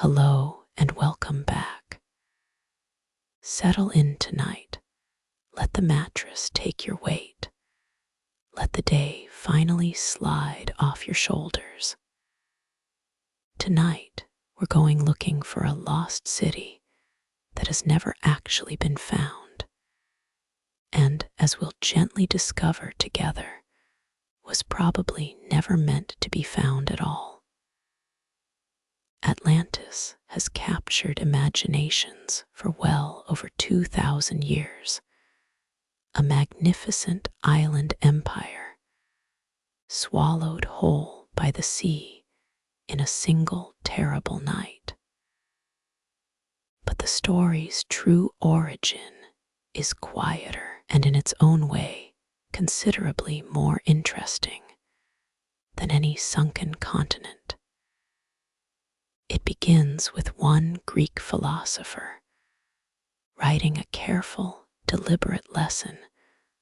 Hello and welcome back. Settle in tonight. Let the mattress take your weight. Let the day finally slide off your shoulders. Tonight, we're going looking for a lost city that has never actually been found, and as we'll gently discover together, was probably never meant to be found at all. Atlantis has captured imaginations for well over 2,000 years, a magnificent island empire, swallowed whole by the sea in a single terrible night. But the story's true origin is quieter and in its own way considerably more interesting than any sunken continent. It begins with one Greek philosopher writing a careful, deliberate lesson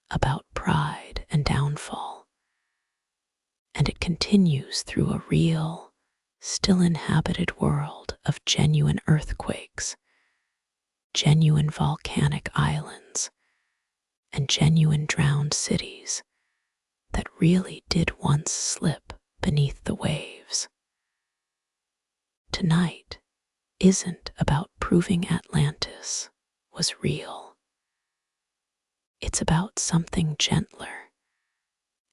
about pride and downfall, and it continues through a real, still inhabited world of genuine earthquakes, genuine volcanic islands, and genuine drowned cities that really did once slip beneath the waves. Tonight isn't about proving Atlantis was real. It's about something gentler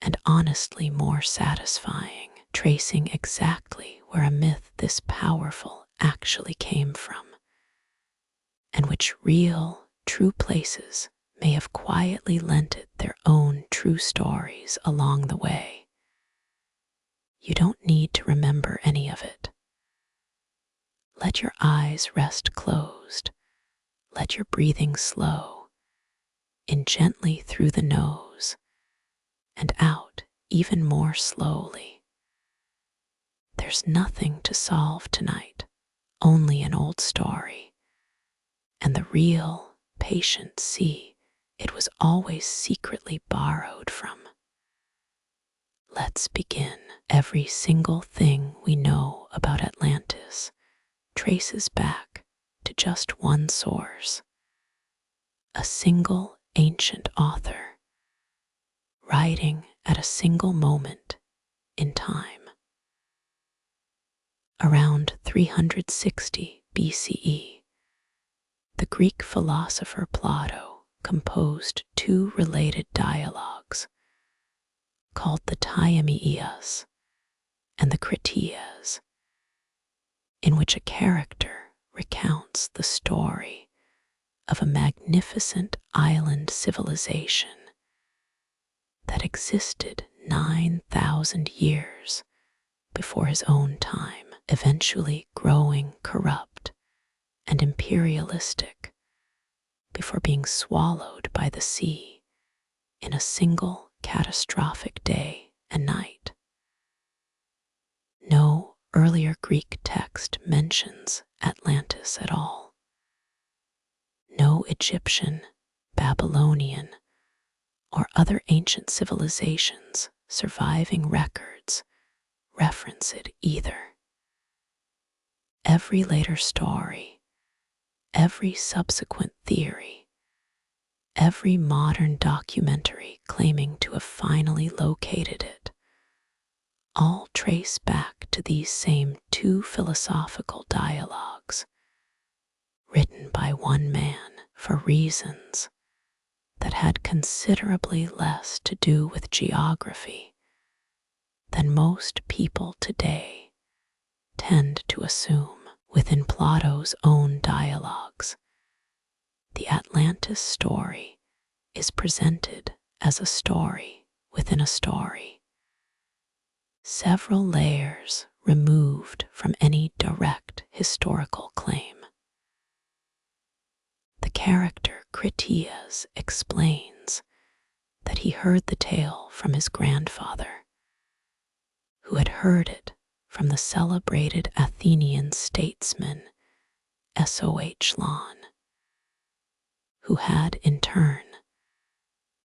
and honestly more satisfying, tracing exactly where a myth this powerful actually came from, and which real, true places may have quietly lent it their own true stories along the way. You don't need to remember any of it. Let your eyes rest closed. Let your breathing slow, in gently through the nose and out even more slowly. There's nothing to solve tonight, only an old story, and the real, patient sea it was always secretly borrowed from. Let's begin. Every single thing we know about Atlantis traces back to just one source, a single ancient author, writing at a single moment in time. Around 360 BCE, the Greek philosopher Plato composed two related dialogues called the Timaeus and the Critias, in which a character recounts the story of a magnificent island civilization that existed 9,000 years before his own time, eventually growing corrupt and imperialistic before being swallowed by the sea in a single catastrophic day and night. No earlier Greek text mentions Atlantis at all. No Egyptian, Babylonian, or other ancient civilizations surviving records reference it either. Every later story, every subsequent theory, every modern documentary claiming to have finally located it, all trace back to these same two philosophical dialogues, written by one man for reasons that had considerably less to do with geography than most people today tend to assume. Within Plato's own dialogues, the Atlantis story is presented as a story within a story, several layers removed from any direct historical claim. The character Critias explains that he heard the tale from his grandfather, who had heard it from the celebrated Athenian statesman Solon, who had in turn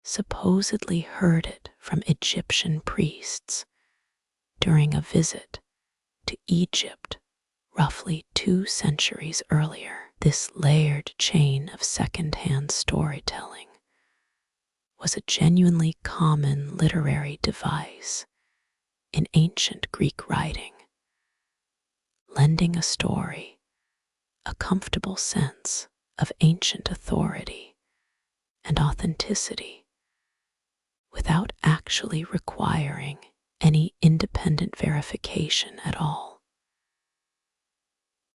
supposedly heard it from Egyptian priests during a visit to Egypt roughly 2 centuries earlier. This layered chain of second-hand storytelling was a genuinely common literary device in ancient Greek writing, lending a story a comfortable sense of ancient authority and authenticity without actually requiring any independent verification at all.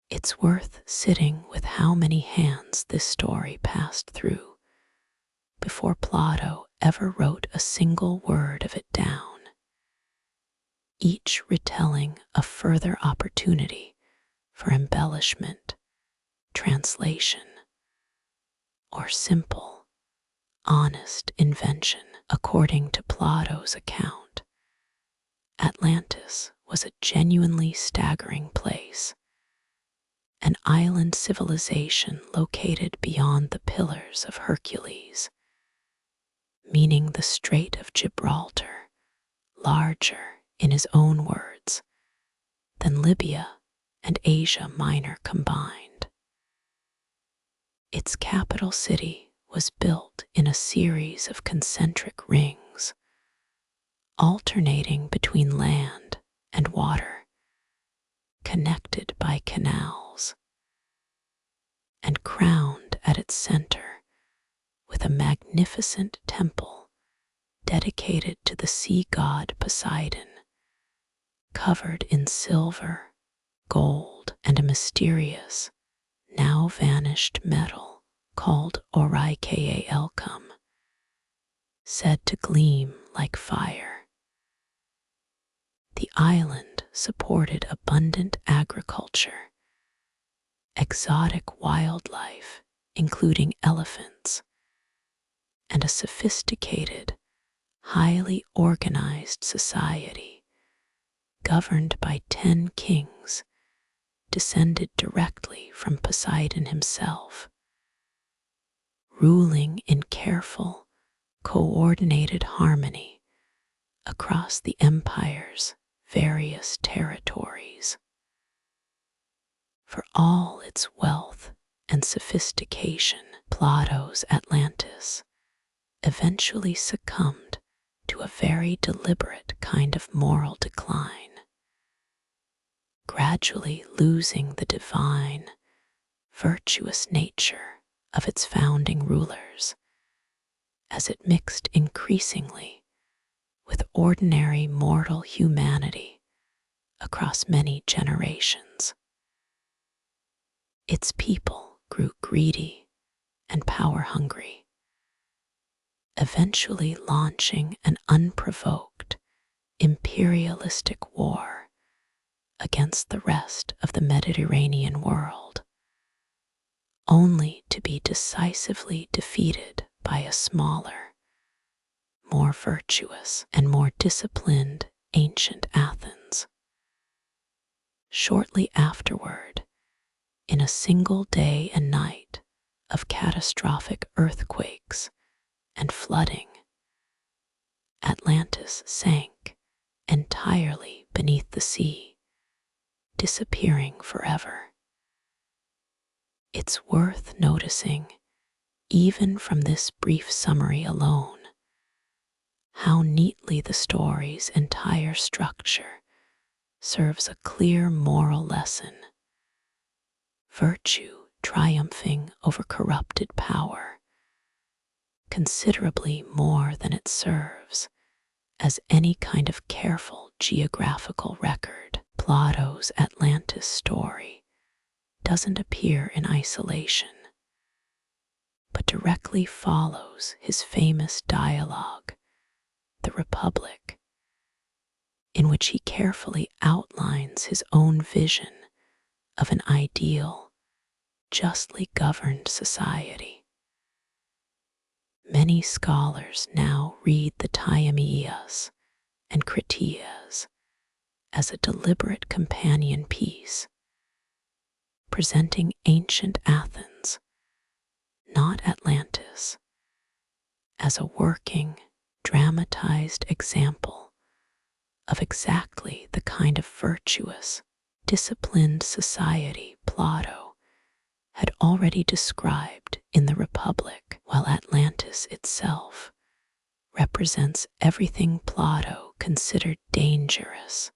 It's worth sitting with how many hands this story passed through before Plato ever wrote a single word of it down, each retelling a further opportunity for embellishment, translation, or simple, honest invention. According to Plato's account, Atlantis was a genuinely staggering place, an island civilization located beyond the Pillars of Hercules, meaning the Strait of Gibraltar, larger, in his own words, than Libya and Asia Minor combined. Its capital city was built in a series of concentric rings, alternating between land and water, connected by canals, and crowned at its center with a magnificent temple dedicated to the sea god Poseidon, covered in silver, gold, and a mysterious, now vanished metal called Orike, said to gleam like fire. The island supported abundant agriculture, exotic wildlife, including elephants, and a sophisticated, highly organized society governed by 10 kings descended directly from Poseidon himself, ruling in careful, coordinated harmony across the empire's various territories. For all its wealth and sophistication, Plato's Atlantis eventually succumbed to a very deliberate kind of moral decline, gradually losing the divine, virtuous nature of its founding rulers as it mixed increasingly with ordinary mortal humanity across many generations. Its people grew greedy and power-hungry, eventually launching an unprovoked, imperialistic war against the rest of the Mediterranean world, only to be decisively defeated by a smaller, more virtuous, and more disciplined ancient Athens. Shortly afterward, in a single day and night of catastrophic earthquakes and flooding, Atlantis sank entirely beneath the sea, disappearing forever. It's worth noticing, even from this brief summary alone, how neatly the story's entire structure serves a clear moral lesson: virtue triumphing over corrupted power, considerably more than it serves as any kind of careful geographical record. Plato's Atlantis story doesn't appear in isolation, but directly follows his famous dialogue, The Republic, in which he carefully outlines his own vision of an ideal, justly governed society. Many scholars now read the Timaeus and Critias as a deliberate companion piece, presenting ancient Athens, not Atlantis, as a working, dramatized example of exactly the kind of virtuous, disciplined society Plato had already described in the Republic, while Atlantis itself represents everything Plato considered dangerous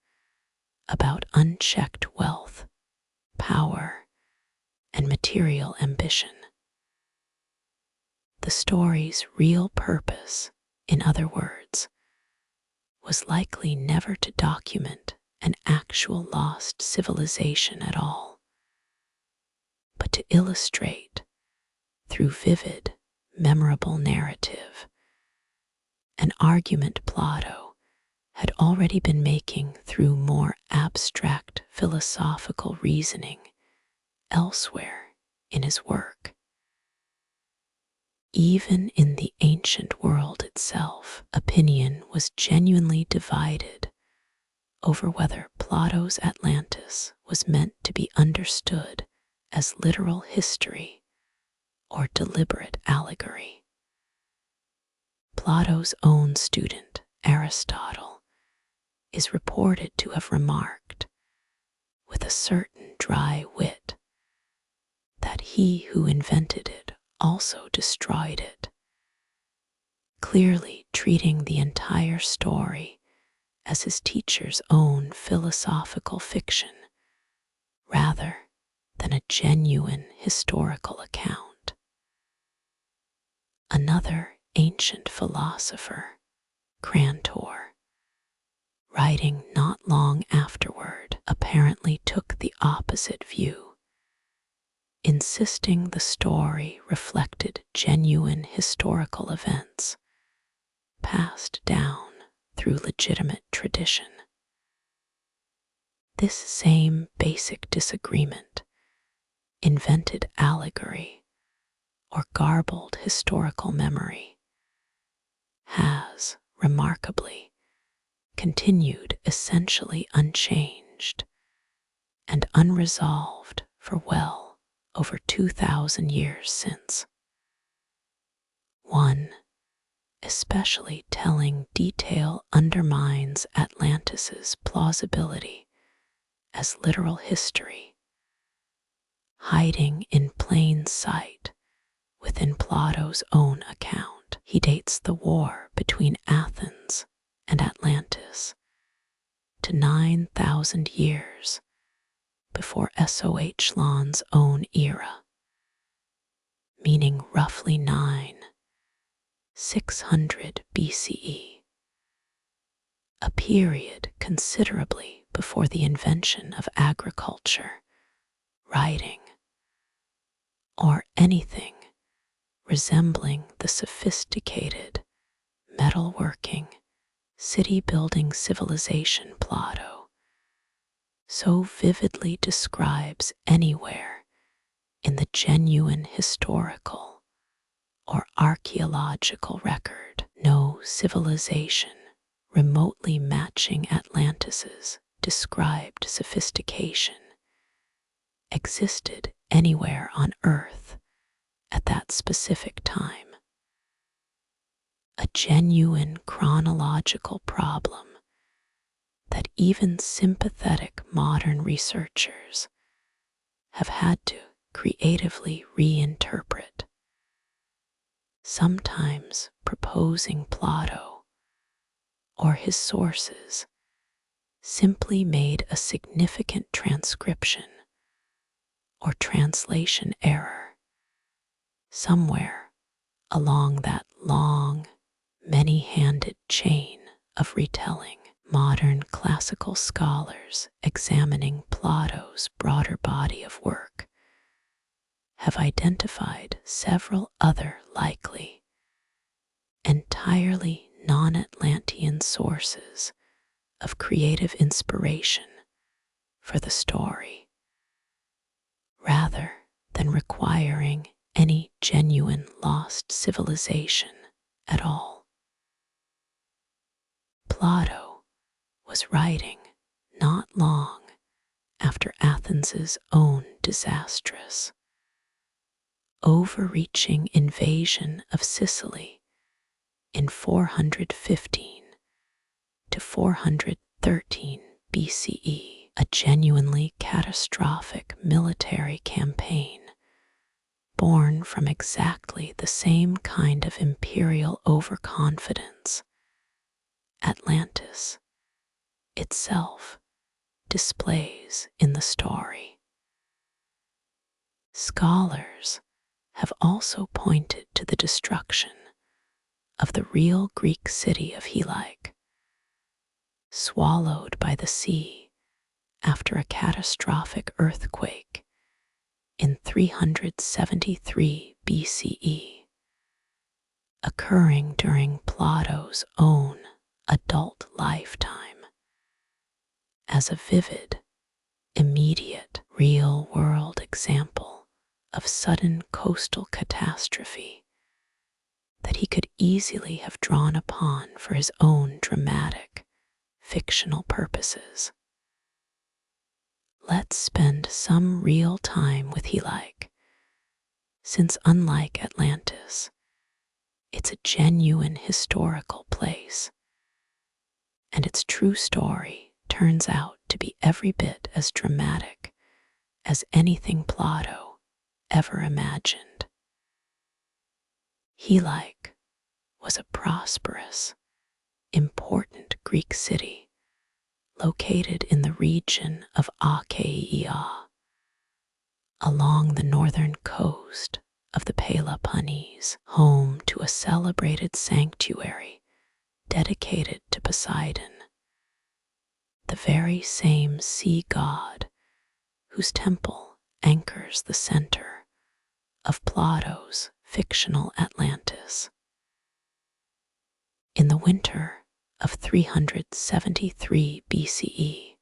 about unchecked wealth, power, and material ambition. The story's real purpose, in other words, was likely never to document an actual lost civilization at all, but to illustrate, through vivid, memorable narrative, an argument Plato had already been making through more abstract philosophical reasoning elsewhere in his work. Even in the ancient world itself, opinion was genuinely divided over whether Plato's Atlantis was meant to be understood as literal history or deliberate allegory. Plato's own student, Aristotle, is reported to have remarked, with a certain dry wit, that he who invented it also destroyed it, clearly treating the entire story as his teacher's own philosophical fiction, rather than a genuine historical account. Another ancient philosopher, Crantor, writing not long afterward, apparently took the opposite view, insisting the story reflected genuine historical events passed down through legitimate tradition. This same basic disagreement, invented allegory or garbled historical memory, has, remarkably, continued essentially unchanged and unresolved for well over 2,000 years since. One especially telling detail undermines Atlantis's plausibility as literal history, hiding in plain sight within Plato's own account. He dates the war between Athens and Atlantis to 9,000 years before Sohlan's own era, meaning roughly 600 BCE, a period considerably before the invention of agriculture, writing, or anything resembling the sophisticated, metalworking, city-building civilization Plato so vividly describes anywhere in the genuine historical or archaeological record. No civilization remotely matching Atlantis's described sophistication existed anywhere on Earth at that specific time. A genuine chronological problem that even sympathetic modern researchers have had to creatively reinterpret, sometimes proposing Plato or his sources simply made a significant transcription or translation error somewhere along that long, many-handed chain of retelling. Modern classical scholars examining Plato's broader body of work have identified several other likely, entirely non-Atlantean sources of creative inspiration for the story, rather than requiring any genuine lost civilization at all. Plato was writing not long after Athens's own disastrous, overreaching invasion of Sicily in 415 to 413 BCE. a genuinely catastrophic military campaign born from exactly the same kind of imperial overconfidence Atlantis itself displays in the story. Scholars have also pointed to the destruction of the real Greek city of Helike, swallowed by the sea after a catastrophic earthquake in 373 BCE, occurring during Plato's own adult lifetime, as a vivid, immediate, real-world example of sudden coastal catastrophe that he could easily have drawn upon for his own dramatic, fictional purposes. Let's spend some real time with Helike, since unlike Atlantis, it's a genuine historical place, and its true story turns out to be every bit as dramatic as anything Plato ever imagined. Helike was a prosperous, important Greek city located in the region of Achaia, along the northern coast of the Peloponnese, home to a celebrated sanctuary dedicated to Poseidon, the very same sea god whose temple anchors the center of Plato's fictional Atlantis. In the winter of 373 BCE,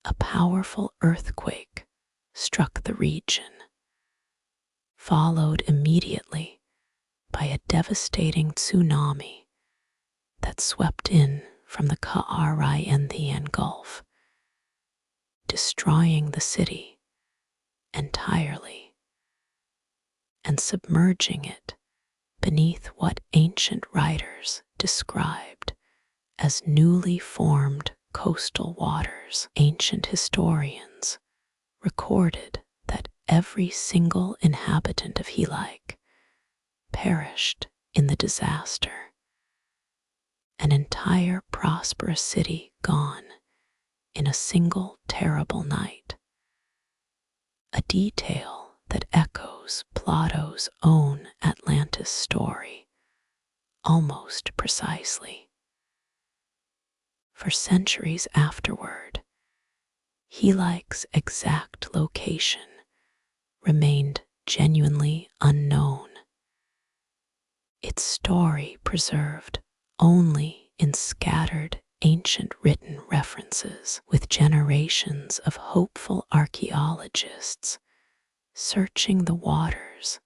a powerful earthquake struck the region, followed immediately by a devastating tsunami that swept in from the Archaeology Gulf, destroying the city entirely and submerging it beneath what ancient writers described as newly formed coastal waters. Ancient historians recorded that every single inhabitant of Helike perished in the disaster, an entire prosperous city gone in a single terrible night, a detail that echoes Plato's own Atlantis story almost precisely. For centuries afterward, Helike's exact location remained genuinely unknown, its story preserved only in scattered ancient written references, with generations of hopeful archaeologists searching the waters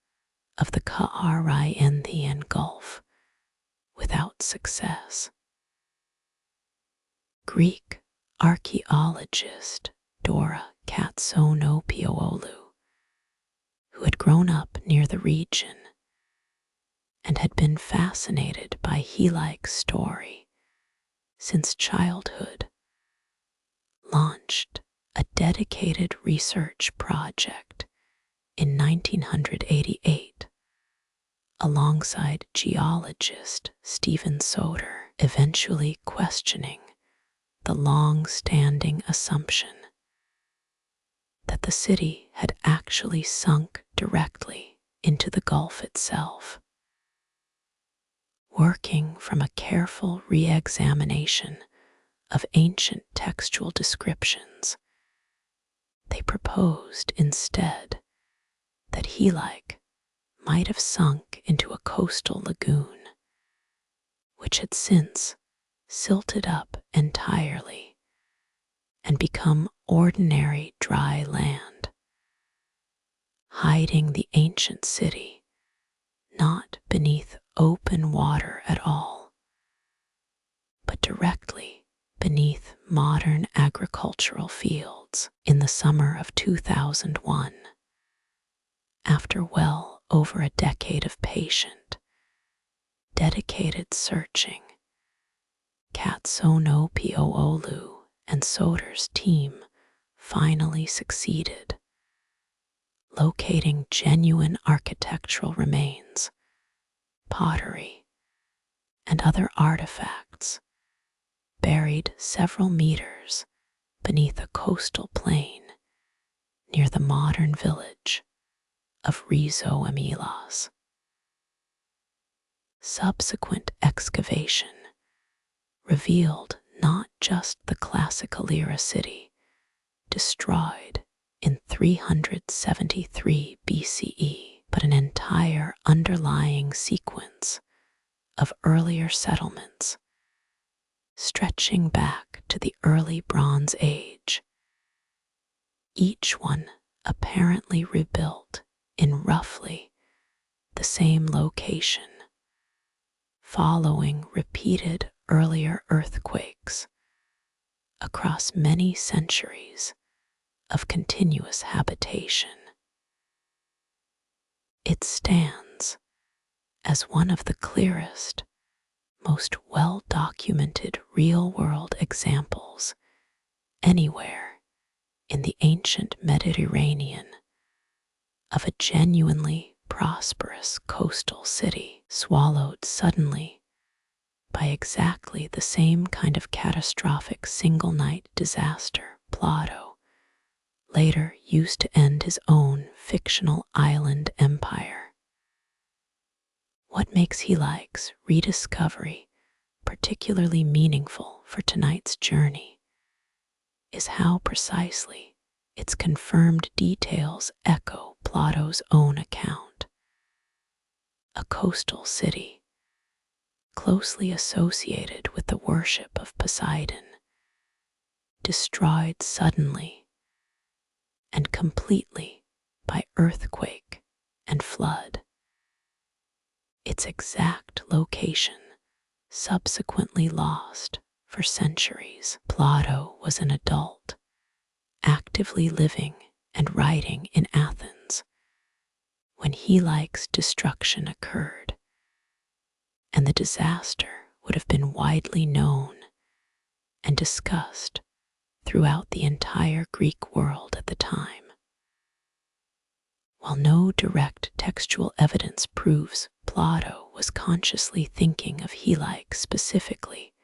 of the Archaeology Gulf without success. Greek archaeologist Thera who had grown up near the region and had been fascinated by Helike's story since childhood, launched a dedicated research project in 1988 alongside geologist Stephen Soter, eventually questioning the long-standing assumption that the city had actually sunk directly into the Gulf itself. Working from a careful re-examination of ancient textual descriptions, they proposed instead that Helike might have sunk into a coastal lagoon, which had since silted up entirely and become ordinary dry land, hiding the ancient city not beneath open water at all, but directly beneath modern agricultural fields. In the summer of 2001, after well over a decade of patient, dedicated searching, Katsonopiolu and Soder's team finally succeeded, locating genuine architectural remains, pottery, and other artifacts buried several meters beneath a coastal plain near the modern village of Rizo Amilas. Subsequent excavation revealed not just the classical era city, destroyed in 373 BCE, but an entire underlying sequence of earlier settlements stretching back to the early Bronze Age, each one apparently rebuilt in roughly the same location, following repeated earlier earthquakes across many centuries of continuous habitation. It stands as one of the clearest, most well-documented real-world examples anywhere in the ancient Mediterranean of a genuinely prosperous coastal city swallowed suddenly by exactly the same kind of catastrophic single-night disaster Plato later used to end his own fictional island empire. What makes Helike's rediscovery particularly meaningful for tonight's journey is how precisely its confirmed details echo Plato's own account. A coastal city, closely associated with the worship of Poseidon, destroyed suddenly and completely by earthquake and flood. Its exact location subsequently lost for centuries. Plato was an adult, actively living and writing in Athens when Helike's destruction occurred, and the disaster would have been widely known and discussed throughout the entire Greek world at the time. While no direct textual evidence proves Plato was consciously thinking of Helike specifically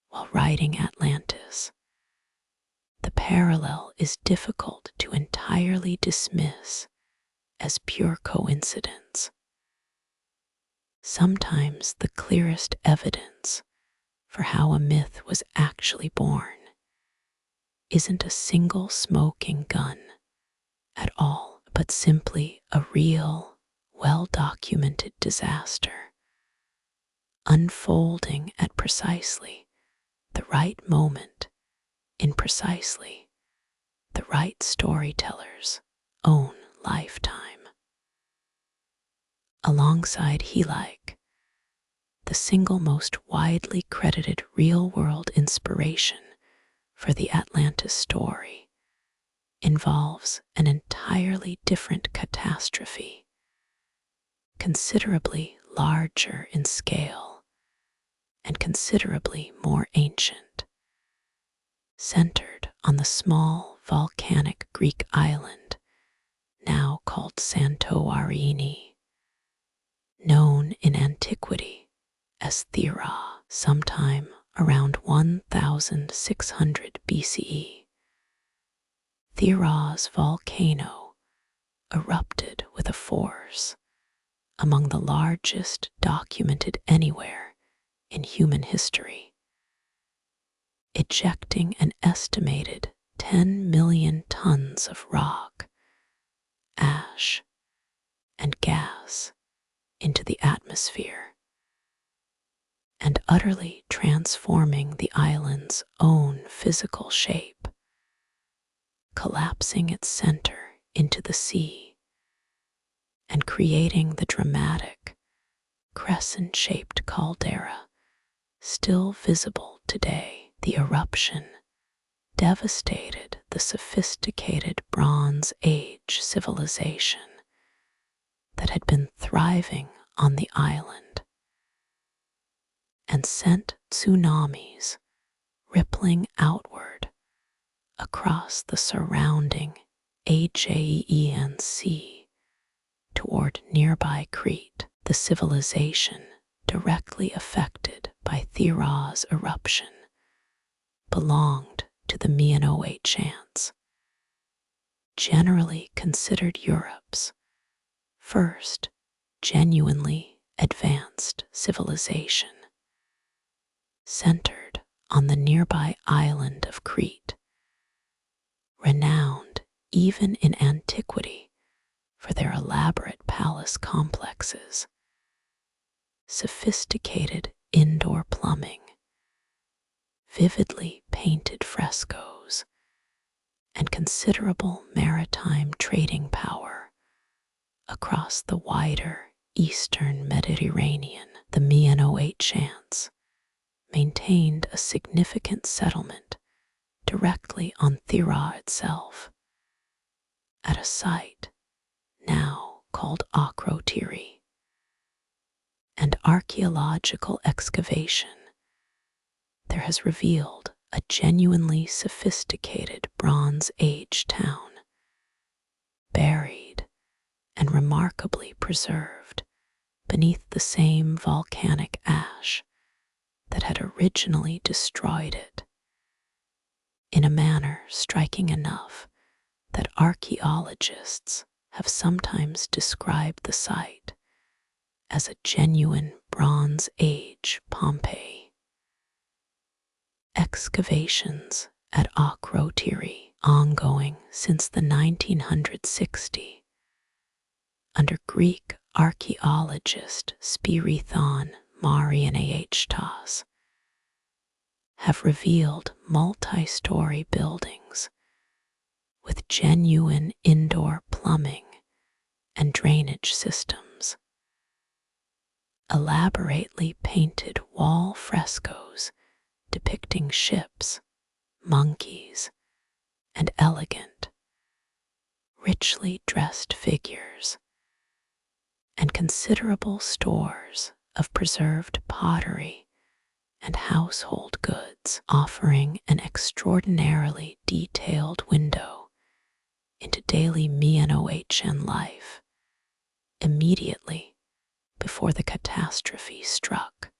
while writing Atlantis, the parallel is difficult to entirely dismiss as pure coincidence. Sometimes the clearest evidence for how a myth was actually born isn't a single smoking gun at all, but simply a real, well-documented disaster, unfolding at precisely the right moment in precisely the right storyteller's own lifetime. Alongside Helike, the single most widely credited real-world inspiration for the Atlantis story involves an entirely different catastrophe, considerably larger in scale and considerably more ancient, centered on the small volcanic Greek island now called Santorini, known in antiquity as Thera. Sometime around 1600 BCE. Thera's volcano erupted with a force among the largest documented anywhere in human history, ejecting an estimated 10 million tons of rock, ash, and gas into the atmosphere, and utterly transforming the island's own physical shape, collapsing its center into the sea and creating the dramatic, crescent-shaped caldera still visible today. The eruption devastated the sophisticated Bronze Age civilization that had been thriving on the island, and sent tsunamis rippling outward across the surrounding Aegean Sea toward nearby Crete, the civilization directly affected by Thera's eruption belonged to the Minoans, generally considered Europe's first genuinely advanced civilization, centered on the nearby island of Crete, renowned even in antiquity for their elaborate palace complexes, sophisticated indoor plumbing, vividly painted frescoes, and considerable maritime trading power across the wider eastern Mediterranean. The Minoans maintained a significant settlement directly on Thera itself, at a site now called Akrotiri, and archaeological excavation there has revealed a genuinely sophisticated Bronze Age town, buried and remarkably preserved beneath the same volcanic ash that had originally destroyed it, in a manner striking enough that archaeologists have sometimes described the site as a genuine Bronze Age Pompeii. Excavations at Akrotiri, ongoing since the 1960s, under Greek archaeologist Spirithon Marianaeachtos, have revealed multi-story buildings with genuine indoor plumbing and drainage systems, elaborately painted wall frescoes depicting ships, monkeys, and elegant, richly dressed figures, and considerable stores of preserved pottery and household goods, offering an extraordinarily detailed window into daily Minoan life immediately before the catastrophe struck.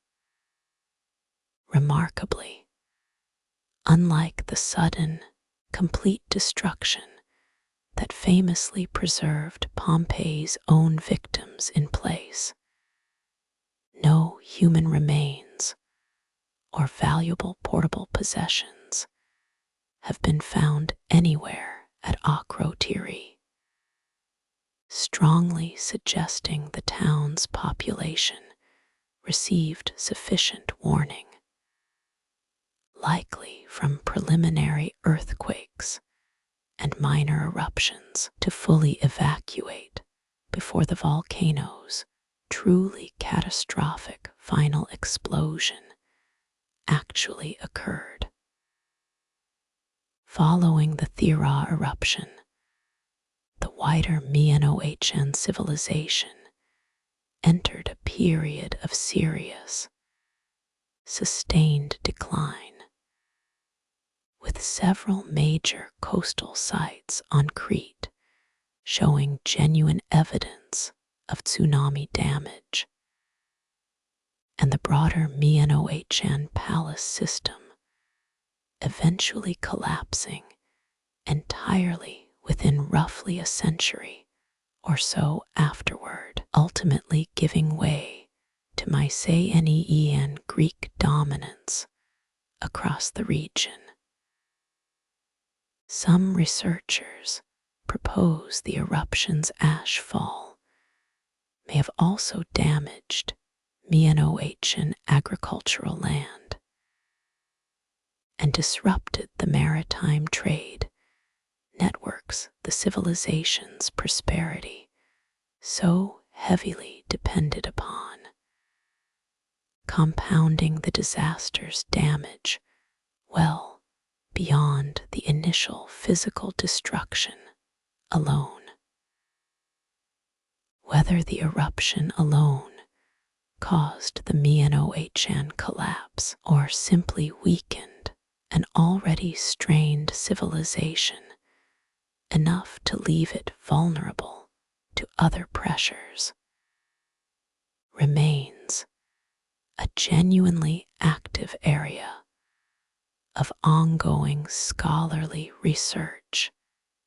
Remarkably, unlike the sudden, complete destruction that famously preserved Pompeii's own victims in place, no human remains or valuable portable possessions have been found anywhere at Akrotiri, strongly suggesting the town's population received sufficient warning, likely from preliminary earthquakes and minor eruptions, to fully evacuate before the volcano's truly catastrophic final explosion actually occurred. Following the Thera eruption, the wider Minoan civilization entered a period of serious, sustained decline, with several major coastal sites on Crete showing genuine evidence of tsunami damage, and the broader Minoan palace system eventually collapsing entirely within roughly a century or so afterward, ultimately giving way to Mycenaean Greek dominance across the region. Some researchers propose the eruption's ash fall may have also damaged Minoan agricultural land and disrupted the maritime trade networks the civilization's prosperity so heavily depended upon, compounding the disaster's damage well beyond the initial physical destruction alone. Whether the eruption alone caused the Minoan collapse or simply weakened an already strained civilization, enough to leave it vulnerable to other pressures, remains a genuinely active area of ongoing scholarly research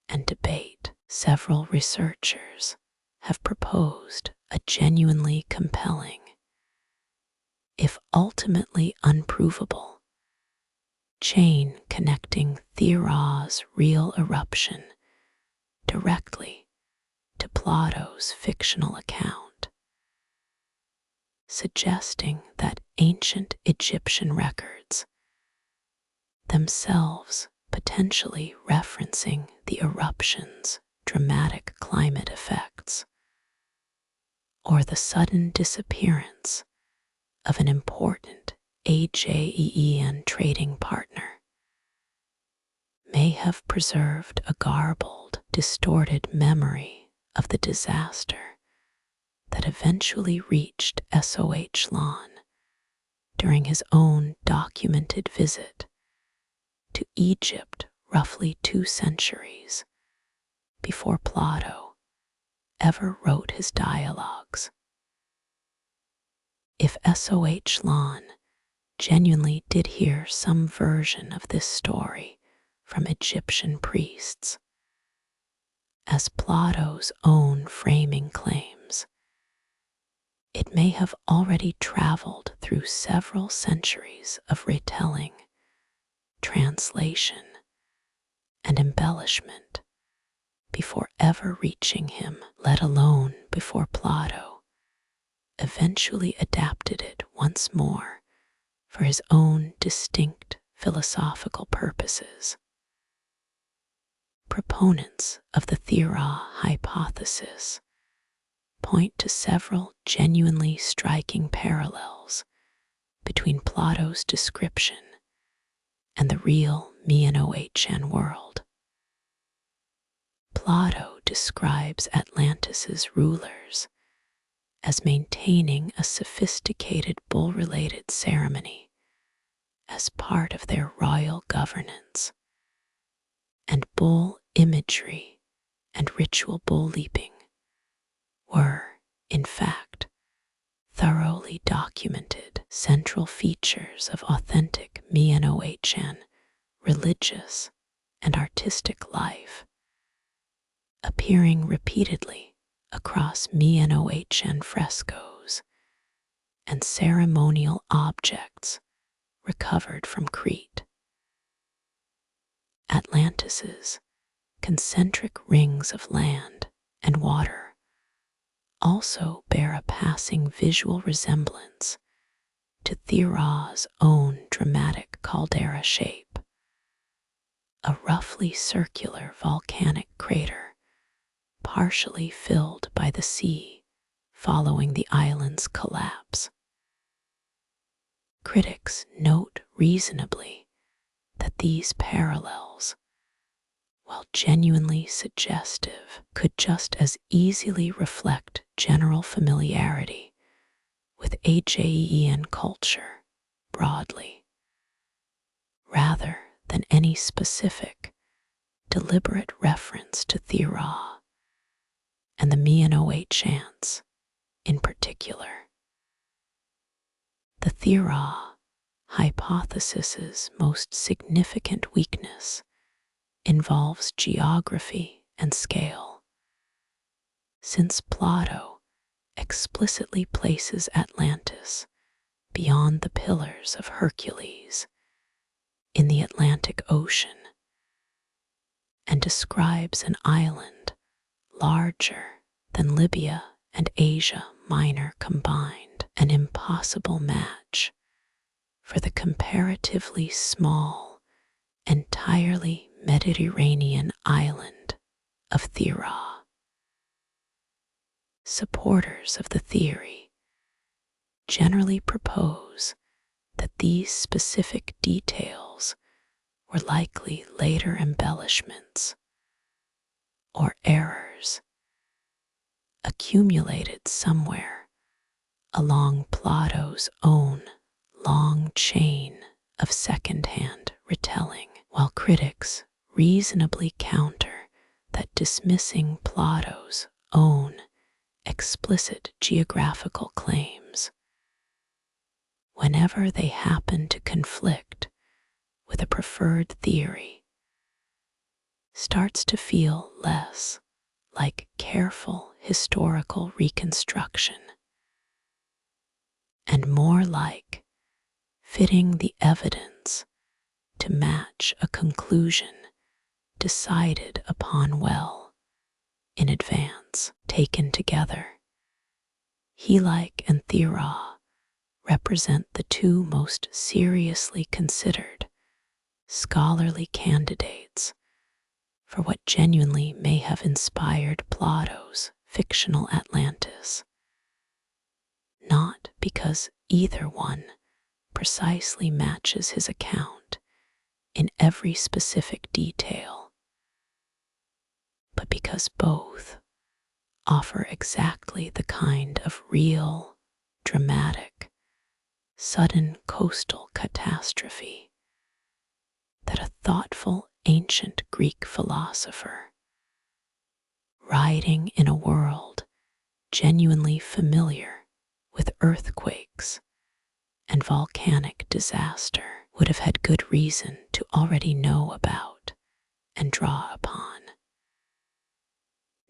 and debate. Several researchers have proposed a genuinely compelling, if ultimately unprovable, chain connecting Thera's real eruption directly to Plato's fictional account, suggesting that ancient Egyptian records, themselves potentially referencing the eruption's dramatic climate effects, or the sudden disappearance of an important Aegean trading partner, may have preserved a garbled, distorted memory of the disaster that eventually reached Sohlan during his own documented visit to Egypt roughly 2 centuries before Plato ever wrote his dialogues. If Sohlan genuinely did hear some version of this story from Egyptian priests, as Plato's own framing claims, it may have already traveled through several centuries of retelling, translation, and embellishment before ever reaching him, let alone before Plato eventually adapted it once more for his own distinct philosophical purposes. Proponents of the Thera hypothesis point to several genuinely striking parallels between Plato's description and the real Minoan world. Plato describes Atlantis's rulers as maintaining a sophisticated bull-related ceremony as part of their royal governance, and bull imagery and ritual bull leaping were, in fact, thoroughly documented central features of authentic Minoan religious and artistic life, appearing repeatedly across Minoan frescoes and ceremonial objects recovered from Crete. Atlantis's concentric rings of land and water also bear a passing visual resemblance to Thera's own dramatic caldera shape, a roughly circular volcanic crater partially filled by the sea following the island's collapse. Critics note reasonably that these parallels, while genuinely suggestive, could just as easily reflect general familiarity with Aegean culture broadly, rather than any specific, deliberate reference to Thera and the Minoan chants in particular. The Thera hypothesis's most significant weakness involves geography and scale, since Plato explicitly places Atlantis beyond the Pillars of Hercules in the Atlantic Ocean and describes an island larger than Libya and Asia Minor combined, an impossible match for the comparatively small, entirely Mediterranean island of Thera. Supporters of the theory generally propose that these specific details were likely later embellishments or errors accumulated somewhere along Plato's own long chain of second-hand retelling, while critics reasonably counter that dismissing Plato's own explicit geographical claims, whenever they happen to conflict with a preferred theory, starts to feel less like careful historical reconstruction and more like fitting the evidence to match a conclusion decided upon well in advance. Taken together, Helike and Thera represent the two most seriously considered scholarly candidates for what genuinely may have inspired Plato's fictional Atlantis, not because either one precisely matches his account in every specific detail, but because both offer exactly the kind of real, dramatic, sudden coastal catastrophe that a thoughtful ancient Greek philosopher, riding in a world genuinely familiar with earthquakes and volcanic disaster, would have had good reason to already know about and draw upon.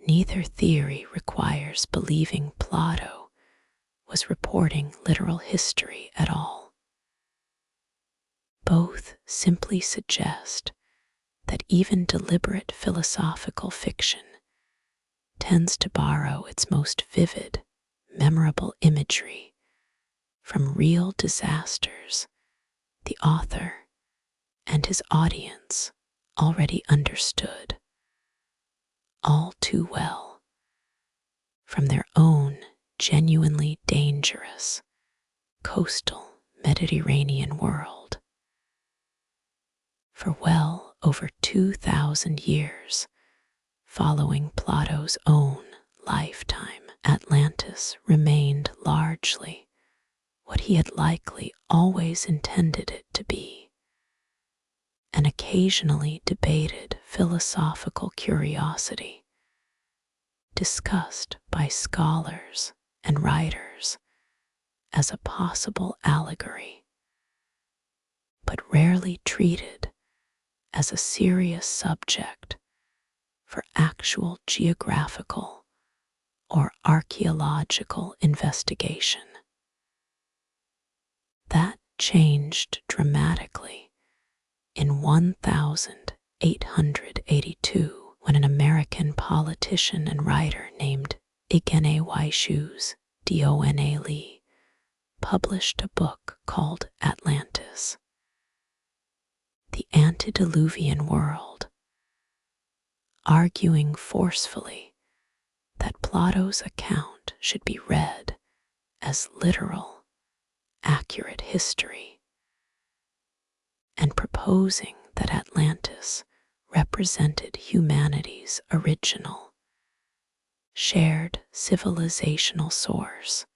Neither theory requires believing Plato was reporting literal history at all. Both simply suggest that even deliberate philosophical fiction tends to borrow its most vivid, memorable imagery from real disasters the author and his audience already understood all too well from their own genuinely dangerous coastal Mediterranean world. For well over 2,000 years following Plato's own lifetime, Atlantis remained largely what he had likely always intended it to be, an occasionally debated philosophical curiosity discussed by scholars and writers as a possible allegory, but rarely treated as a serious subject for actual geographical or archaeological investigation. That changed dramatically in 1882 when an American politician and writer named Igene Waishues Dona Lee published a book called Atlantis, the Antediluvian World, arguing forcefully that Plato's account should be read as literal, accurate history, and proposing that Atlantis represented humanity's original, shared civilizational source,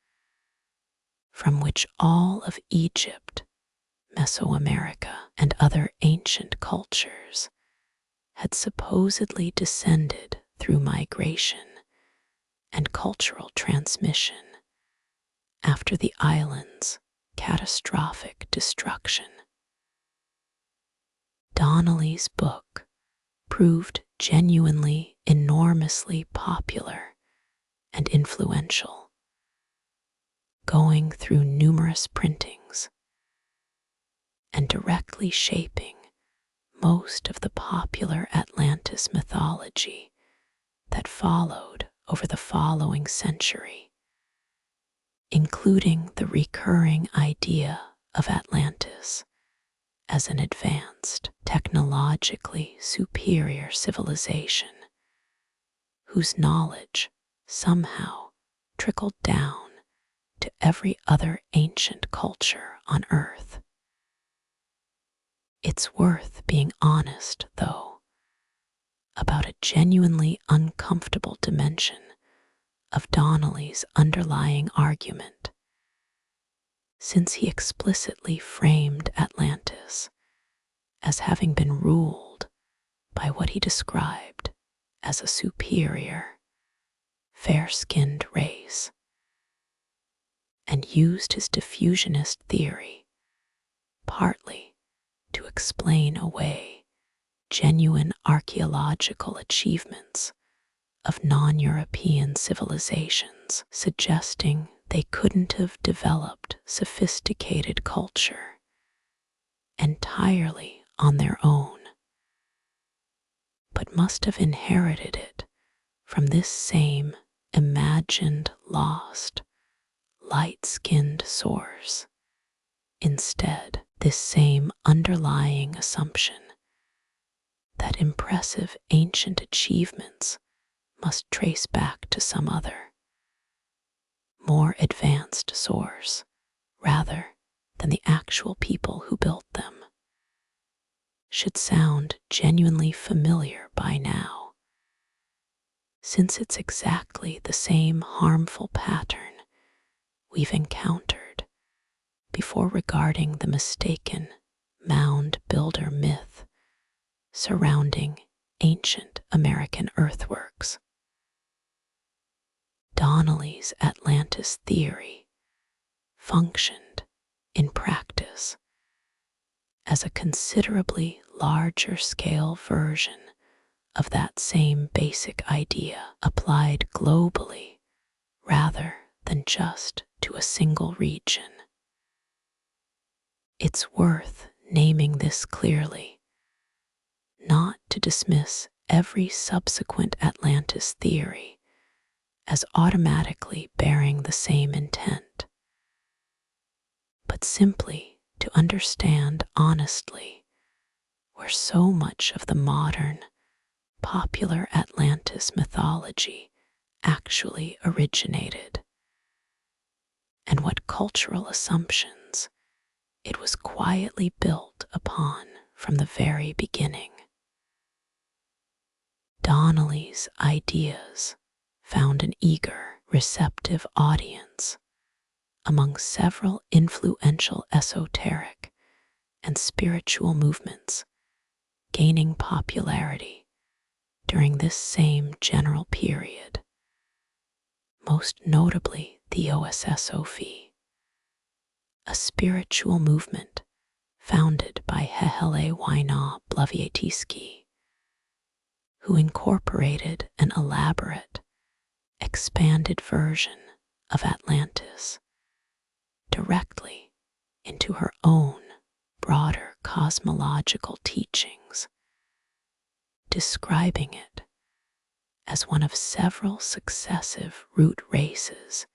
from which all of Egypt, Mesoamerica, and other ancient cultures had supposedly descended through migration and cultural transmission after the island's catastrophic destruction. Donnelly's book proved genuinely enormously popular and influential, going through numerous printings and directly shaping most of the popular Atlantis mythology that followed over the following century, including the recurring idea of Atlantis as an advanced, technologically superior civilization whose knowledge somehow trickled down to every other ancient culture on Earth. It's worth being honest, though, about a genuinely uncomfortable dimension of Donnelly's underlying argument, since he explicitly framed Atlantis as having been ruled by what he described as a superior, fair-skinned race, and used his diffusionist theory partly to explain away genuine archaeological achievements of non-European civilizations, suggesting they couldn't have developed sophisticated culture entirely on their own, but must have inherited it from this same imagined lost, light-skinned source. Instead, this same underlying assumption that impressive ancient achievements must trace back to some other, more advanced source rather than the actual people who built them, should sound genuinely familiar by now, since it's exactly the same harmful pattern we've encountered before regarding the mistaken mound builder myth surrounding ancient American earthworks. Donnelly's Atlantis theory functioned in practice as a considerably larger scale version of that same basic idea applied globally rather than just to a single region. It's worth naming this clearly, not to dismiss every subsequent Atlantis theory as automatically bearing the same intent, but simply to understand honestly where so much of the modern, popular Atlantis mythology actually originated, and what cultural assumptions it was quietly built upon from the very beginning. Donnelly's ideas found an eager, receptive audience among several influential esoteric and spiritual movements gaining popularity during this same general period, most notably the OSSOP, a spiritual movement founded by Helike Blavatsky, who incorporated an elaborate, expanded version of Atlantis directly into her own broader cosmological teachings, describing it as one of several successive root races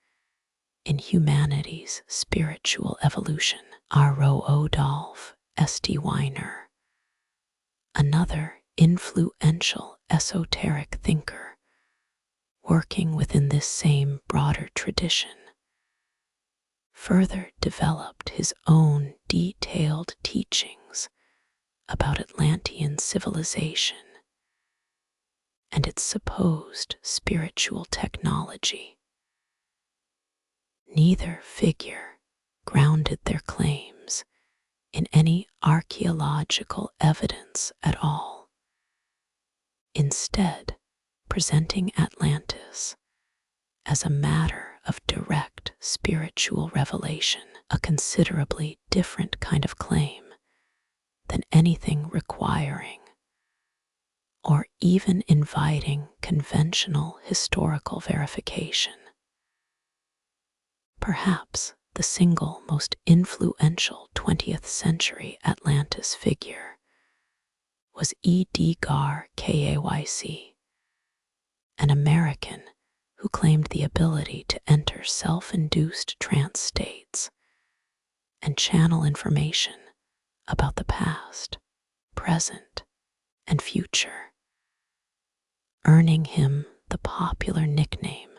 in humanity's spiritual evolution. Rodolphe St. Weiner, another influential esoteric thinker working within this same broader tradition, further developed his own detailed teachings about Atlantean civilization and its supposed spiritual technology. Neither figure grounded their claims in any archaeological evidence at all, instead presenting Atlantis as a matter of direct spiritual revelation, a considerably different kind of claim than anything requiring or even inviting conventional historical verification. Perhaps the single most influential 20th century Atlantis figure was Edgar Kayc, an American who claimed the ability to enter self-induced trance states and channel information about the past, present, and future, earning him the popular nickname,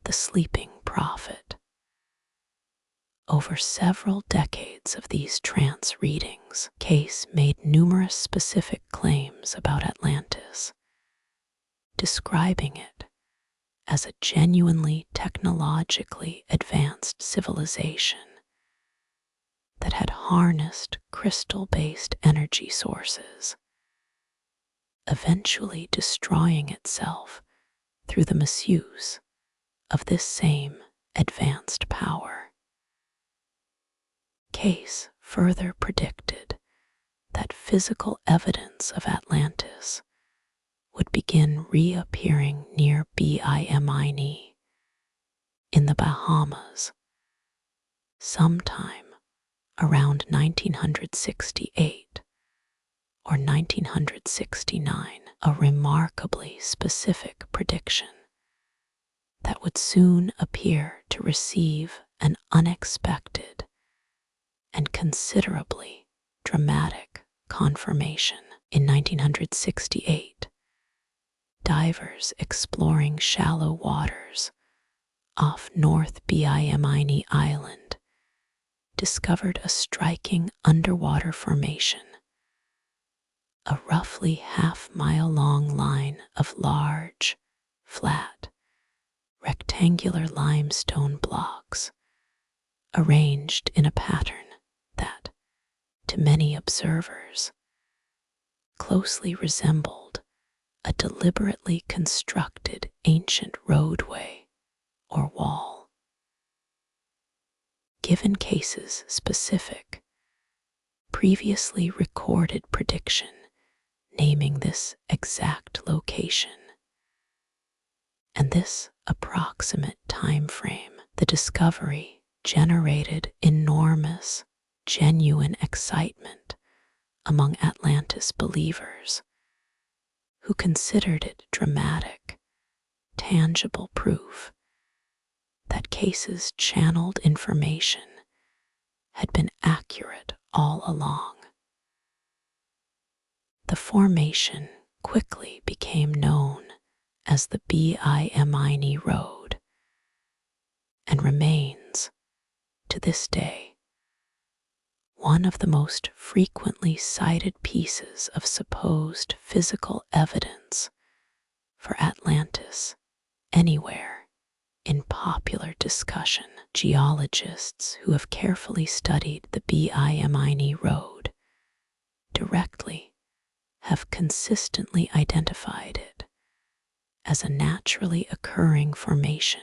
the Sleeping Prophet. Over several decades of these trance readings, Case made numerous specific claims about Atlantis, describing it as a genuinely technologically advanced civilization that had harnessed crystal-based energy sources, eventually destroying itself through the misuse of this same advanced power. Case further predicted that physical evidence of Atlantis would begin reappearing near Bedtime in the Bahamas sometime around 1968 or 1969, a remarkably specific prediction that would soon appear to receive an unexpected and considerably dramatic confirmation. In 1968, divers exploring shallow waters off North Bedtime Island discovered a striking underwater formation, a roughly half-mile-long line of large, flat, rectangular limestone blocks arranged in a pattern that, to many observers, closely resembled a deliberately constructed ancient roadway or wall. Given Case's specific, previously recorded prediction naming this exact location and this approximate time frame, the discovery generated enormous, genuine excitement among Atlantis believers who considered it dramatic, tangible proof that Case's channeled information had been accurate all along. The formation quickly became known as the Bedtime Road and remains, to this day, one of the most frequently cited pieces of supposed physical evidence for Atlantis anywhere in popular discussion. Geologists who have carefully studied the Bedtime Road directly have consistently identified it as a naturally occurring formation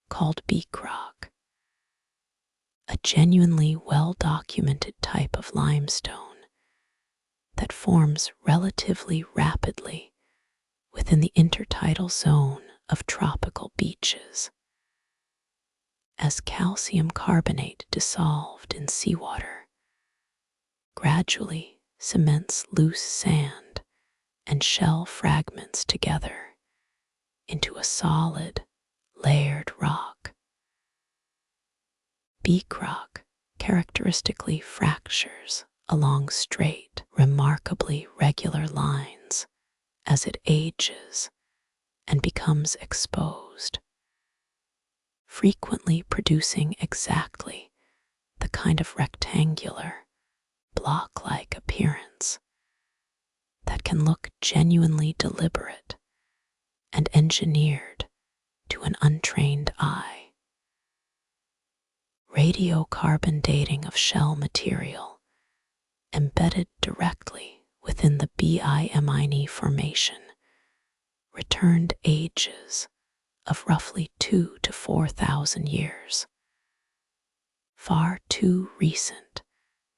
called beak rock, a genuinely well-documented type of limestone that forms relatively rapidly within the intertidal zone of tropical beaches. As calcium carbonate dissolved in seawater gradually cements loose sand and shell fragments together into a solid, layered rock. Beak rock characteristically fractures along straight, remarkably regular lines as it ages and becomes exposed, frequently producing exactly the kind of rectangular, block-like appearance that can look genuinely deliberate and engineered to an untrained eye. Radiocarbon dating of shell material embedded directly within the Bedtime formation returned ages of roughly 2,000 to 4,000 years, far too recent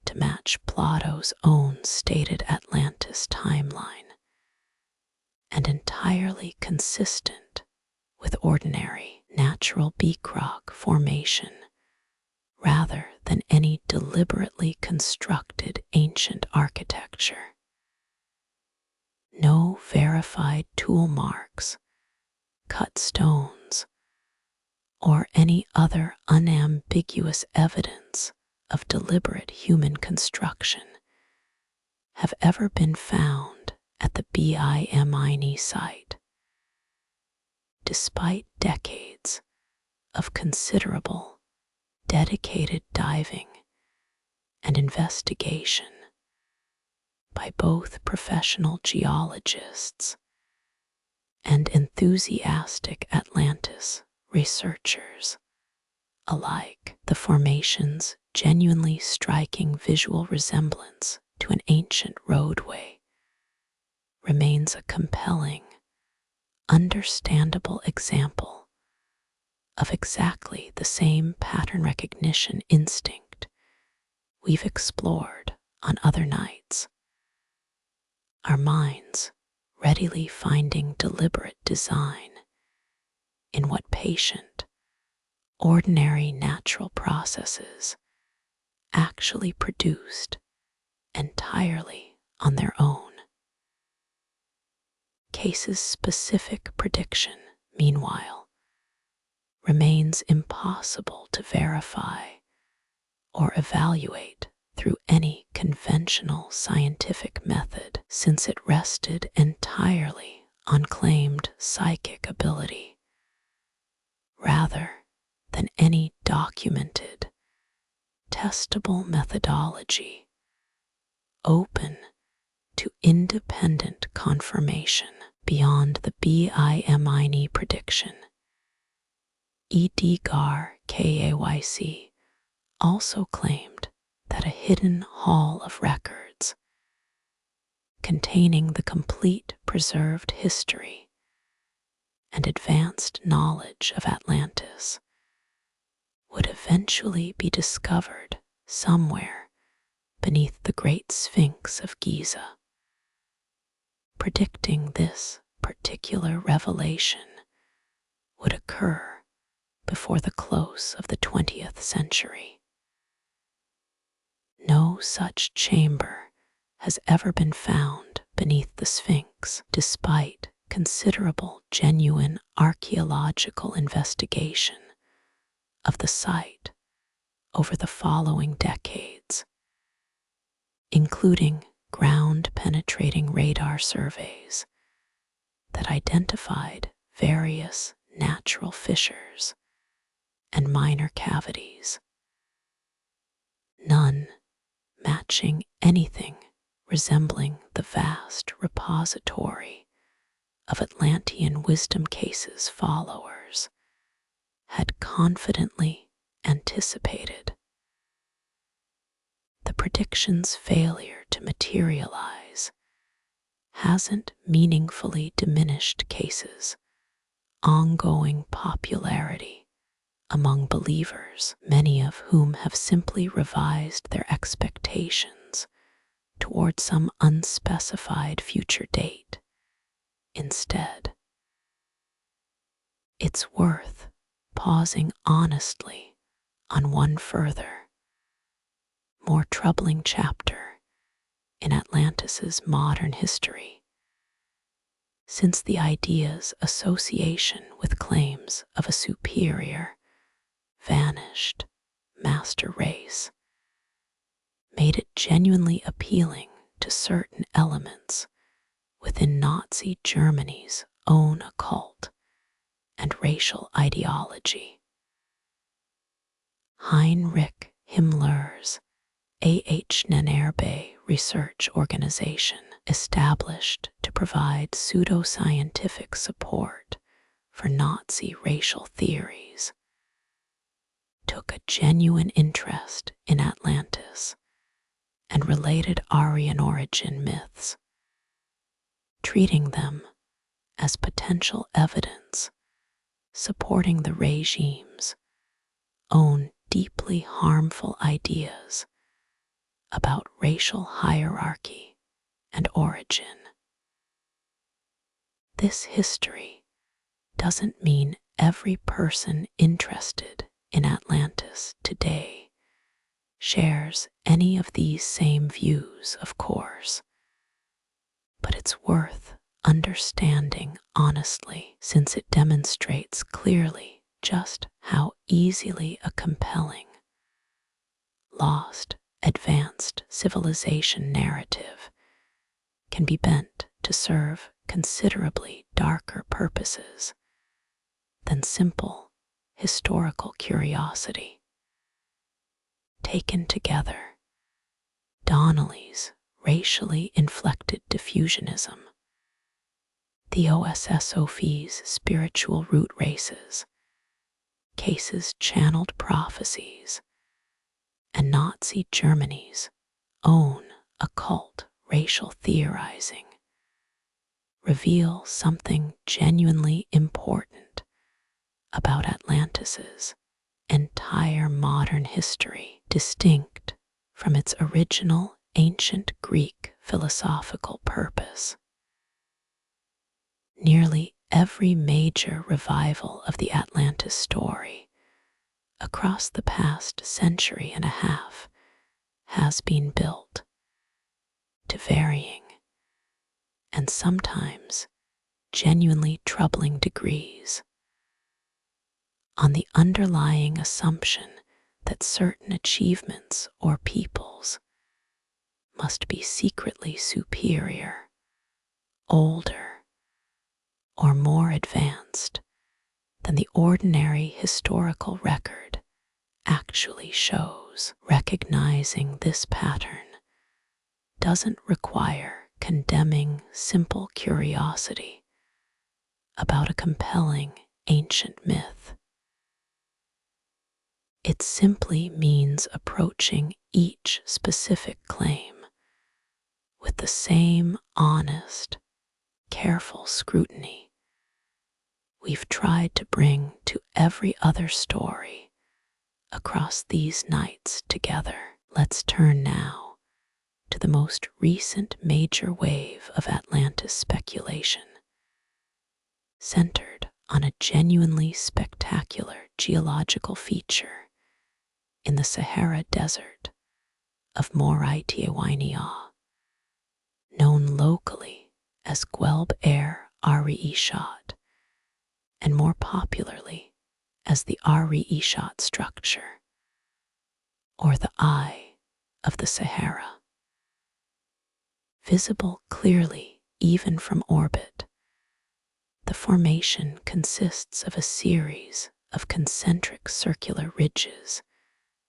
to match Plato's own stated Atlantis timeline, and entirely consistent with ordinary natural beak rock formation rather than any deliberately constructed ancient architecture. No verified tool marks, cut stones, or any other unambiguous evidence of deliberate human construction have ever been found at the Bedtime site, despite decades of considerable, dedicated diving and investigation by both professional geologists and enthusiastic Atlantis researchers alike. the formation's genuinely striking visual resemblance to an ancient roadway remains a compelling, understandable example of exactly the same pattern recognition instinct we've explored on other nights, our minds readily finding deliberate design in what patient, ordinary natural processes actually produced entirely on their own. Case's specific prediction, meanwhile, remains impossible to verify or evaluate through any conventional scientific method, since it rested entirely on claimed psychic ability rather than any documented, testable methodology open to independent confirmation. Beyond the BIMINE prediction, Edgar Kayc also claimed that a hidden hall of records containing the complete preserved history and advanced knowledge of Atlantis would eventually be discovered somewhere beneath the Great Sphinx of Giza. Predicting this particular revelation would occur before the close of the 20th century. No such chamber has ever been found beneath the Sphinx, despite considerable genuine archaeological investigation of the site over the following decades, including ground-penetrating radar surveys that identified various natural fissures and minor cavities, none matching anything resembling the vast repository of Atlantean wisdom cases followers had confidently anticipated. The prediction's failure to materialize hasn't meaningfully diminished Case's ongoing popularity among believers, many of whom have simply revised their expectations toward some unspecified future date instead. It's worth pausing honestly on one further, more troubling chapter in Atlantis's modern history, since the idea's association with claims of a superior, vanished master race made it genuinely appealing to certain elements within Nazi Germany's own occult and racial ideology. Heinrich Himmler's Ahnenerbe research organization, established to provide pseudoscientific support for Nazi racial theories, took a genuine interest in Atlantis and related Aryan origin myths, treating them as potential evidence supporting the regime's own deeply harmful ideas about racial hierarchy and origin. This history doesn't mean every person interested in Atlantis today shares any of these same views, of course, but it's worth understanding honestly, since it demonstrates clearly just how easily a compelling, lost, advanced civilization narrative can be bent to serve considerably darker purposes than simple historical curiosity. Taken together, Donnelly's racially inflected diffusionism, the OSSOF's spiritual root races, cases channeled prophecies, and Nazi Germany's own occult racial theorizing reveal something genuinely important about Atlantis's entire modern history, distinct from its original ancient Greek philosophical purpose. Nearly every major revival of the Atlantis story across the past century and a half has been built, to varying and sometimes genuinely troubling degrees, on the underlying assumption that certain achievements or peoples must be secretly superior, older, or more advanced than the ordinary historical record actually shows. Recognizing this pattern doesn't require condemning simple curiosity about a compelling ancient myth. It simply means approaching each specific claim with the same honest, careful scrutiny we've tried to bring to every other story across these nights together. Let's turn now to the most recent major wave of Atlantis speculation, centered on a genuinely spectacular geological feature in the Sahara Desert of Morai-Tiawainia, known locally as Gwelb Richat, and more popularly as the Richat Structure, or the Eye of the Sahara. Visible clearly even from orbit, the formation consists of a series of concentric circular ridges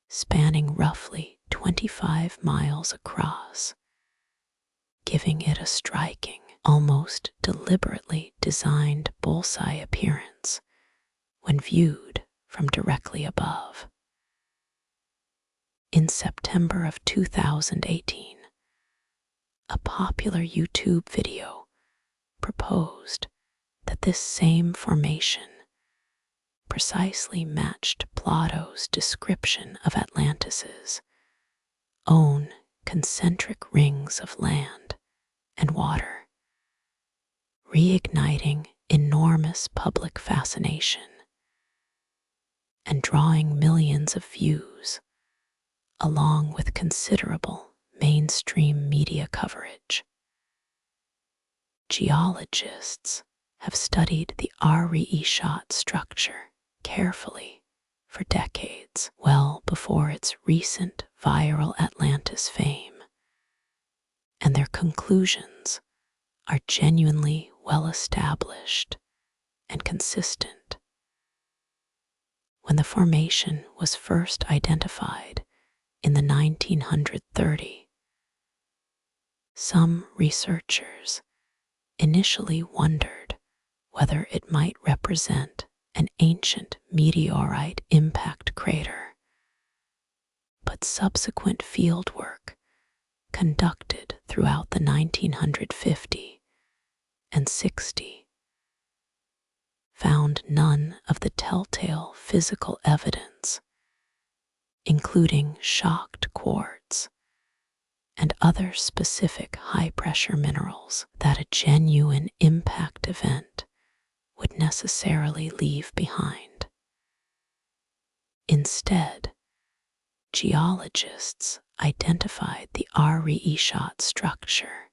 spanning roughly 25 miles across, giving it a striking, almost deliberately designed bullseye appearance when viewed from directly above. In September of 2018, a popular YouTube video proposed that this same formation precisely matched Plato's description of Atlantis's own concentric rings of land and water, reigniting enormous public fascination and drawing millions of views, along with considerable mainstream media coverage. Geologists have studied the Richat structure carefully for decades, well before its recent viral Atlantis fame, and their conclusions are genuinely well established and consistent. When the formation was first identified in the 1930s, some researchers initially wondered whether it might represent an ancient meteorite impact crater, but subsequent fieldwork conducted throughout the 1950s and 60s found none of the telltale physical evidence, including shocked quartz and other specific high-pressure minerals, that a genuine impact event would necessarily leave behind. Instead, geologists identified the Richat structure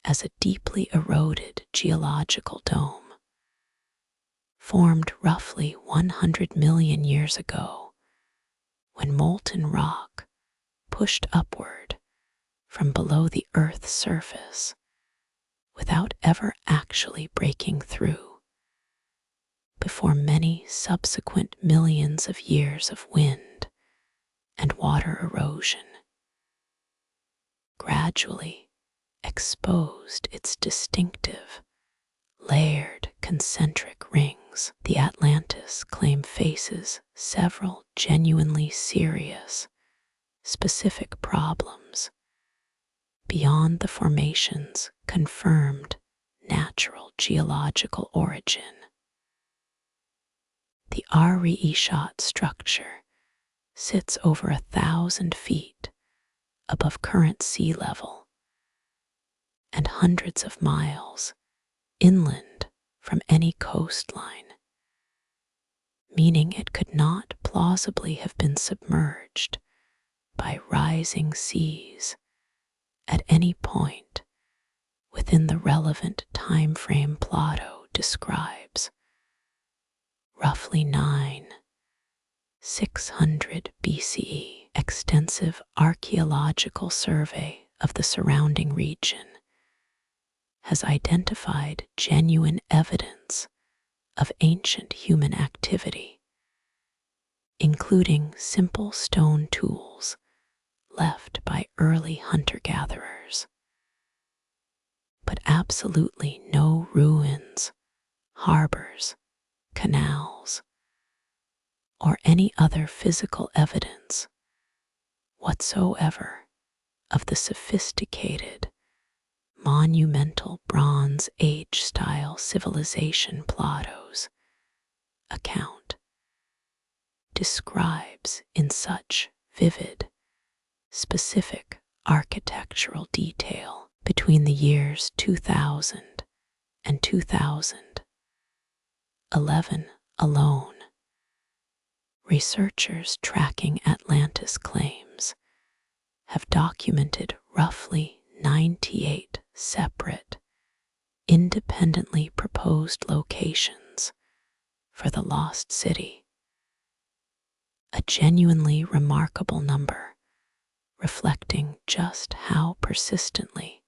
as a deeply eroded geological dome, formed roughly 100 million years ago when molten rock pushed upward from below the Earth's surface without ever actually breaking through, before many subsequent millions of years of wind and water erosion gradually exposed its distinctive, layered concentric rings. The Atlantis claim faces several genuinely serious, specific problems beyond the formation's confirmed natural geological origin. The Richat Structure sits over 1,000 feet above current sea level and hundreds of miles inland from any coastline, meaning it could not plausibly have been submerged by rising seas at any point within the relevant time frame Plato describes, roughly 600 BCE. Extensive archaeological survey of the surrounding region has identified genuine evidence of ancient human activity, including simple stone tools left by early hunter-gatherers, but absolutely no ruins, harbors, canals, or any other physical evidence whatsoever of the sophisticated, monumental Bronze Age style civilization Plato's account describes in such vivid, specific architectural detail. Between the years 2000 and 2011 alone, researchers tracking Atlantis claims have documented roughly 98 separate, independently proposed locations for the lost city, a genuinely remarkable number reflecting just how persistently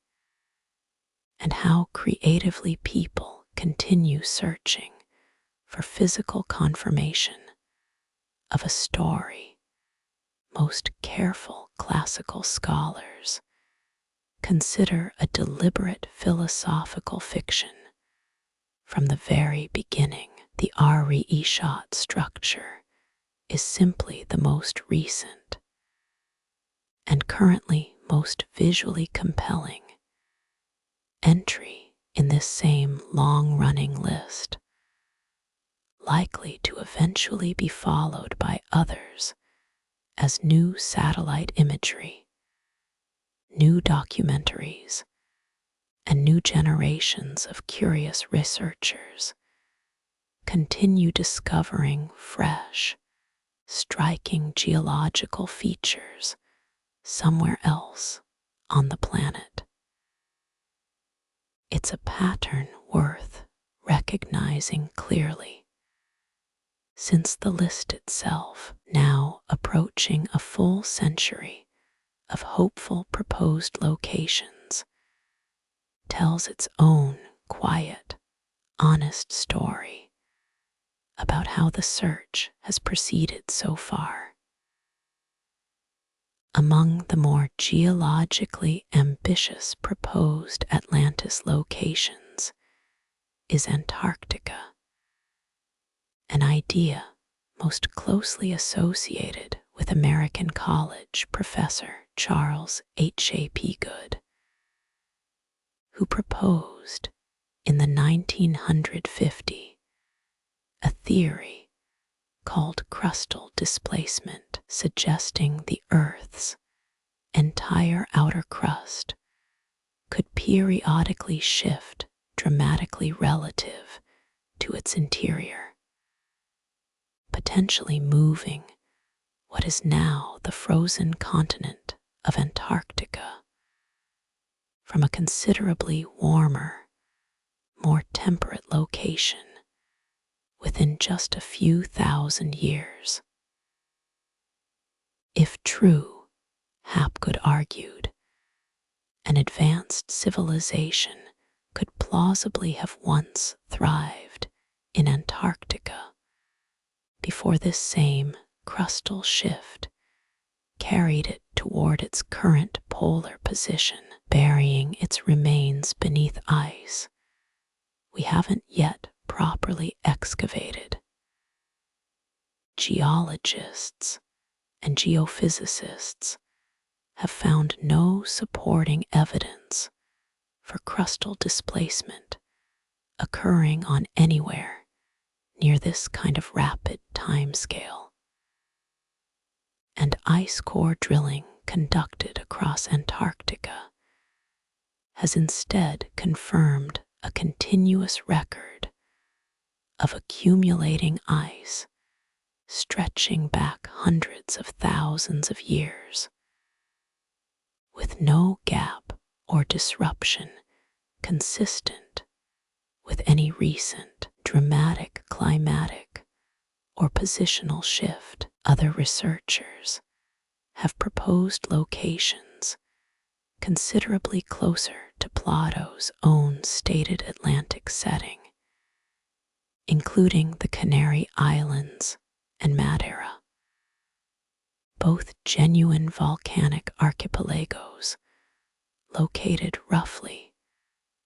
and how creatively people continue searching for physical confirmation of a story most careful classical scholars consider a deliberate philosophical fiction from the very beginning. The Richat Structure is simply the most recent and currently most visually compelling entry in this same long-running list, likely to eventually be followed by others as new satellite imagery, new documentaries, and new generations of curious researchers continue discovering fresh, striking geological features somewhere else on the planet. It's a pattern worth recognizing clearly, since the list itself, now approaching a full century of hopeful proposed locations, tells its own quiet, honest story about how the search has proceeded so far. Among the more geologically ambitious proposed Atlantis locations is Antarctica, an idea most closely associated with American college professor Charles H.A.P. Good, who proposed in the 1950 a theory called crustal displacement, suggesting the Earth's entire outer crust could periodically shift dramatically relative to its interior, potentially moving what is now the frozen continent of Antarctica from a considerably warmer, more temperate location within just a few thousand years. If true, Hapgood argued, an advanced civilization could plausibly have once thrived in Antarctica before this same crustal shift carried it toward its current polar position, burying its remains beneath ice we haven't yet properly excavated. Geologists and geophysicists have found no supporting evidence for crustal displacement occurring on anywhere near this kind of rapid timescale. And ice core drilling conducted across Antarctica has instead confirmed a continuous record of accumulating ice stretching back hundreds of thousands of years, with no gap or disruption consistent with any recent dramatic climatic or positional shift. Other researchers have proposed locations considerably closer to Plato's own stated Atlantic setting, including the Canary Islands and Madeira, both genuine volcanic archipelagos located roughly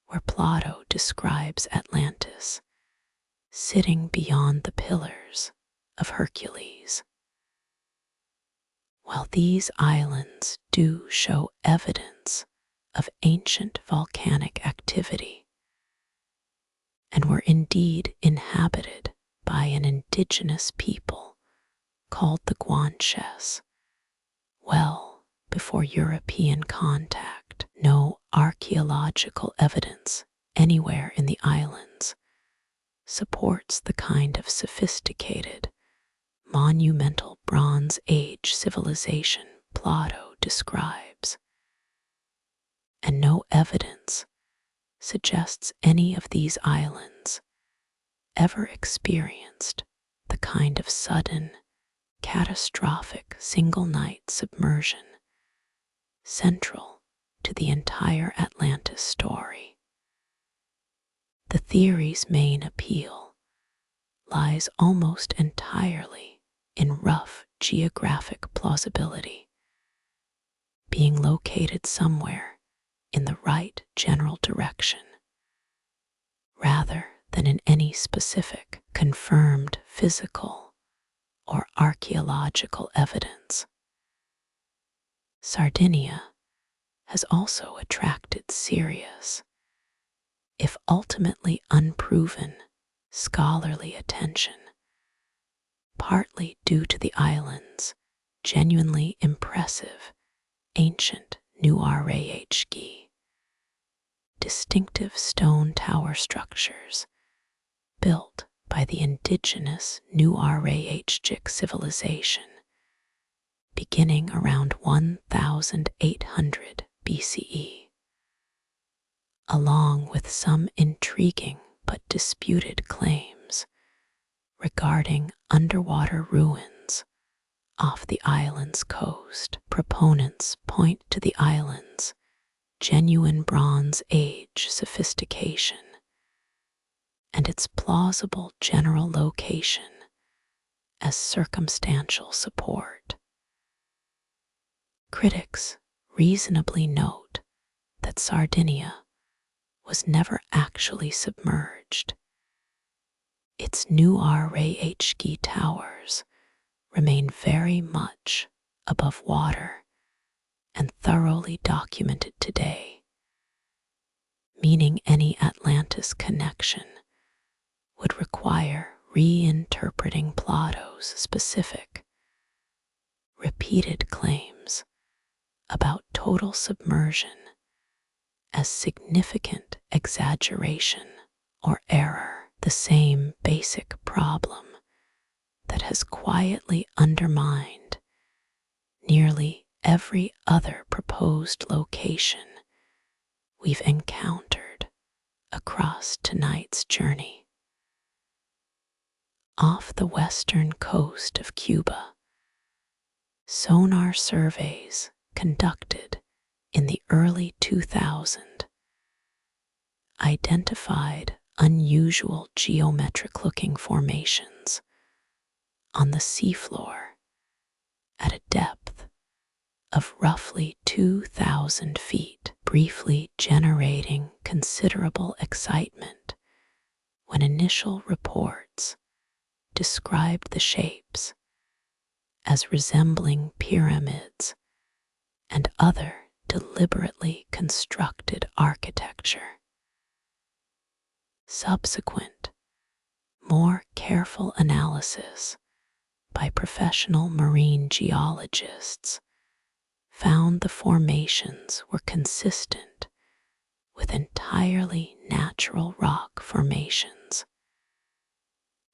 where Plato describes Atlantis, sitting beyond the pillars of Hercules. While these islands do show evidence of ancient volcanic activity and were indeed inhabited by an indigenous people called the Guanches, well before European contact, no archaeological evidence anywhere in the islands supports the kind of sophisticated, monumental Bronze Age civilization Plato describes. And no evidence suggests any of these islands ever experienced the kind of sudden, catastrophic single-night submersion central to the entire Atlantis story. The theory's main appeal lies almost entirely in rough geographic plausibility, being located somewhere in the right general direction, rather than in any specific confirmed physical or archaeological evidence. Sardinia has also attracted serious, if ultimately unproven, scholarly attention, partly due to the island's genuinely impressive ancient Nuarahki, distinctive stone tower structures built by the indigenous Nuarahki civilization beginning around 1800 BCE, along with some intriguing but disputed claims regarding underwater ruins off the island's coast. Proponents point to the island's genuine Bronze Age sophistication and its plausible general location as circumstantial support. Critics reasonably note that Sardinia was never actually submerged. Its Nuarahki towers remain very much above water and thoroughly documented today, meaning any Atlantis connection would require reinterpreting Plato's specific, repeated claims about total submersion as significant exaggeration or error, the same basic problem that has quietly undermined nearly every other proposed location we've encountered across tonight's journey. Off the western coast of Cuba, sonar surveys conducted in the early 2000s identified unusual geometric-looking formations on the seafloor at a depth of roughly 2,000 feet, briefly generating considerable excitement when initial reports described the shapes as resembling pyramids and other deliberately constructed architecture. Subsequent, more careful analysis by professional marine geologists found the formations were consistent with entirely natural rock formations,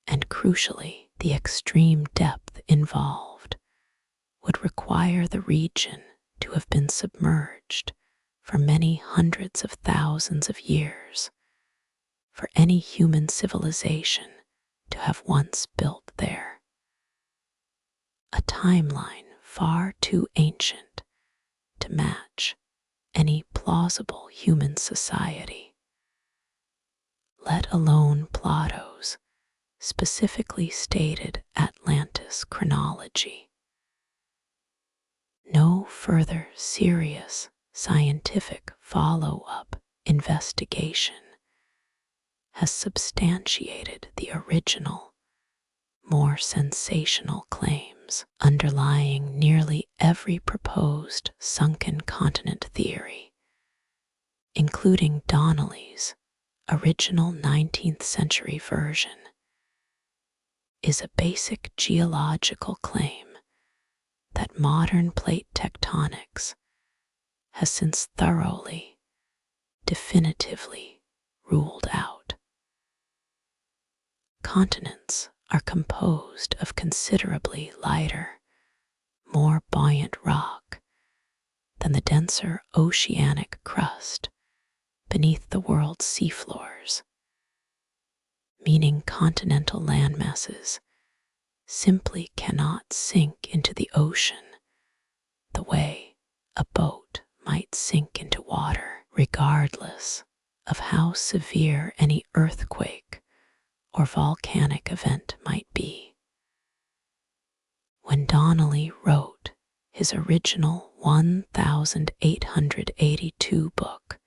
and crucially, the extreme depth involved would require the region to have been submerged for many hundreds of thousands of years for any human civilization to have once built there. A timeline far too ancient to match any plausible human society, let alone Plato's specifically stated Atlantis chronology. No further serious scientific follow-up investigation has substantiated the original, more sensational claims underlying nearly every proposed sunken continent theory, including Donnelly's original 19th century version, is a basic geological claim that modern plate tectonics has since thoroughly, definitively ruled out. Continents are composed of considerably lighter, more buoyant rock than the denser oceanic crust beneath the world's seafloors, meaning continental landmasses simply cannot sink into the ocean the way a boat might sink into water, regardless of how severe any earthquake or volcanic event might be. When Donnelly wrote his original 1882 book,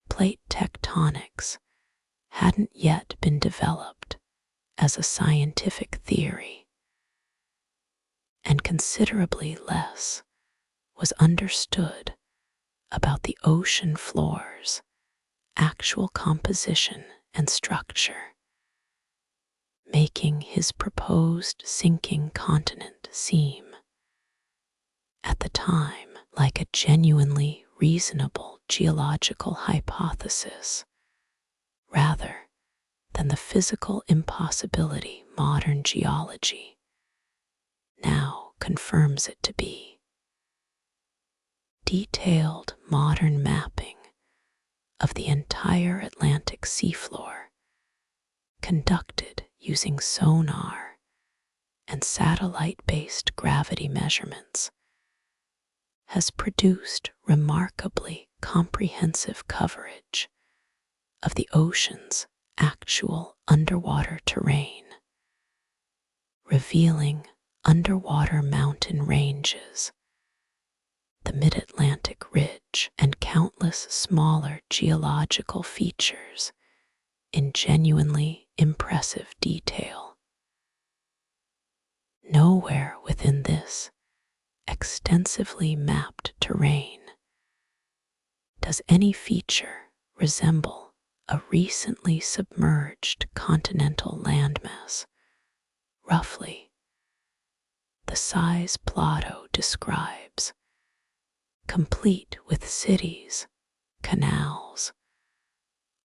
plate tectonics hadn't yet been developed as a scientific theory, and considerably less was understood about the ocean floor's actual composition and structure, making his proposed sinking continent seem, at the time, like a genuinely reasonable geological hypothesis, rather than the physical impossibility modern geology now confirms it to be. Detailed modern mapping of the entire Atlantic seafloor, conducted using sonar and satellite-based gravity measurements, has produced remarkably comprehensive coverage of the ocean's actual underwater terrain, revealing underwater mountain ranges, the mid-Atlantic ridge, and countless smaller geological features in genuinely impressive detail. Nowhere within this extensively mapped terrain does any feature resemble a recently submerged continental landmass, roughly the size Plato describes, complete with cities, canals,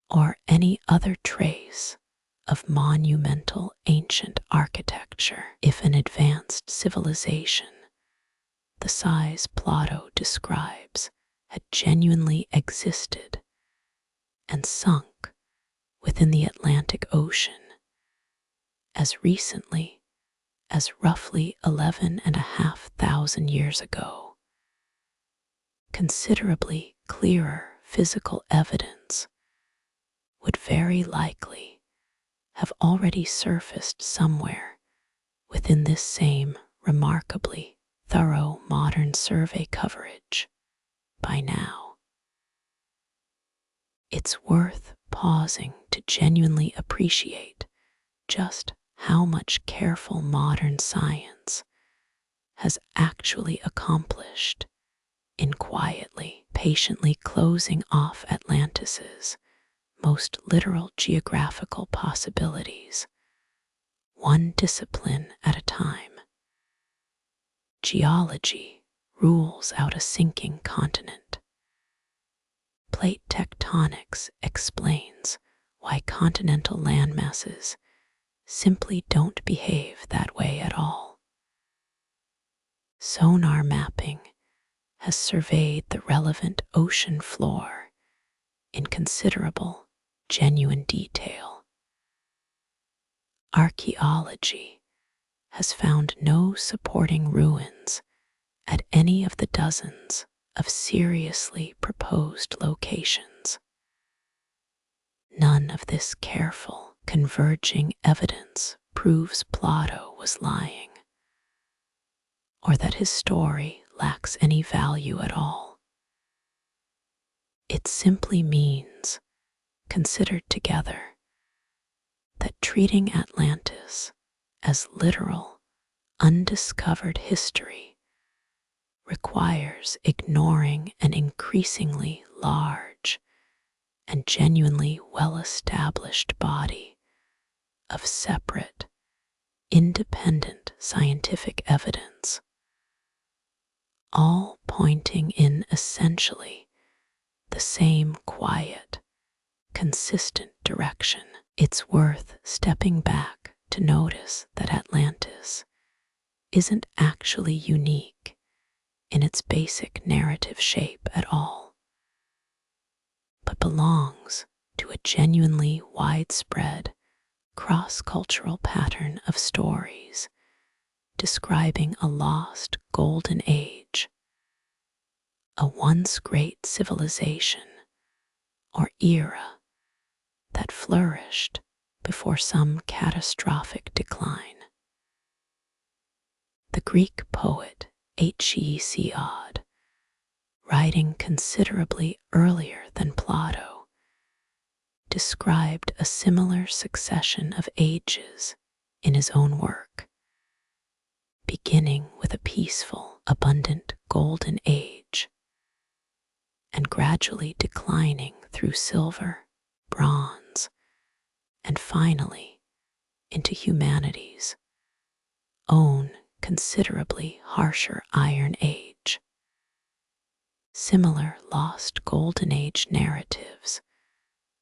or any other trace of monumental ancient architecture. If an advanced civilization, the size Plato describes, had genuinely existed and sunk within the Atlantic Ocean as recently as roughly 11,500 years ago, considerably clearer physical evidence would very likely have already surfaced somewhere within this same remarkably thorough modern survey coverage by now. It's worth pausing to genuinely appreciate just how much careful modern science has actually accomplished in quietly, patiently closing off Atlantis's most literal geographical possibilities, one discipline at a time. Geology rules out a sinking continent. Plate tectonics explains why continental landmasses simply don't behave that way at all. Sonar mapping has surveyed the relevant ocean floor in considerable, genuine detail. Archaeology has found no supporting ruins at any of the dozens of seriously proposed locations. None of this careful, converging evidence proves Plato was lying, or that his story lacks any value at all. It simply means, considered together, that treating Atlantis as literal, undiscovered history requires ignoring an increasingly large and genuinely well-established body of separate, independent scientific evidence, all pointing in essentially the same quiet, consistent direction. It's worth stepping back to notice that Atlantis isn't actually unique in its basic narrative shape at all, but belongs to a genuinely widespread, cross-cultural pattern of stories describing a lost golden age, a once great civilization or era that flourished before some catastrophic decline. The Greek poet Hesiod, writing considerably earlier than Plato, described a similar succession of ages in his own work, beginning with a peaceful, abundant golden age and gradually declining through silver, bronze, and finally into humanity's own considerably harsher Iron Age. Similar lost Golden Age narratives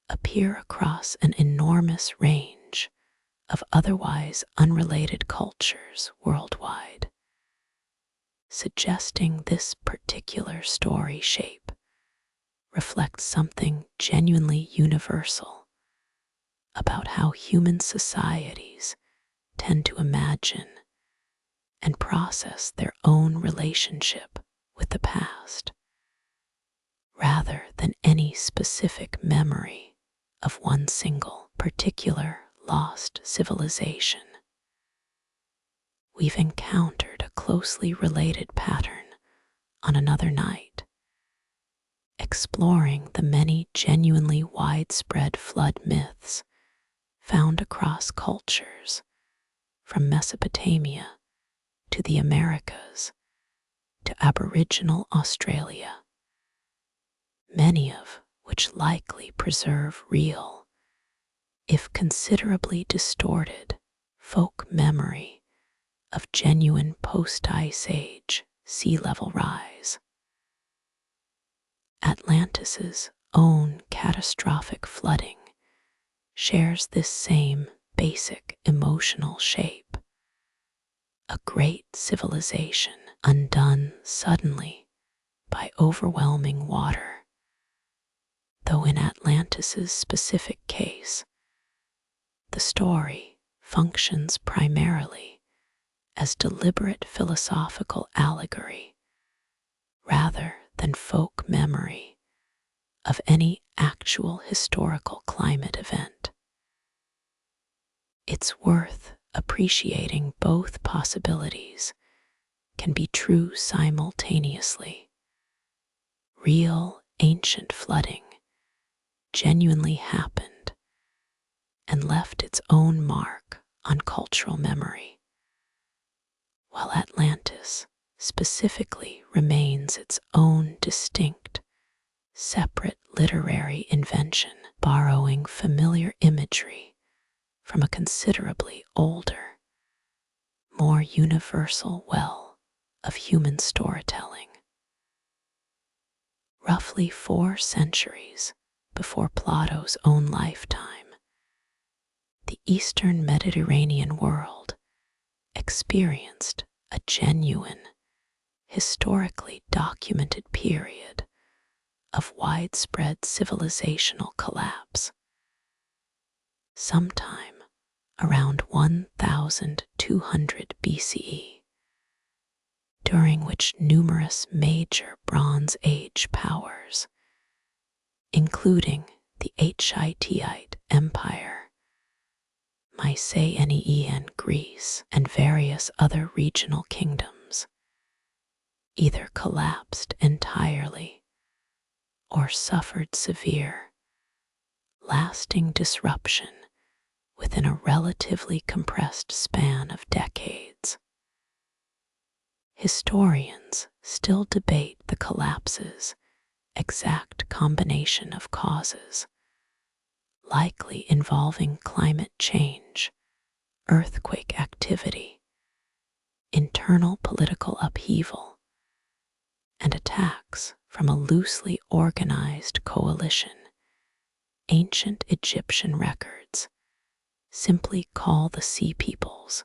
appear across an enormous range of otherwise unrelated cultures worldwide, suggesting this particular story shape reflects something genuinely universal about how human societies tend to imagine and process their own relationship with the past, rather than any specific memory of one single particular lost civilization. We've encountered a closely related pattern on another night, exploring the many genuinely widespread flood myths found across cultures, from Mesopotamia to the Americas to Aboriginal Australia, many of which likely preserve real, if considerably distorted, folk memory of genuine post-Ice Age sea level rise. Atlantis's own catastrophic flooding shares this same basic emotional shape. A great civilization undone suddenly by overwhelming water, though in Atlantis's specific case, the story functions primarily as deliberate philosophical allegory rather than folk memory of any actual historical climate event. It's worth appreciating both possibilities can be true simultaneously. Real ancient flooding, genuinely happened and left its own mark on cultural memory, while Atlantis specifically remains its own distinct, separate literary invention, borrowing familiar imagery from a considerably older, more universal well of human storytelling. Roughly 4 centuries before Plato's own lifetime, the Eastern Mediterranean world experienced a genuine, historically documented period of widespread civilizational collapse. Sometime around 1200 BCE, during which numerous major Bronze Age powers, including the Hittite Empire, Mycenaean Greece, and various other regional kingdoms, either collapsed entirely or suffered severe, lasting disruption within a relatively compressed span of decades. Historians still debate the collapse's exact combination of causes, likely involving climate change, earthquake activity, internal political upheaval, and attacks from a loosely organized coalition. Ancient Egyptian records simply call the Sea Peoples,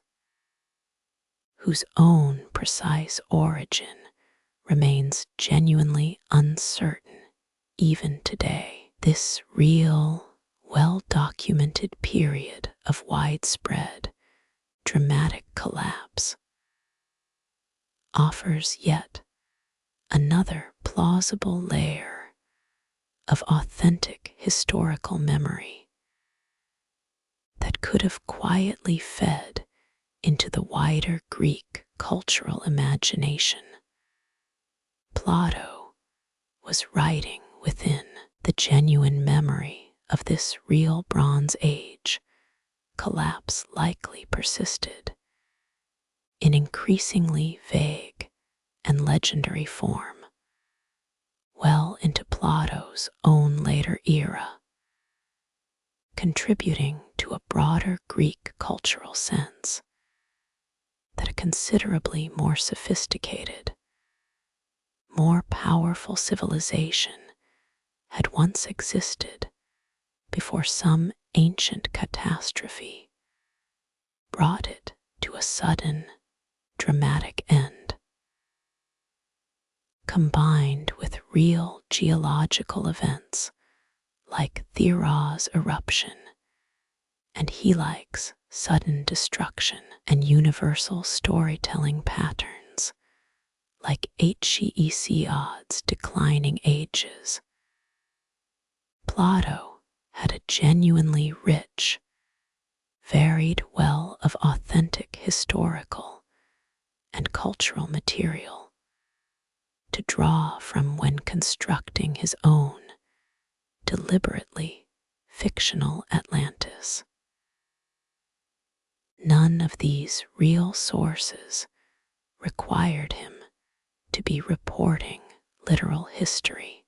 whose own precise origin remains genuinely uncertain even today. This real, well-documented period of widespread, dramatic collapse offers yet another plausible layer of authentic historical memory that could have quietly fed into the wider Greek cultural imagination. Plato was writing within the genuine memory of this real Bronze Age collapse likely persisted in increasingly vague and legendary form well into Plato's own later era, contributing to a broader Greek cultural sense that a considerably more sophisticated, more powerful civilization had once existed before some ancient catastrophe brought it to a sudden, dramatic end. Combined with real geological events like Thera's eruption and Helike's sudden destruction, and universal storytelling patterns like Hesiod's declining ages, Plato had a genuinely rich, varied well of authentic historical and cultural material to draw from when constructing his own deliberately fictional Atlantis. None of these real sources required him to be reporting literal history.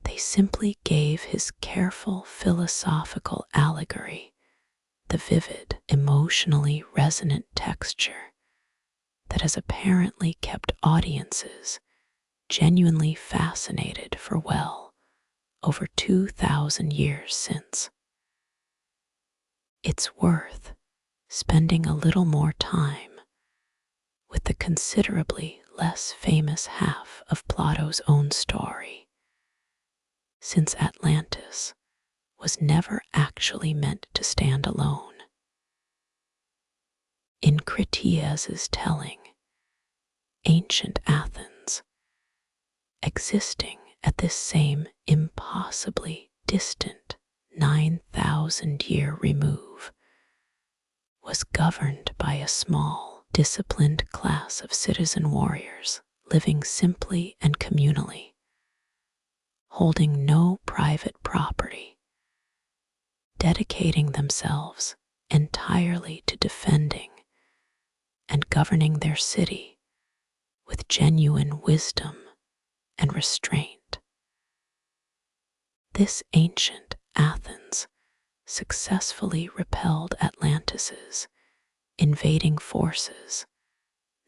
They simply gave his careful philosophical allegory the vivid, emotionally resonant texture that has apparently kept audiences genuinely fascinated for well over 2,000 years since. It's worth spending a little more time with the considerably less famous half of Plato's own story, since Atlantis was never actually meant to stand alone. In Critias's telling, ancient Athens, existing at this same impossibly distant 9,000-year remove, was governed by a small, disciplined class of citizen warriors living simply and communally, holding no private property, dedicating themselves entirely to defending and governing their city with genuine wisdom and restraint. This ancient Athens successfully repelled Atlantis's invading forces,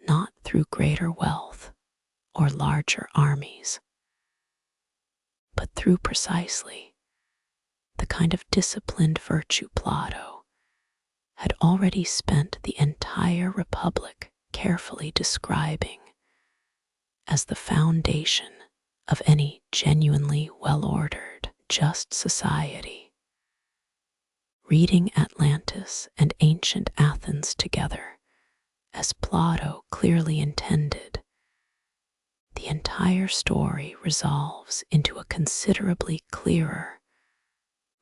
not through greater wealth or larger armies, but through precisely the kind of disciplined virtue Plato had already spent the entire republic carefully describing as the foundation of any genuinely well-ordered, just society. Reading Atlantis and ancient Athens together, as Plato clearly intended, the entire story resolves into a considerably clearer,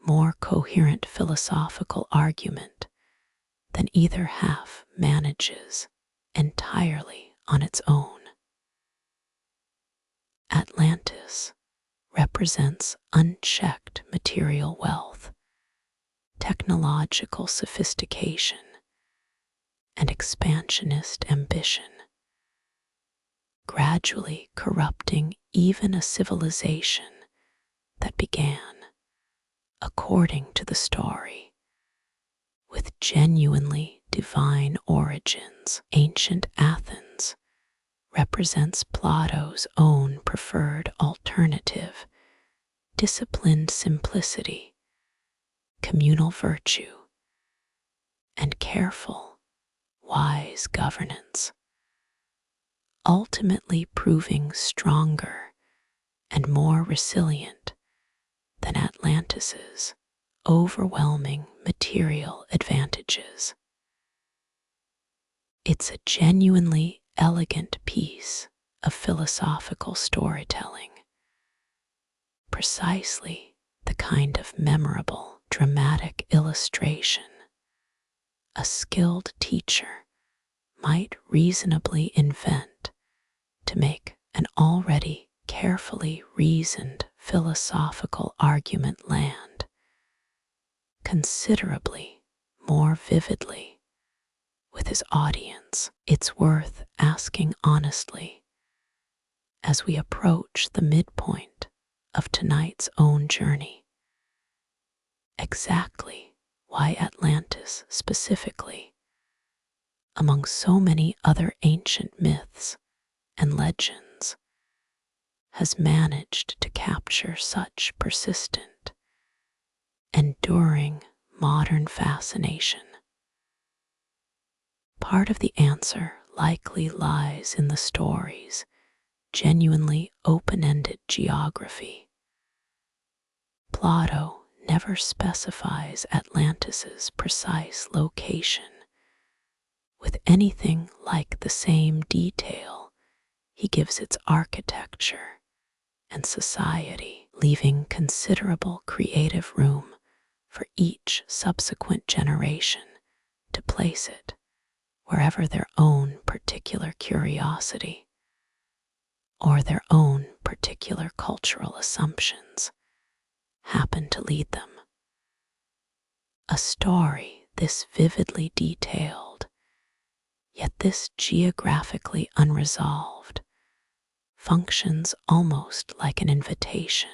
more coherent philosophical argument than either half manages entirely on its own. Atlantis represents unchecked material wealth, technological sophistication, and expansionist ambition, gradually corrupting even a civilization that began, according to the story, with genuinely divine origins. Ancient Athens represents Plato's own preferred alternative, disciplined simplicity, communal virtue, and careful, wise governance, ultimately proving stronger and more resilient than Atlantis's overwhelming material advantages. It's a genuinely elegant piece of philosophical storytelling, precisely the kind of memorable, dramatic illustration a skilled teacher might reasonably invent to make an already carefully reasoned philosophical argument land considerably more vividly with his audience. It's worth asking honestly, as we approach the midpoint of tonight's own journey, exactly why Atlantis specifically, among so many other ancient myths and legends, has managed to capture such persistent, enduring modern fascination. Part of the answer likely lies in the story's genuinely open-ended geography. Plato never specifies Atlantis's precise location with anything like the same detail he gives its architecture and society, leaving considerable creative room for each subsequent generation to place it wherever their own particular curiosity or their own particular cultural assumptions happen to lead them. A story this vividly detailed, yet this geographically unresolved, functions almost like an invitation,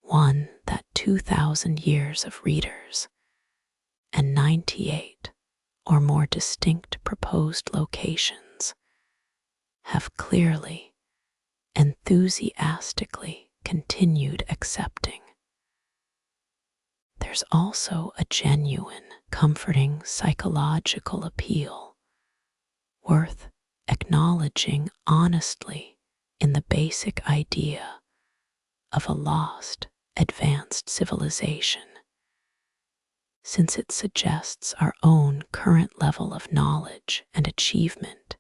one that 2,000 years of readers and 98 or more distinct proposed locations have clearly, enthusiastically continued accepting. There's also a genuine, comforting psychological appeal worth acknowledging honestly in the basic idea of a lost, advanced civilization, since it suggests our own current level of knowledge and achievement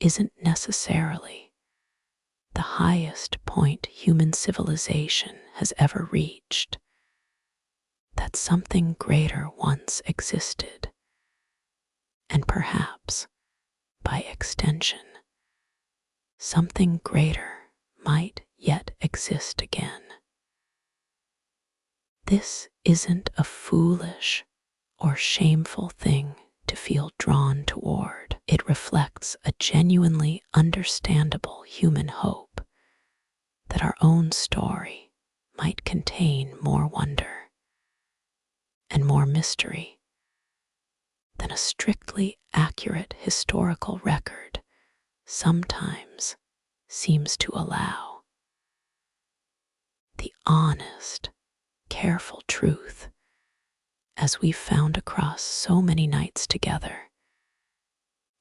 isn't necessarily the highest point human civilization has ever reached, that something greater once existed, and perhaps, by extension, something greater might yet exist again. This isn't a foolish or shameful thing to feel drawn toward. It reflects a genuinely understandable human hope that our own story might contain more wonder and more mystery than a strictly accurate historical record sometimes seems to allow. The honest, careful truth, as we've found across so many nights together,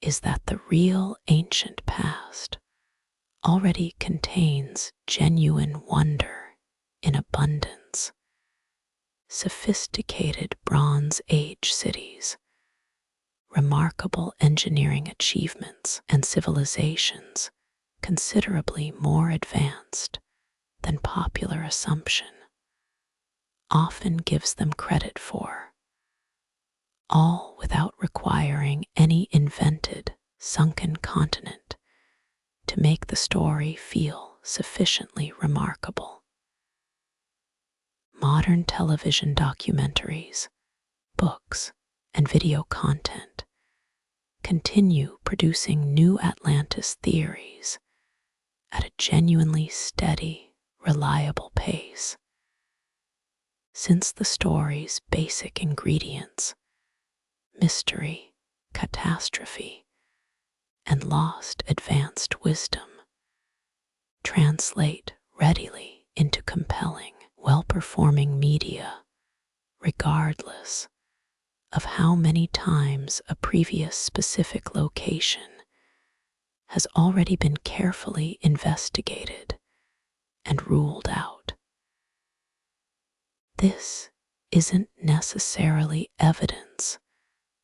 is that the real ancient past already contains genuine wonder in abundance. Sophisticated Bronze Age cities, remarkable engineering achievements, and civilizations considerably more advanced than popular assumption often gives them credit for, all without requiring any invented, sunken continent to make the story feel sufficiently remarkable. Modern television documentaries, books, and video content continue producing new Atlantis theories at a genuinely steady, reliable pace. Since the story's basic ingredients, mystery, catastrophe, and lost advanced wisdom, translate readily into compelling, well-performing media, regardless of how many times a previous specific location has already been carefully investigated and ruled out. This isn't necessarily evidence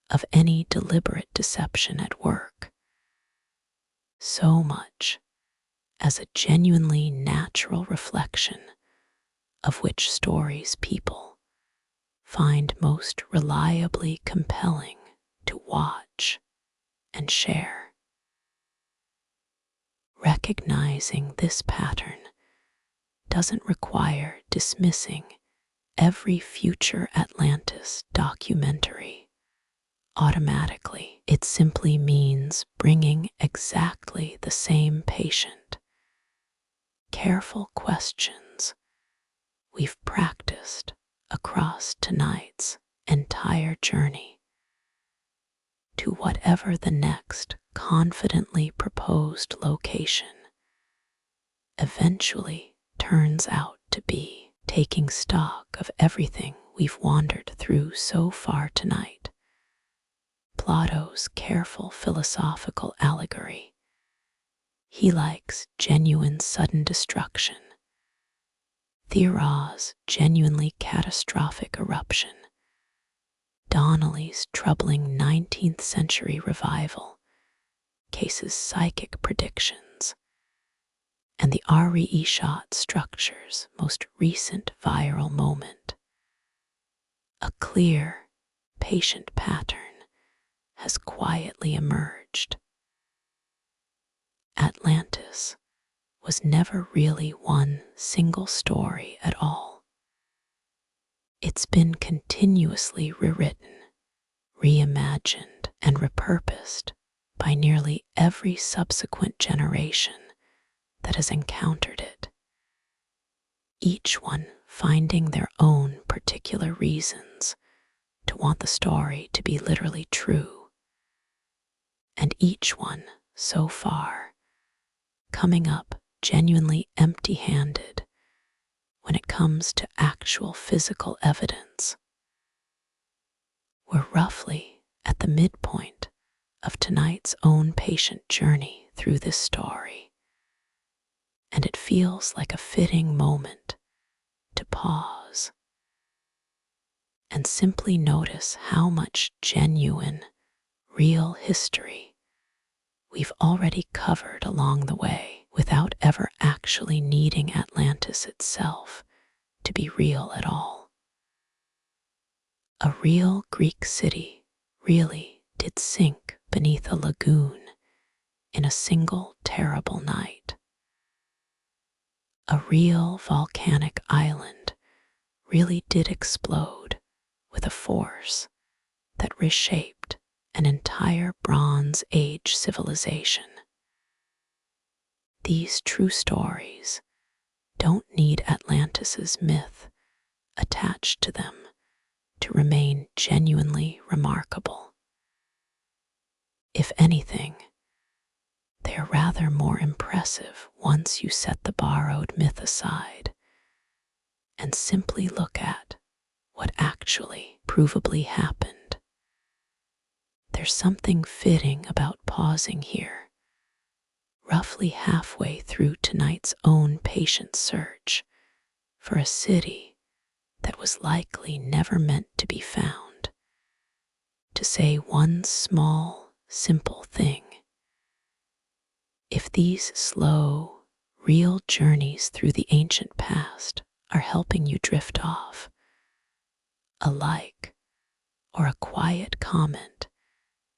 of any deliberate deception at work, so much as a genuinely natural reflection of which stories people find most reliably compelling to watch and share. Recognizing this pattern doesn't require dismissing every future Atlantis documentary automatically. It simply means bringing exactly the same patient, careful questions we've practiced across tonight's entire journey to whatever the next confidently proposed location eventually turns out to be. Taking stock of everything we've wandered through so far tonight, Plato's careful philosophical allegory, Helike's genuine sudden destruction, Thera's genuinely catastrophic eruption, Donnelly's troubling 19th century revival, Case's psychic predictions, and the Richat Structure's most recent viral moment. A clear, patient pattern has quietly emerged. Atlantis was never really one single story at all. It's been continuously rewritten, reimagined, and repurposed by nearly every subsequent generation that has encountered it, each one finding their own particular reasons to want the story to be literally true, and each one, so far, coming up genuinely empty-handed when it comes to actual physical evidence. We're roughly at the midpoint of tonight's own patient journey through this story, and it feels like a fitting moment to pause and simply notice how much genuine, real history we've already covered along the way without ever actually needing Atlantis itself to be real at all. A real Greek city really did sink beneath a lagoon in a single terrible night. A real volcanic island really did explode with a force that reshaped an entire Bronze Age civilization. These true stories don't need Atlantis's myth attached to them to remain genuinely remarkable. If anything, they are rather more impressive once you set the borrowed myth aside and simply look at what actually provably happened. There's something fitting about pausing here, roughly halfway through tonight's own patient search for a city that was likely never meant to be found, to say one small, simple thing. If these slow, real journeys through the ancient past are helping you drift off, a like or a quiet comment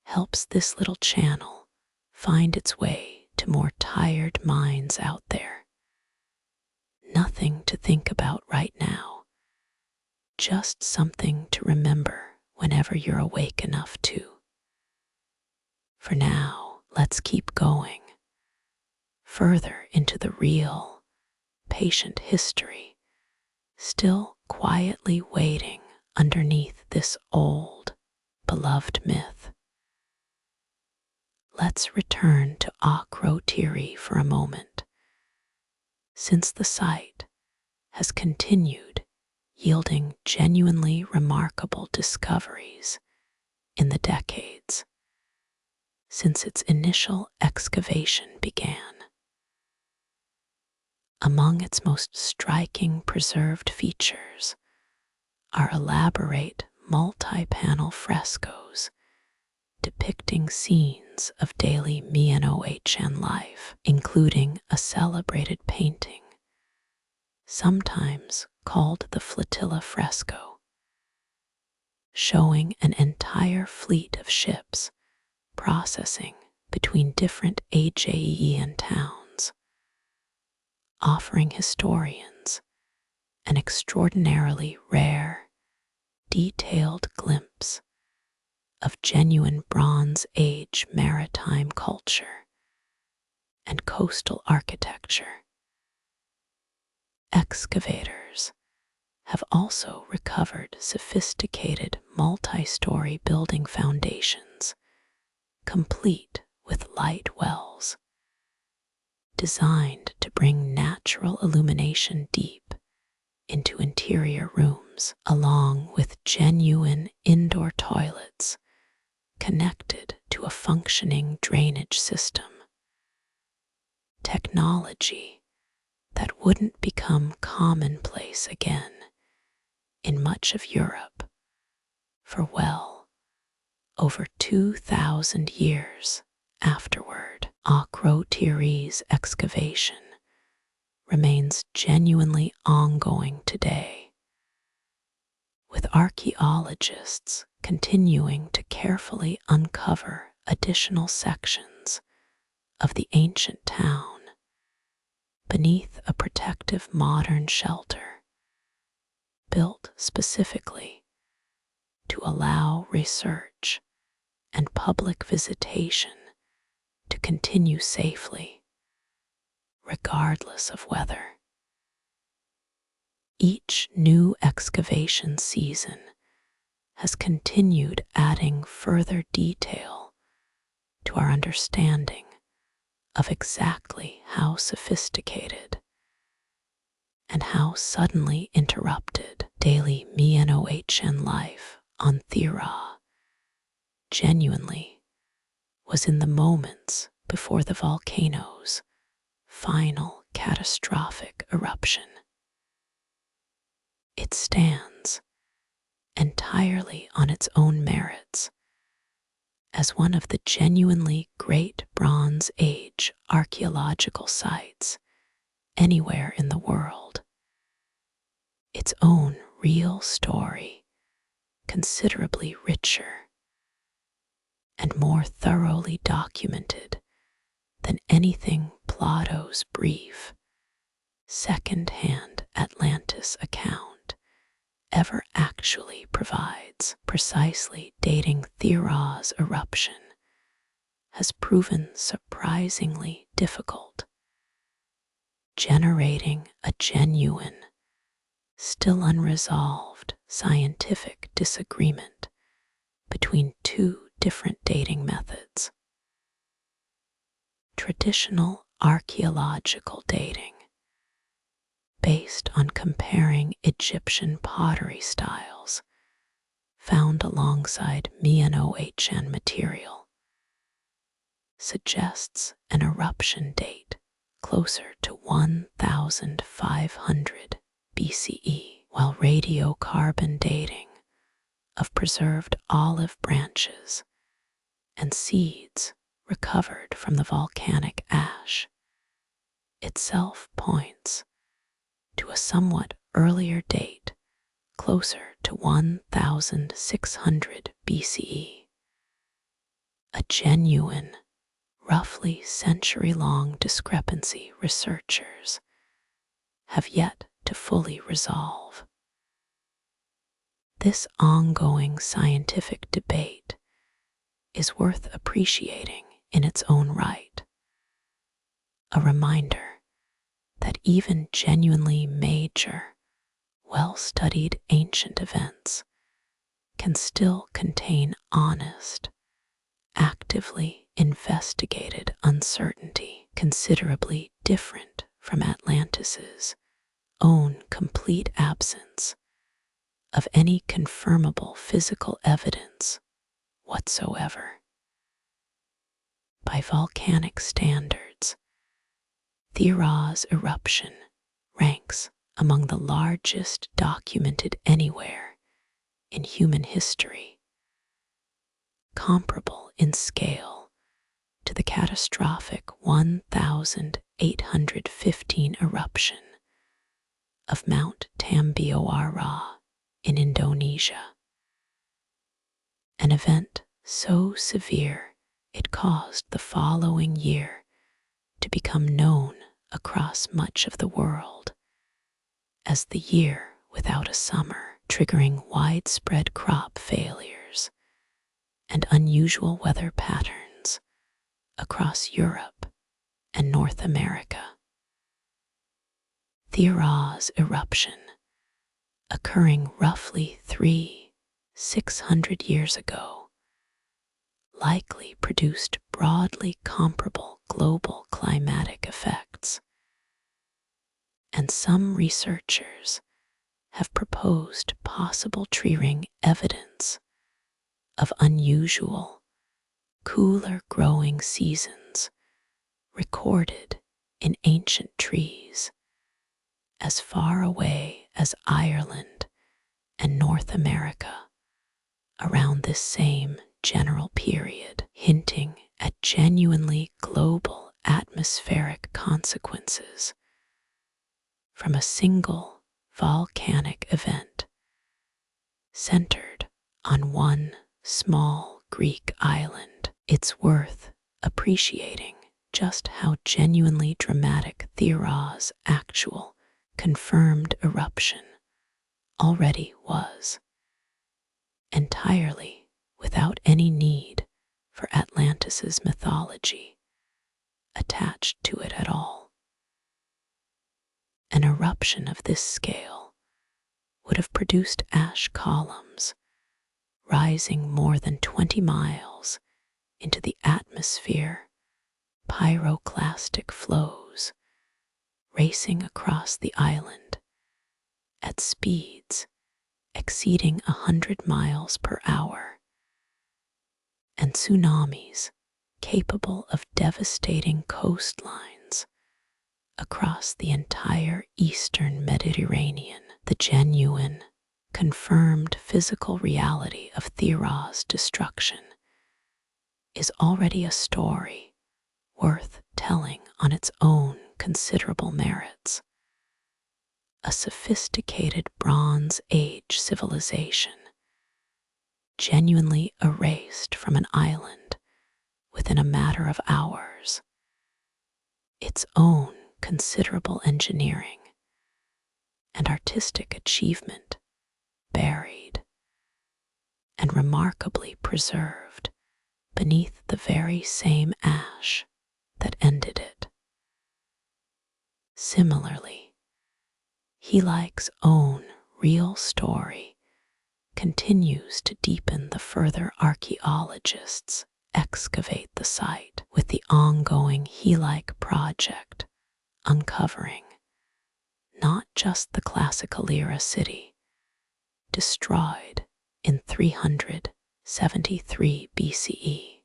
helps this little channel find its way to more tired minds out there. Nothing to think about right now, just something to remember whenever you're awake enough to. For now, let's keep going, further into the real, patient history, still quietly waiting underneath this old, beloved myth. Let's return to Archaeology for a moment, since the site has continued yielding genuinely remarkable discoveries in the decades since its initial excavation began. Among its most striking preserved features are elaborate multi-panel frescoes depicting scenes of daily Minoan life, including a celebrated painting, sometimes called the flotilla fresco, showing an entire fleet of ships processing between different Aegean towns, offering historians an extraordinarily rare, detailed glimpse of genuine Bronze Age maritime culture and coastal architecture. Excavators have also recovered sophisticated multi-story building foundations, complete with light wells, designed to bring natural illumination deep into interior rooms, along with genuine indoor toilets connected to a functioning drainage system. Technology that wouldn't become commonplace again in much of Europe for well over 2,000 years afterward. Archaeology's excavation remains genuinely ongoing today, with archaeologists continuing to carefully uncover additional sections of the ancient town beneath a protective modern shelter built specifically to allow research and public visitation to continue safely, regardless of weather. Each new excavation season has continued adding further detail to our understanding of exactly how sophisticated and how suddenly interrupted daily Minoan life on Thera genuinely was in the moments before the volcano's final catastrophic eruption. It stands entirely on its own merits as one of the genuinely great Bronze Age archaeological sites anywhere in the world. Its own real story, considerably richer and more thoroughly documented than anything Plato's brief, second-hand Atlantis account ever actually provides precisely dating Thera's eruption has proven surprisingly difficult, generating a genuine, still unresolved scientific disagreement between two different dating methods. Traditional archaeological dating, based on comparing Egyptian pottery styles found alongside Mian-OHN material, suggests an eruption date closer to 1500 BCE, while radiocarbon dating of preserved olive branches and seeds recovered from the volcanic ash itself points to a somewhat earlier date closer to 1600 BCE. A genuine, roughly century-long discrepancy researchers have yet to fully resolve. This ongoing scientific debate is worth appreciating in its own right, a reminder that even genuinely major, well-studied ancient events can still contain honest, actively investigated uncertainty considerably different from Atlantis's own complete absence of any confirmable physical evidence whatsoever. By volcanic standards, Thera's eruption ranks among the largest documented anywhere in human history, comparable in scale to the catastrophic 1815 eruption of Mount Tamboara in Indonesia, an event so severe it caused the following year to become known across much of the world as the year without a summer, triggering widespread crop failures and unusual weather patterns across Europe and North America. Thera's eruption, occurring roughly 600 years ago, likely produced broadly comparable global climatic effects, and some researchers have proposed possible triggering evidence of unusual, cooler growing seasons recorded in ancient trees as far away as Ireland and North America around this same general period, hinting at genuinely global atmospheric consequences from a single volcanic event centered on one small Greek island. It's worth appreciating just how genuinely dramatic Thera's actual confirmed eruption already was, entirely without any need for Atlantis's mythology attached to it at all. An eruption of this scale would have produced ash columns rising more than 20 miles into the atmosphere, pyroclastic flows racing across the island at speeds exceeding 100 miles per hour, and tsunamis capable of devastating coastlines across the entire eastern Mediterranean. The genuine, confirmed physical reality of Thera's destruction is already a story worth telling on its own considerable merits. A sophisticated Bronze Age civilization, genuinely erased from an island within a matter of hours, its own considerable engineering and artistic achievement buried and remarkably preserved beneath the very same ash that ended it. Similarly, Helike's own real story continues to deepen the further archaeologists excavate the site, with the ongoing Helike project uncovering not just the classical era city, destroyed in 373 BCE,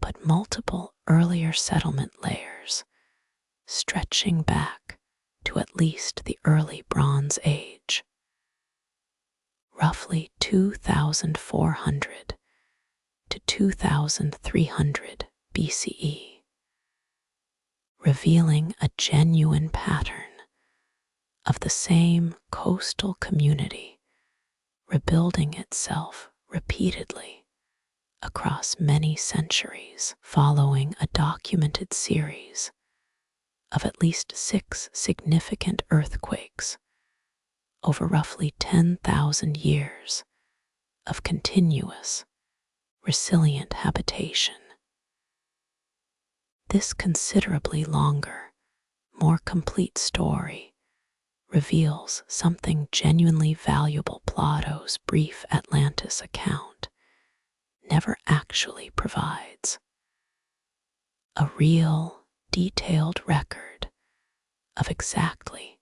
but multiple earlier settlement layers stretching back to at least the early Bronze Age, roughly 2,400 to 2,300 BCE, revealing a genuine pattern of the same coastal community rebuilding itself repeatedly across many centuries, following a documented series of at least 6 significant earthquakes over roughly 10,000 years of continuous, resilient habitation. This considerably longer, more complete story reveals something genuinely valuable Plato's brief Atlantis account never actually provides: a real, detailed record of exactly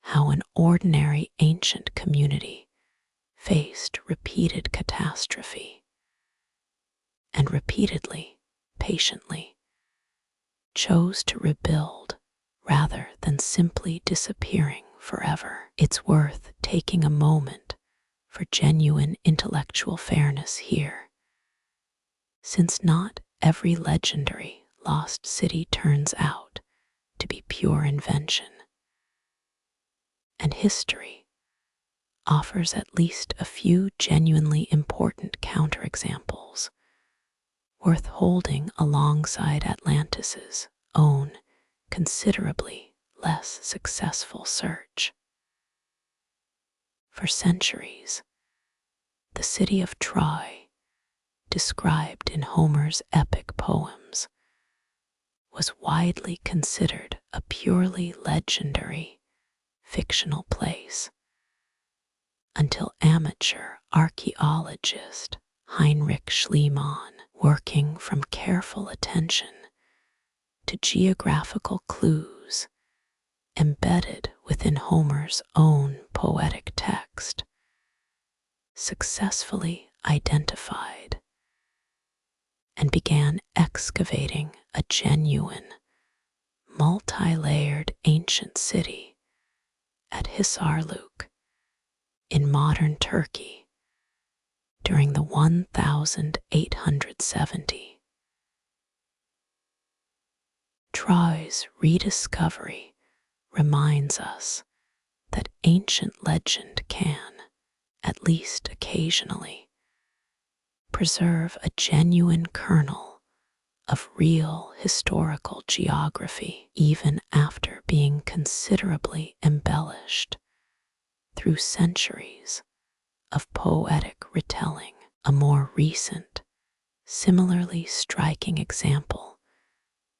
how an ordinary ancient community faced repeated catastrophe and repeatedly, patiently, chose to rebuild rather than simply disappearing forever. It's worth taking a moment for genuine intellectual fairness here, since not every legendary lost city turns out to be pure invention, and history offers at least a few genuinely important counterexamples worth holding alongside Atlantis's own considerably less successful search. For centuries, the city of Troy, described in Homer's epic poems, was widely considered a purely legendary, fictional place, until amateur archaeologist Heinrich Schliemann, working from careful attention to geographical clues embedded within Homer's own poetic text, successfully identified and began excavating a genuine, multi-layered ancient city at Hisarlik in modern Turkey during the 1870. Troy's rediscovery reminds us that ancient legend can, at least occasionally, preserve a genuine kernel of real historical geography, even after being considerably embellished through centuries of poetic retelling. A more recent, similarly striking example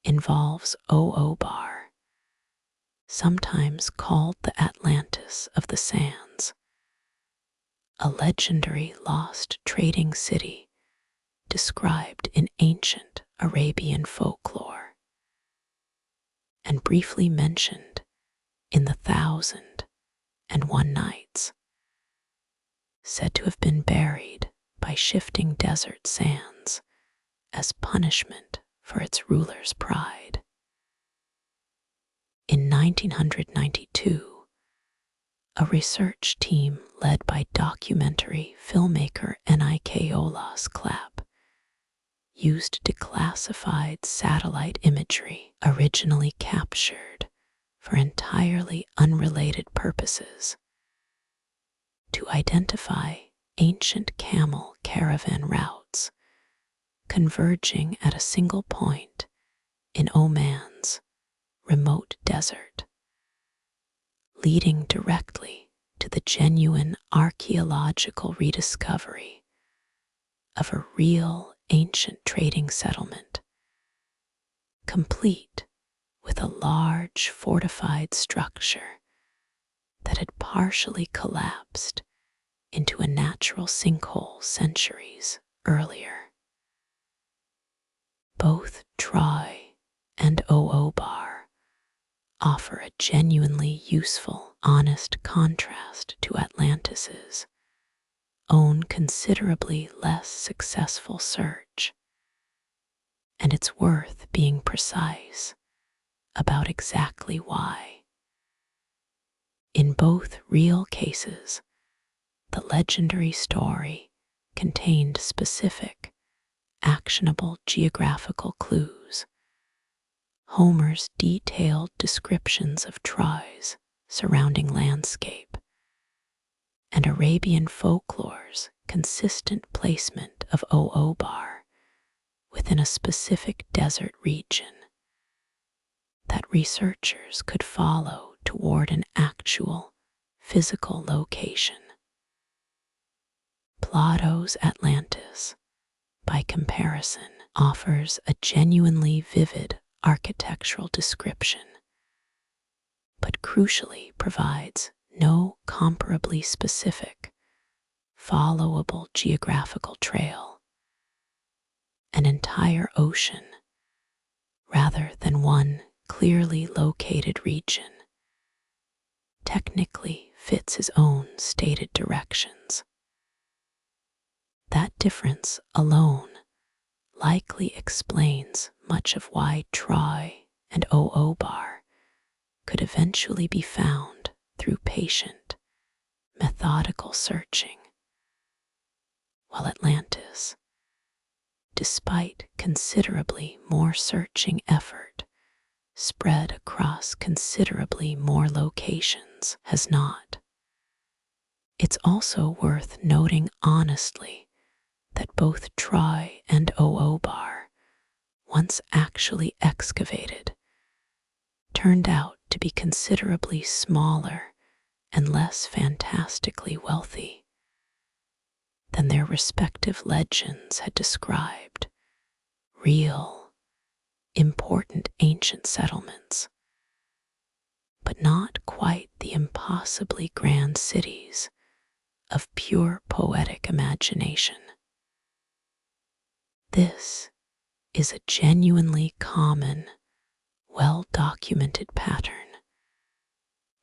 involves Bar, sometimes called the Atlantis of the Sands, a legendary lost trading city described in ancient Arabian folklore and briefly mentioned in the 1001 Nights, said to have been buried by shifting desert sands as punishment for its ruler's pride. In 1992, a research team led by documentary filmmaker Nike Olas Clapp used declassified satellite imagery originally captured for entirely unrelated purposes to identify ancient camel caravan routes converging at a single point in Oman's remote desert, leading directly to the genuine archaeological rediscovery of a real ancient trading settlement, complete with a large fortified structure that had partially collapsed into a natural sinkhole centuries earlier. Both Troy and Bar offer a genuinely useful, honest contrast to Atlantis's own considerably less successful search, and it's worth being precise about exactly why. In both real cases, the legendary story contained specific, actionable geographical clues. Homer's detailed descriptions of Troy's surrounding landscape, and Arabian folklore's consistent placement of Bar within a specific desert region that researchers could follow toward an actual physical location. Plato's Atlantis, by comparison, offers a genuinely vivid architectural description, but crucially provides no comparably specific, followable geographical trail. An entire ocean, rather than one clearly located region, technically fits his own stated directions. That difference alone likely explains much of why Troy and Bar could eventually be found through patient, methodical searching, while Atlantis, despite considerably more searching effort spread across considerably more locations, has not. It's also worth noting honestly that both Troy and Bar, once actually excavated, turned out to be considerably smaller and less fantastically wealthy than their respective legends had described. Real, important ancient settlements, but not quite the impossibly grand cities of pure poetic imagination. This is a genuinely common, well-documented pattern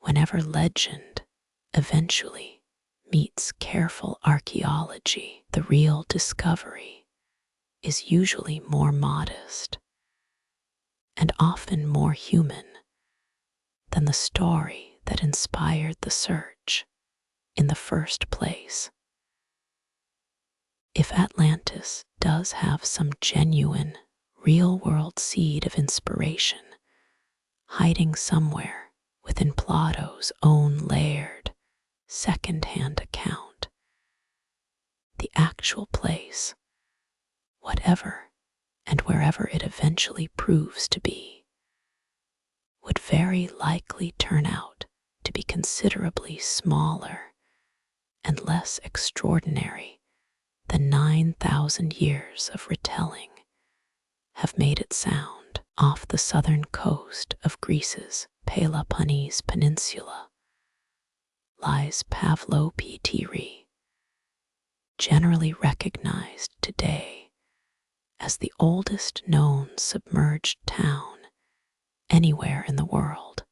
whenever legend eventually meets careful archaeology. The real discovery is usually more modest and often more human than the story that inspired the search in the first place. If Atlantis does have some genuine, real-world seed of inspiration hiding somewhere within Plato's own layered, second-hand account, the actual place, whatever and wherever it eventually proves to be, would very likely turn out to be considerably smaller and less extraordinary than 9,000 years of retelling have made it sound. Off the southern coast of Greece's Peloponnese Peninsula lies Pavlopitiri, generally recognized today as the oldest known submerged town anywhere in the world.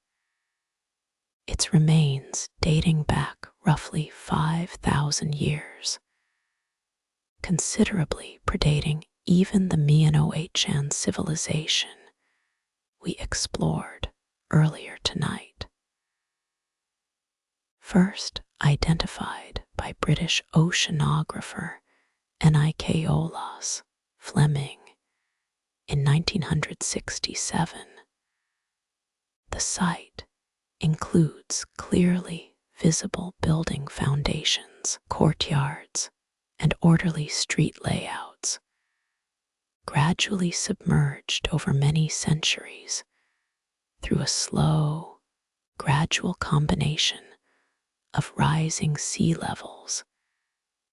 Its remains dating back roughly 5,000 years, considerably predating even the Minoan civilization we explored earlier tonight. First identified by British oceanographer Helike Fleming in 1967, the site includes clearly visible building foundations, courtyards, and orderly street layouts, gradually submerged over many centuries through a slow, gradual combination of rising sea levels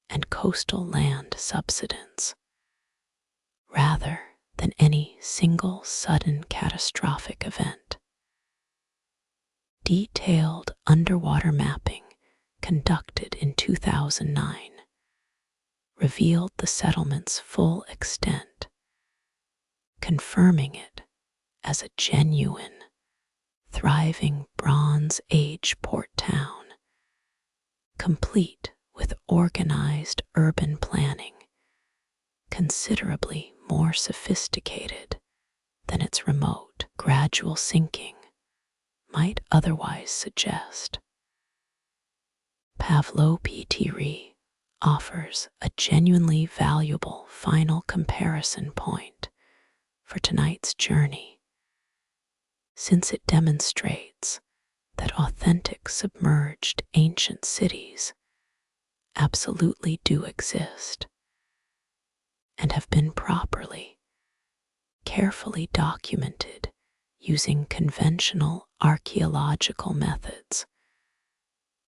and coastal land subsidence, rather than any single sudden catastrophic event. Detailed underwater mapping conducted in 2009 revealed the settlement's full extent, confirming it as a genuine, thriving Bronze Age port town, complete with organized urban planning, considerably more sophisticated than its remote, gradual sinking might otherwise suggest. Pavlo-P.T.R. offers a genuinely valuable final comparison point for tonight's journey, since it demonstrates that authentic submerged ancient cities absolutely do exist and have been properly, carefully documented using conventional archaeological methods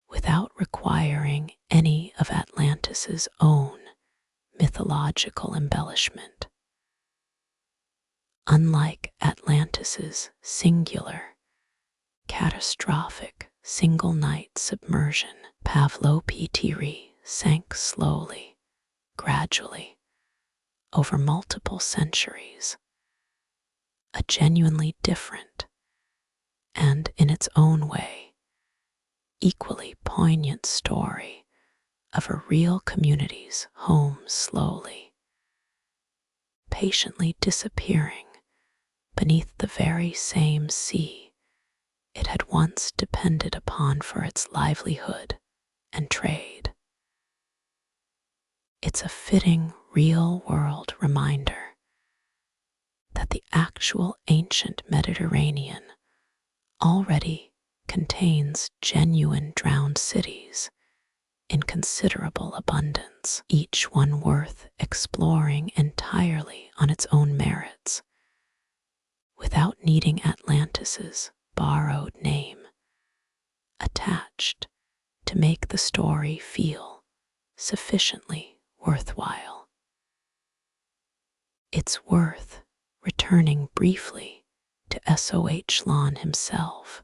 without requiring any of Atlantis's own mythological embellishment. Unlike Atlantis's singular, catastrophic single-night submersion, Pavlo-P.T.R. sank slowly, gradually, over multiple centuries, a genuinely different and, in its own way, equally poignant story of a real community's home slowly, patiently disappearing beneath the very same sea it had once depended upon for its livelihood and trade. It's a fitting real-world reminder that the actual ancient Mediterranean already contains genuine drowned cities in considerable abundance, each one worth exploring entirely on its own merits, without needing Atlantis's borrowed name attached to make the story feel sufficiently worthwhile. It's worth returning briefly to S.O.H. Lon himself,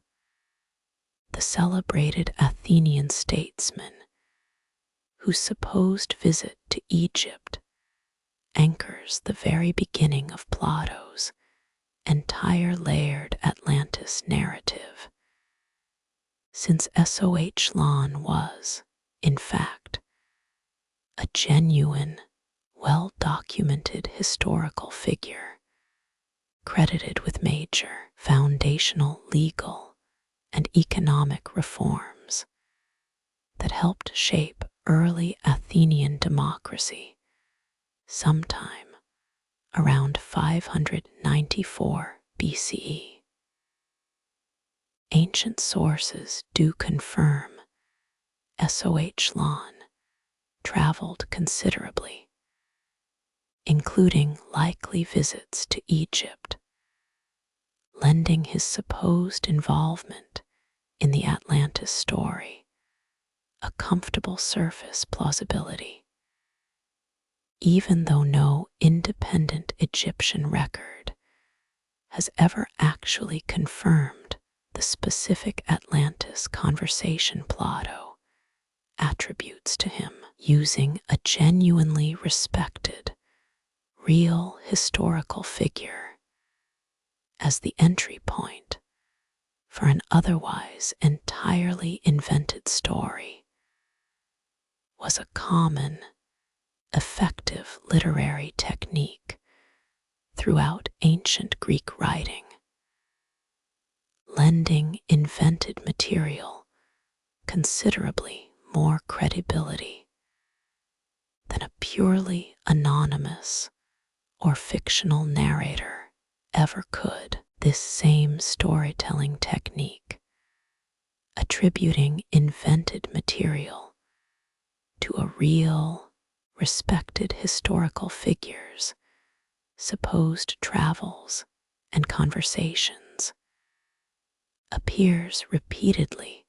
the celebrated Athenian statesman whose supposed visit to Egypt anchors the very beginning of Plato's entire layered Atlantis narrative, since S.O.H. Lon was, in fact, a genuine, well-documented historical figure, credited with major foundational legal and economic reforms that helped shape early Athenian democracy sometime around 594 BCE. Ancient sources do confirm S.O.H. Lon traveled considerably, including likely visits to Egypt, lending his supposed involvement in the Atlantis story a comfortable surface plausibility, even though no independent Egyptian record has ever actually confirmed the specific Atlantis conversation Plato attributes to him, using a genuinely respected, real historical figure as the entry point for an otherwise entirely invented story was a common, effective literary technique throughout ancient Greek writing, lending invented material considerably more credibility than a purely anonymous or fictional narrator ever could. This same storytelling technique, attributing invented material to a real, respected historical figure's supposed travels and conversations, appears repeatedly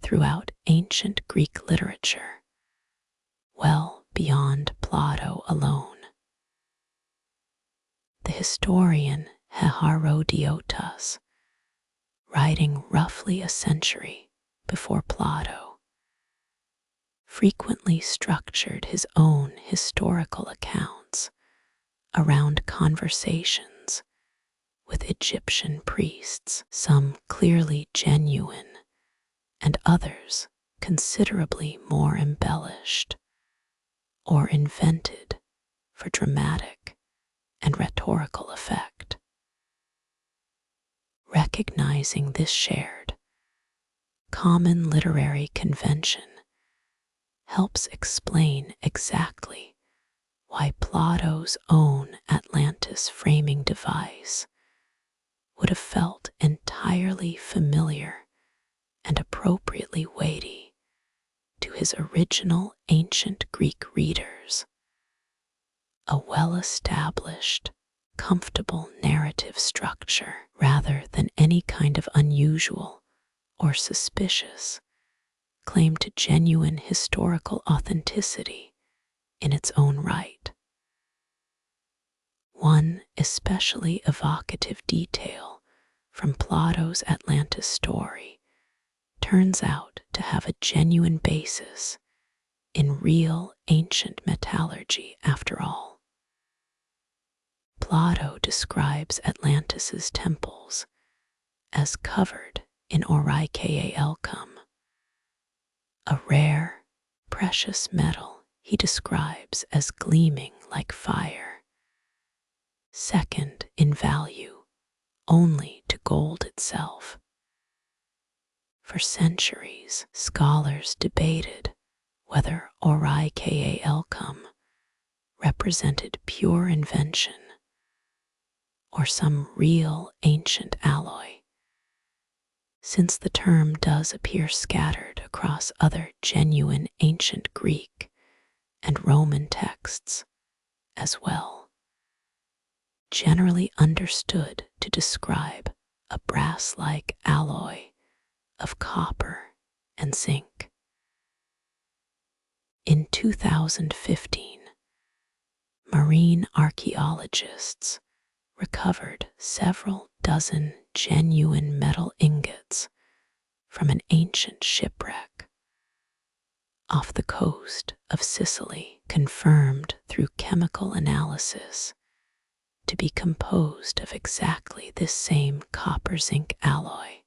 throughout ancient Greek literature, well beyond Plato alone. The historian Herodotus, writing roughly a century before Plato, frequently structured his own historical accounts around conversations with Egyptian priests, some clearly genuine and others considerably more embellished or invented for dramatic and rhetorical effect. Recognizing this shared, common literary convention helps explain exactly why Plato's own Atlantis framing device would have felt entirely familiar and appropriately weighty to his original ancient Greek readers. A well-established, comfortable narrative structure rather than any kind of unusual or suspicious claim to genuine historical authenticity in its own right. One especially evocative detail from Plato's Atlantis story turns out to have a genuine basis in real ancient metallurgy after all. Plato describes Atlantis's temples as covered in Helike, a rare, precious metal he describes as gleaming like fire, second in value only to gold itself. For centuries, scholars debated whether Helike represented pure invention or some real ancient alloy, since the term does appear scattered across other genuine ancient Greek and Roman texts as well, generally understood to describe a brass-like alloy of copper and zinc. In 2015, marine archaeologists recovered several dozen genuine metal ingots from an ancient shipwreck off the coast of Sicily, confirmed through chemical analysis to be composed of exactly this same copper-zinc alloy,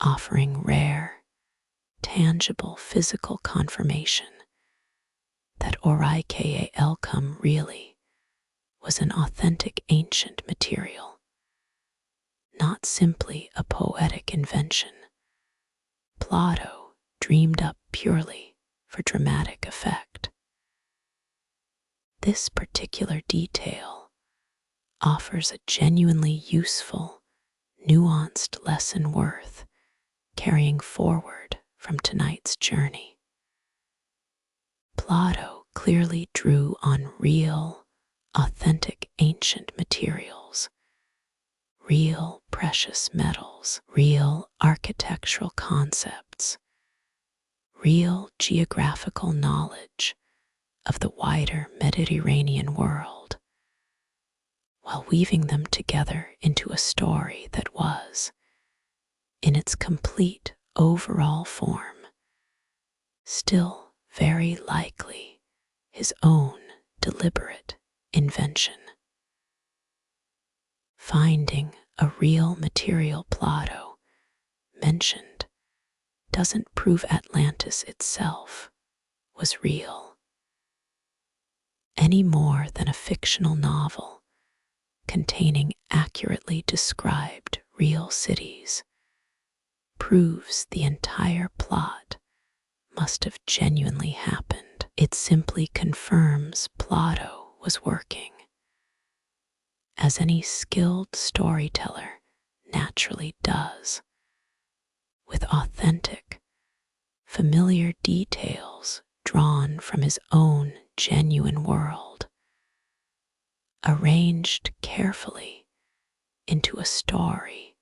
offering rare, tangible physical confirmation that Helike really was an authentic ancient material, not simply a poetic invention Plato dreamed up purely for dramatic effect. This particular detail offers a genuinely useful, nuanced lesson worth carrying forward from tonight's journey. Plato clearly drew on real, authentic ancient materials, real precious metals, real architectural concepts, real geographical knowledge of the wider Mediterranean world, while weaving them together into a story that was, in its complete overall form, still very likely his own deliberate invention. Finding a real material Plato mentioned doesn't prove Atlantis itself was real, any more than a fictional novel containing accurately described real cities proves the entire plot must have genuinely happened. It simply confirms Plato was working, as any skilled storyteller naturally does, with authentic, familiar details drawn from his own genuine world, arranged carefully into a story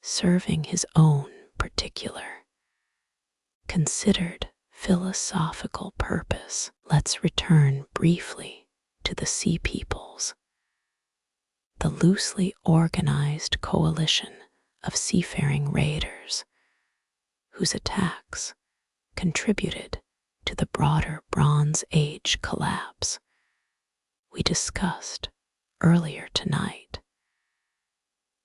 serving his own particular, considered philosophical purpose. Let's return briefly to the Sea Peoples, the loosely organized coalition of seafaring raiders whose attacks contributed to the broader Bronze Age collapse we discussed earlier tonight.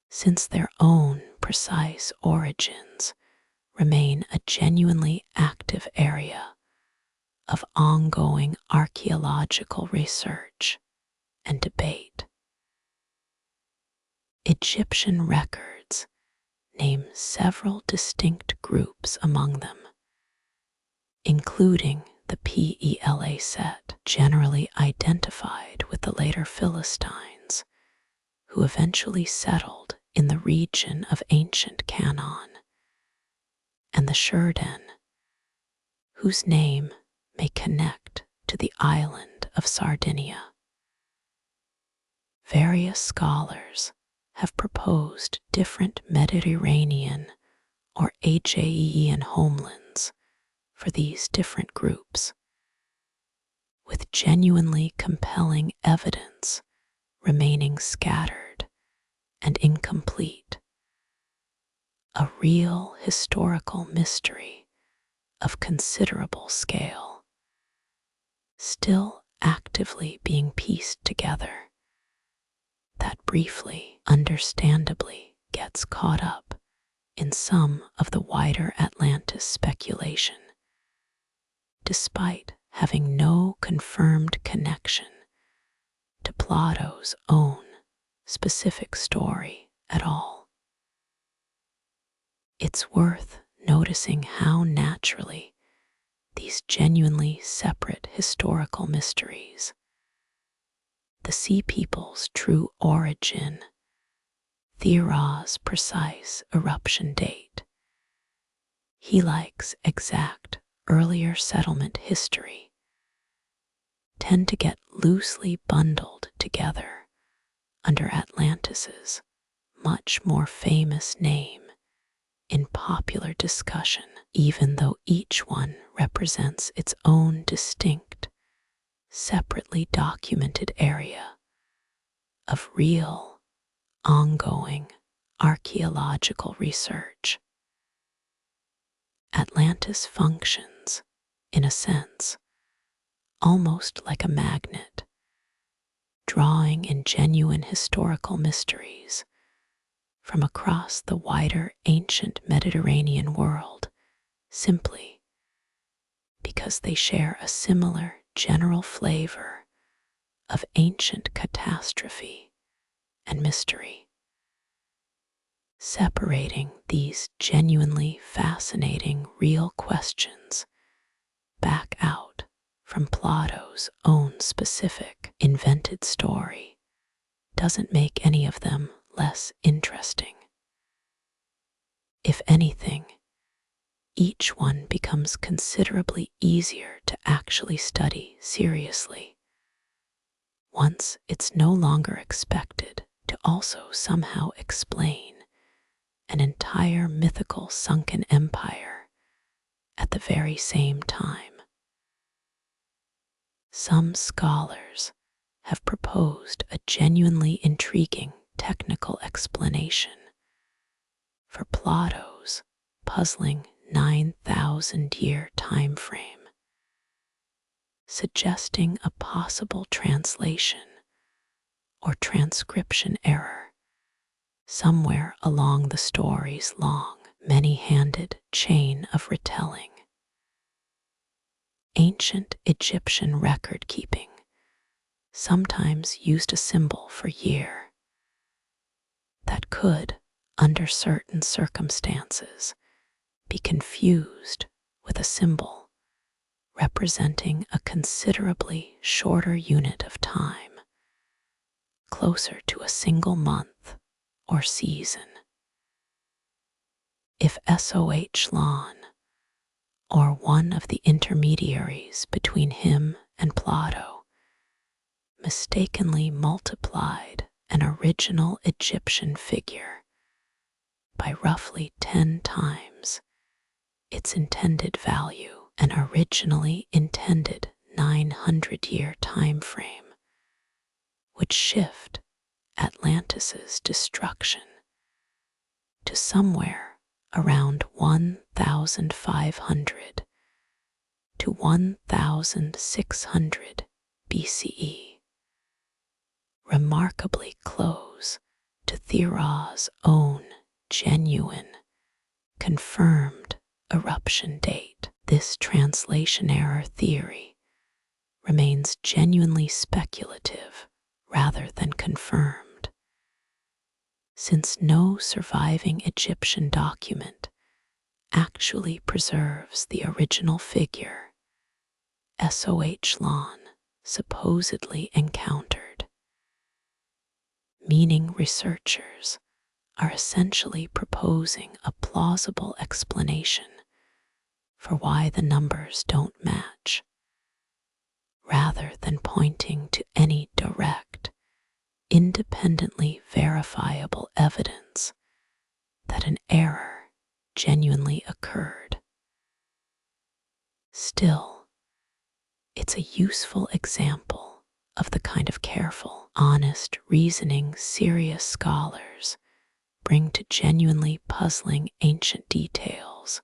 Since their own precise origins remain a genuinely active area of ongoing archaeological research and debate, Egyptian records name several distinct groups among them, including the Pela set, generally identified with the later Philistines, who eventually settled in the region of ancient Canaan, and the Shurden, whose name may connect to the island of Sardinia. Various scholars have proposed different Mediterranean or Aegean homelands for these different groups, with genuinely compelling evidence remaining scattered and incomplete, a real historical mystery of considerable scale, still actively being pieced together, that briefly, understandably, gets caught up in some of the wider Atlantis speculation, despite having no confirmed connection to Plato's own specific story at all. It's worth noticing how naturally these genuinely separate historical mysteries, the Sea People's true origin, Thera's precise eruption date, Helike's exact earlier settlement history, tend to get loosely bundled together under Atlantis's much more famous name in popular discussion, even though each one represents its own distinct, separately documented area of real, ongoing archaeological research. Atlantis functions, in a sense, almost like a magnet, drawing in genuine historical mysteries from across the wider ancient Mediterranean world, simply because they share a similar general flavor of ancient catastrophe and mystery. Separating these genuinely fascinating real questions back out from Plato's own specific invented story doesn't make any of them less interesting. If anything, each one becomes considerably easier to actually study seriously, once it's no longer expected to also somehow explain an entire mythical sunken empire at the very same time. Some scholars have proposed a genuinely intriguing technical explanation for Plato's puzzling 9,000-year time frame, suggesting a possible translation or transcription error somewhere along the story's long, many-handed chain of retelling. Ancient Egyptian record-keeping sometimes used a symbol for year that could, under certain circumstances, be confused with a symbol representing a considerably shorter unit of time, closer to a single month or season. If SOH Lon, or one of the intermediaries between him and Plato, mistakenly multiplied an original Egyptian figure by roughly 10 times its intended value. An originally intended 900-year time frame would shift Atlantis's destruction to somewhere around 1500 to 1600 BCE, remarkably close to Thera's own genuine, confirmed eruption date. This translation error theory remains genuinely speculative rather than confirmed, since no surviving Egyptian document actually preserves the original figure Soh supposedly encountered, meaning researchers are essentially proposing a plausible explanation for why the numbers don't match, rather than pointing to any direct, independently verifiable evidence that an error genuinely occurred. Still, it's a useful example of the kind of careful, honest reasoning serious scholars bring to genuinely puzzling ancient details,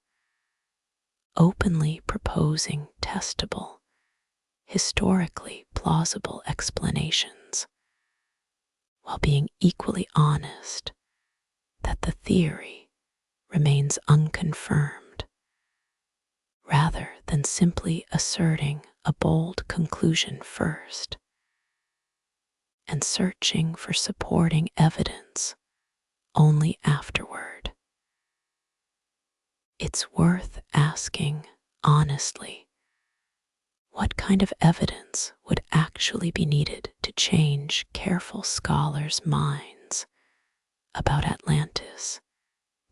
openly proposing testable, historically plausible explanations, while being equally honest that the theory remains unconfirmed, rather than simply asserting a bold conclusion first and searching for supporting evidence only afterward. It's worth asking honestly, what kind of evidence would actually be needed to change careful scholars' minds about Atlantis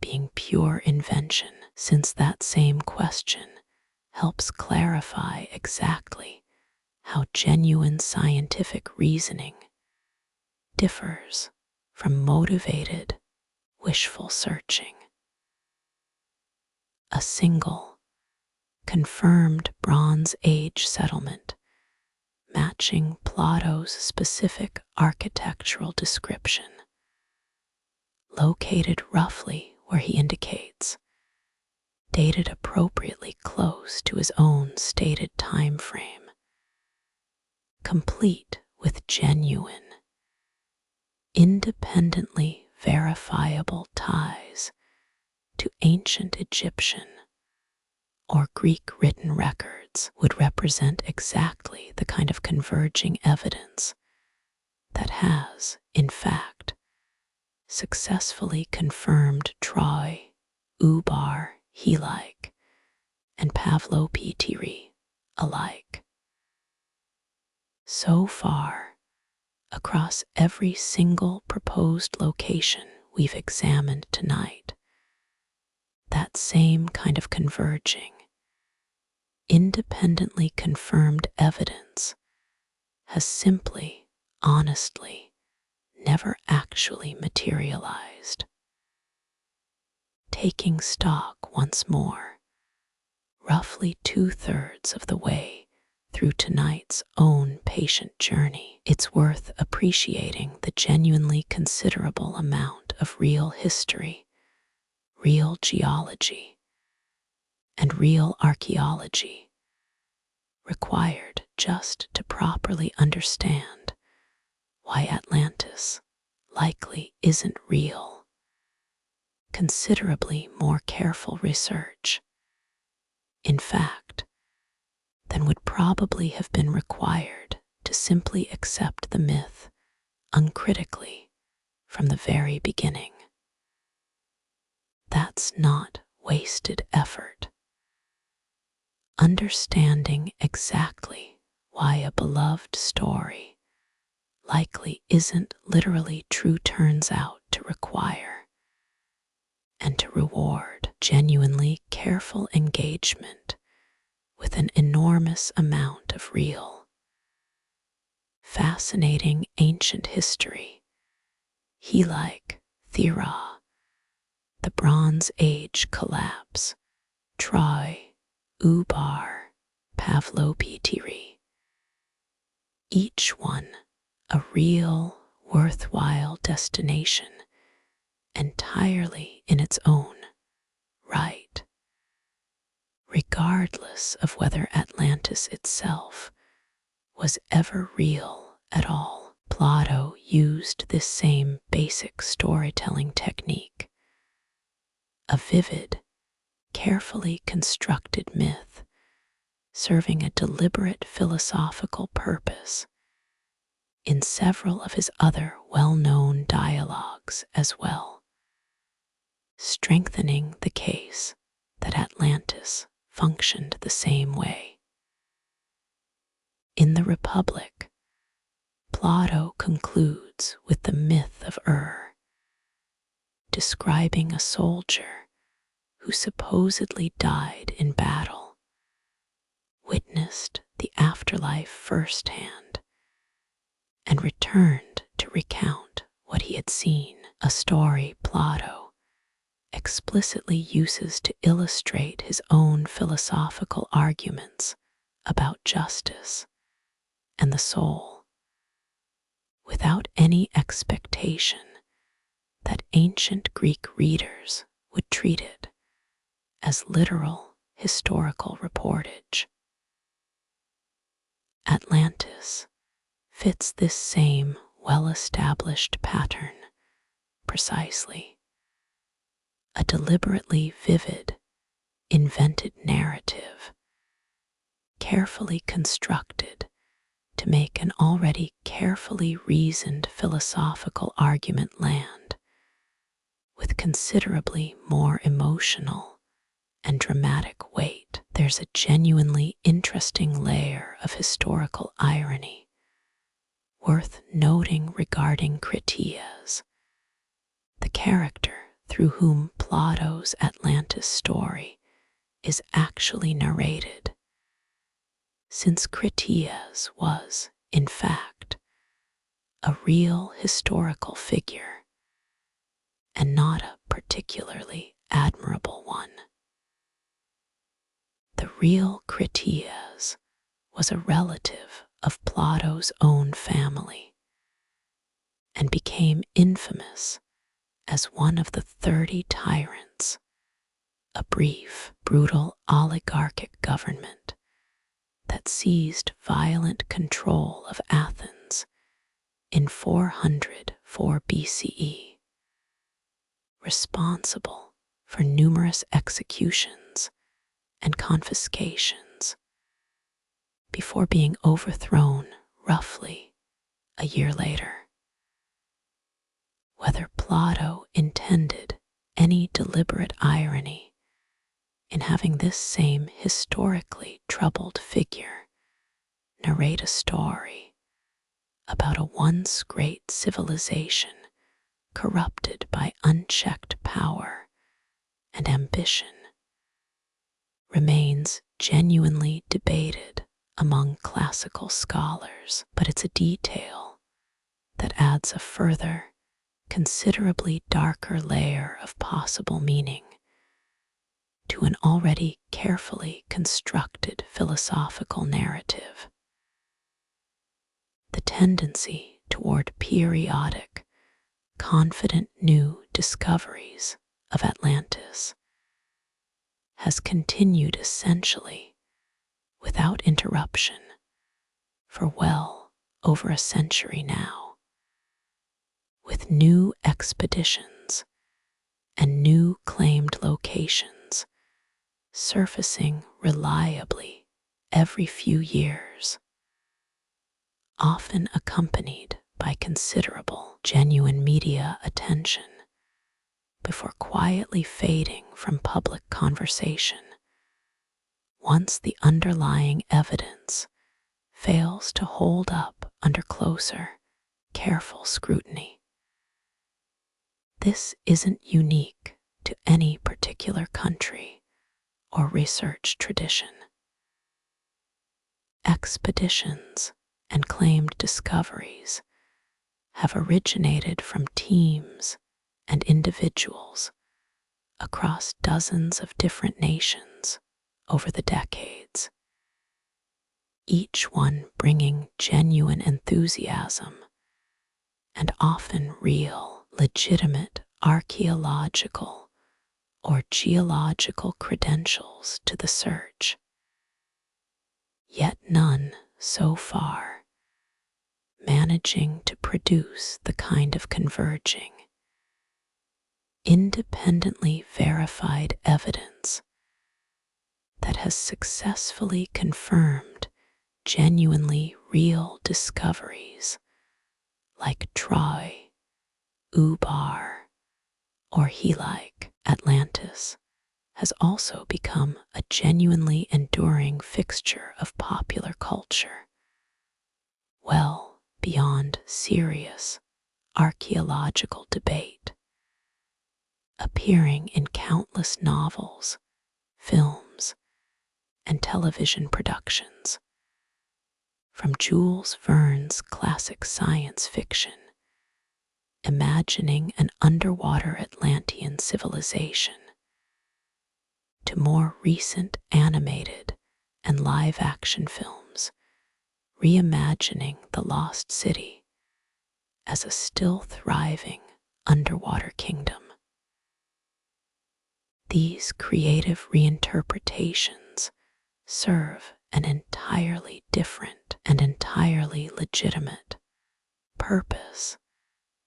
being pure invention, since that same question helps clarify exactly how genuine scientific reasoning differs from motivated, wishful searching. A single, confirmed Bronze Age settlement matching Plato's specific architectural description, located roughly where he indicates, dated appropriately close to his own stated time frame, complete with genuine, independently verifiable ties to ancient Egyptian or Greek written records, would represent exactly the kind of converging evidence that has, in fact, successfully confirmed Troy, Ubar, Helike, and Pavlopitiri alike. So far, across every single proposed location we've examined tonight, that same kind of converging, independently confirmed evidence has simply, honestly, never actually materialized. Taking stock once more, roughly 2/3 of the way through tonight's own patient journey, it's worth appreciating the genuinely considerable amount of real history, real geology, and real archaeology required just to properly understand why Atlantis likely isn't real. Considerably more careful research, in fact, than would probably have been required to simply accept the myth uncritically from the very beginning. That's not wasted effort. Understanding exactly why a beloved story likely isn't literally true turns out to require and to reward genuinely careful engagement with an enormous amount of real, fascinating ancient history, Helike, Thera, the Bronze Age collapse, Troy, Ubar, Pavlopitiri, each one a real, worthwhile destination entirely in its own right, regardless of whether Atlantis itself was ever real at all. Plato used this same basic storytelling technique, a vivid, carefully constructed myth serving a deliberate philosophical purpose in several of his other well-known dialogues as well, strengthening the case that Atlantis functioned the same way. In the Republic, Plato concludes with the myth of describing a soldier who supposedly died in battle, witnessed the afterlife firsthand, and returned to recount what he had seen, a story Plato explicitly uses to illustrate his own philosophical arguments about justice and the soul, without any expectation that ancient Greek readers would treat it as literal historical reportage. Atlantis fits this same well-established pattern precisely, a deliberately vivid, invented narrative, carefully constructed to make an already carefully reasoned philosophical argument land, with considerably more emotional and dramatic weight. There's a genuinely interesting layer of historical irony worth noting regarding Critias, the character through whom Plato's Atlantis story is actually narrated, since Critias was, in fact, a real historical figure and not a particularly admirable one. The real Critias was a relative of Plato's own family and became infamous as one of the 30 tyrants, a brief, brutal oligarchic government that seized violent control of Athens in 404 BCE, responsible for numerous executions and confiscations before being overthrown roughly a year later. Whether Plato intended any deliberate irony in having this same historically troubled figure narrate a story about a once great civilization corrupted by unchecked power and ambition remains genuinely debated among classical scholars, but it's a detail that adds a further, considerably darker layer of possible meaning to an already carefully constructed philosophical narrative. The tendency toward periodic, confident new discoveries of Atlantis has continued essentially without interruption for well over a century now, with new expeditions and new claimed locations surfacing reliably every few years, often accompanied by considerable genuine media attention before quietly fading from public conversation once the underlying evidence fails to hold up under closer, careful scrutiny. This isn't unique to any particular country or research tradition. Expeditions and claimed discoveries have originated from teams and individuals across dozens of different nations over the decades, each one bringing genuine enthusiasm and often real, legitimate archaeological or geological credentials to the search. Yet none, so far, managing to produce the kind of converging, independently verified evidence that has successfully confirmed genuinely real discoveries like Troy, Ubar, or Helike. Atlantis has also become a genuinely enduring fixture of popular culture, well beyond serious archaeological debate, appearing in countless novels, films, and television productions. From Jules Verne's classic science fiction, imagining an underwater Atlantean civilization, to more recent animated and live-action films, reimagining the lost city as a still thriving underwater kingdom. These creative reinterpretations serve an entirely different and entirely legitimate purpose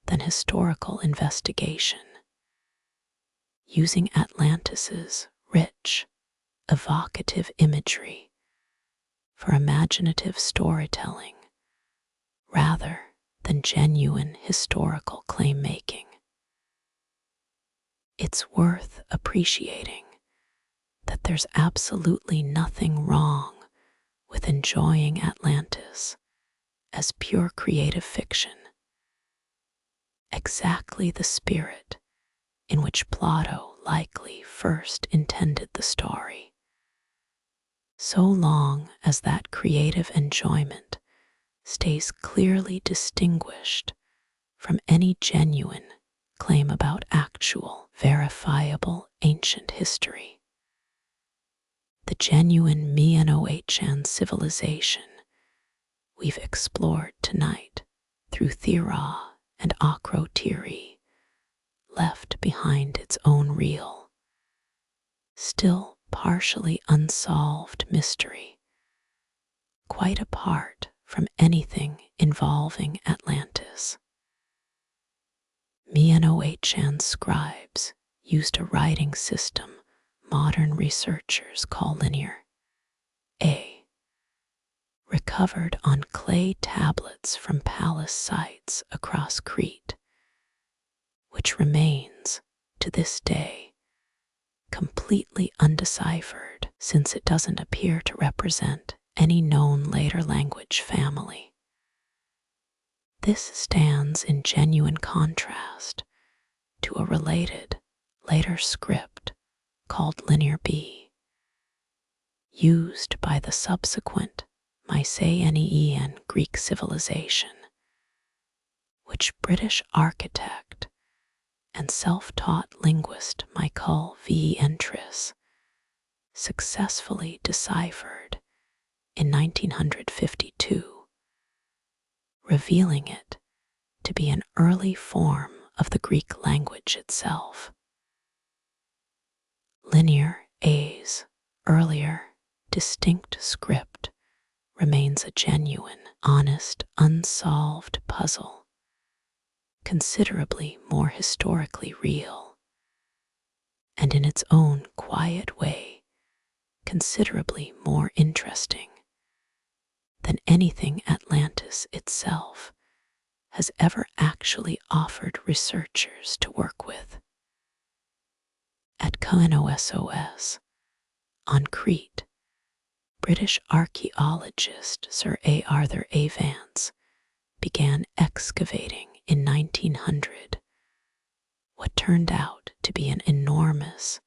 than historical investigation, using Atlantis's rich, evocative imagery for imaginative storytelling rather than genuine historical claim-making. It's worth appreciating that there's absolutely nothing wrong with enjoying Atlantis as pure creative fiction, exactly the spirit in which Plato likely first intended the story, so long as that creative enjoyment stays clearly distinguished from any genuine claim about actual, verifiable ancient history. The genuine Minoan civilization we've explored tonight through Thera and Akrotiri left behind its own real, still partially unsolved mystery, quite apart from anything involving Atlantis. Minoan scribes used a writing system modern researchers call linear, recovered on clay tablets from palace sites across Crete, which remains, to this day, completely undeciphered since it doesn't appear to represent any known later language family. This stands in genuine contrast to a related, later script called Linear B, used by the subsequent Mycenaean Greek civilization, which British architect and self-taught linguist Michael V. Entris successfully deciphered in 1952, revealing it to be an early form of the Greek language itself. Linear A's earlier, distinct script remains a genuine, honest, unsolved puzzle, considerably more historically real, and in its own quiet way, considerably more interesting than anything Atlantis itself has ever actually offered researchers to work with. At Koinos on Crete, British archaeologist Sir A. Arthur A. Vance began excavating in 1900 what turned out to be an enormous,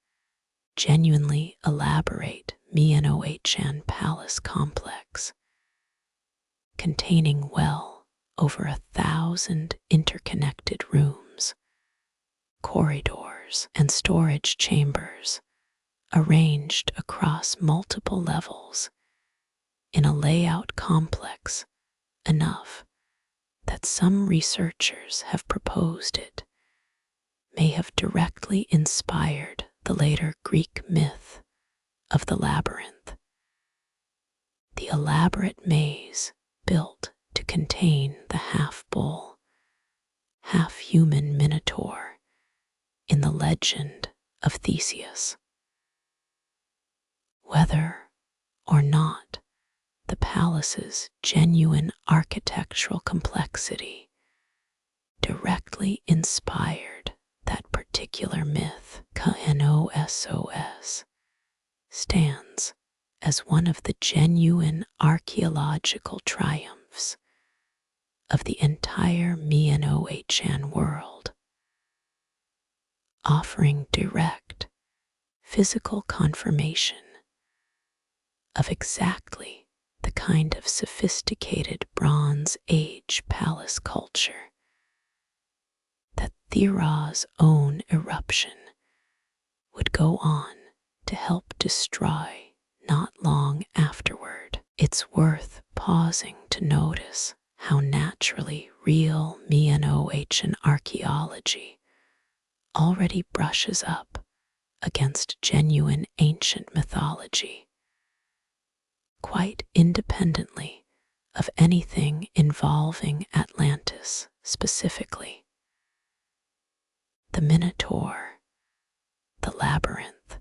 genuinely elaborate Minoan palace complex, containing well over 1,000 interconnected rooms, corridors, cellars and storage chambers arranged across multiple levels in a layout complex enough that some researchers have proposed it may have directly inspired the later Greek myth of the labyrinth, the elaborate maze built to contain the half-bull, half-human minotaur in the legend of Theseus. Whether or not the palace's genuine architectural complexity directly inspired that particular myth, KNOSOS, stands as one of the genuine archaeological triumphs of the entire Minoan world, offering direct physical confirmation of exactly the kind of sophisticated Bronze Age palace culture that Thera's own eruption would go on to help destroy not long afterward. It's worth pausing to notice how naturally real Minoan archaeology already brushes up against genuine ancient mythology, quite independently of anything involving Atlantis specifically. The Minotaur, the labyrinth,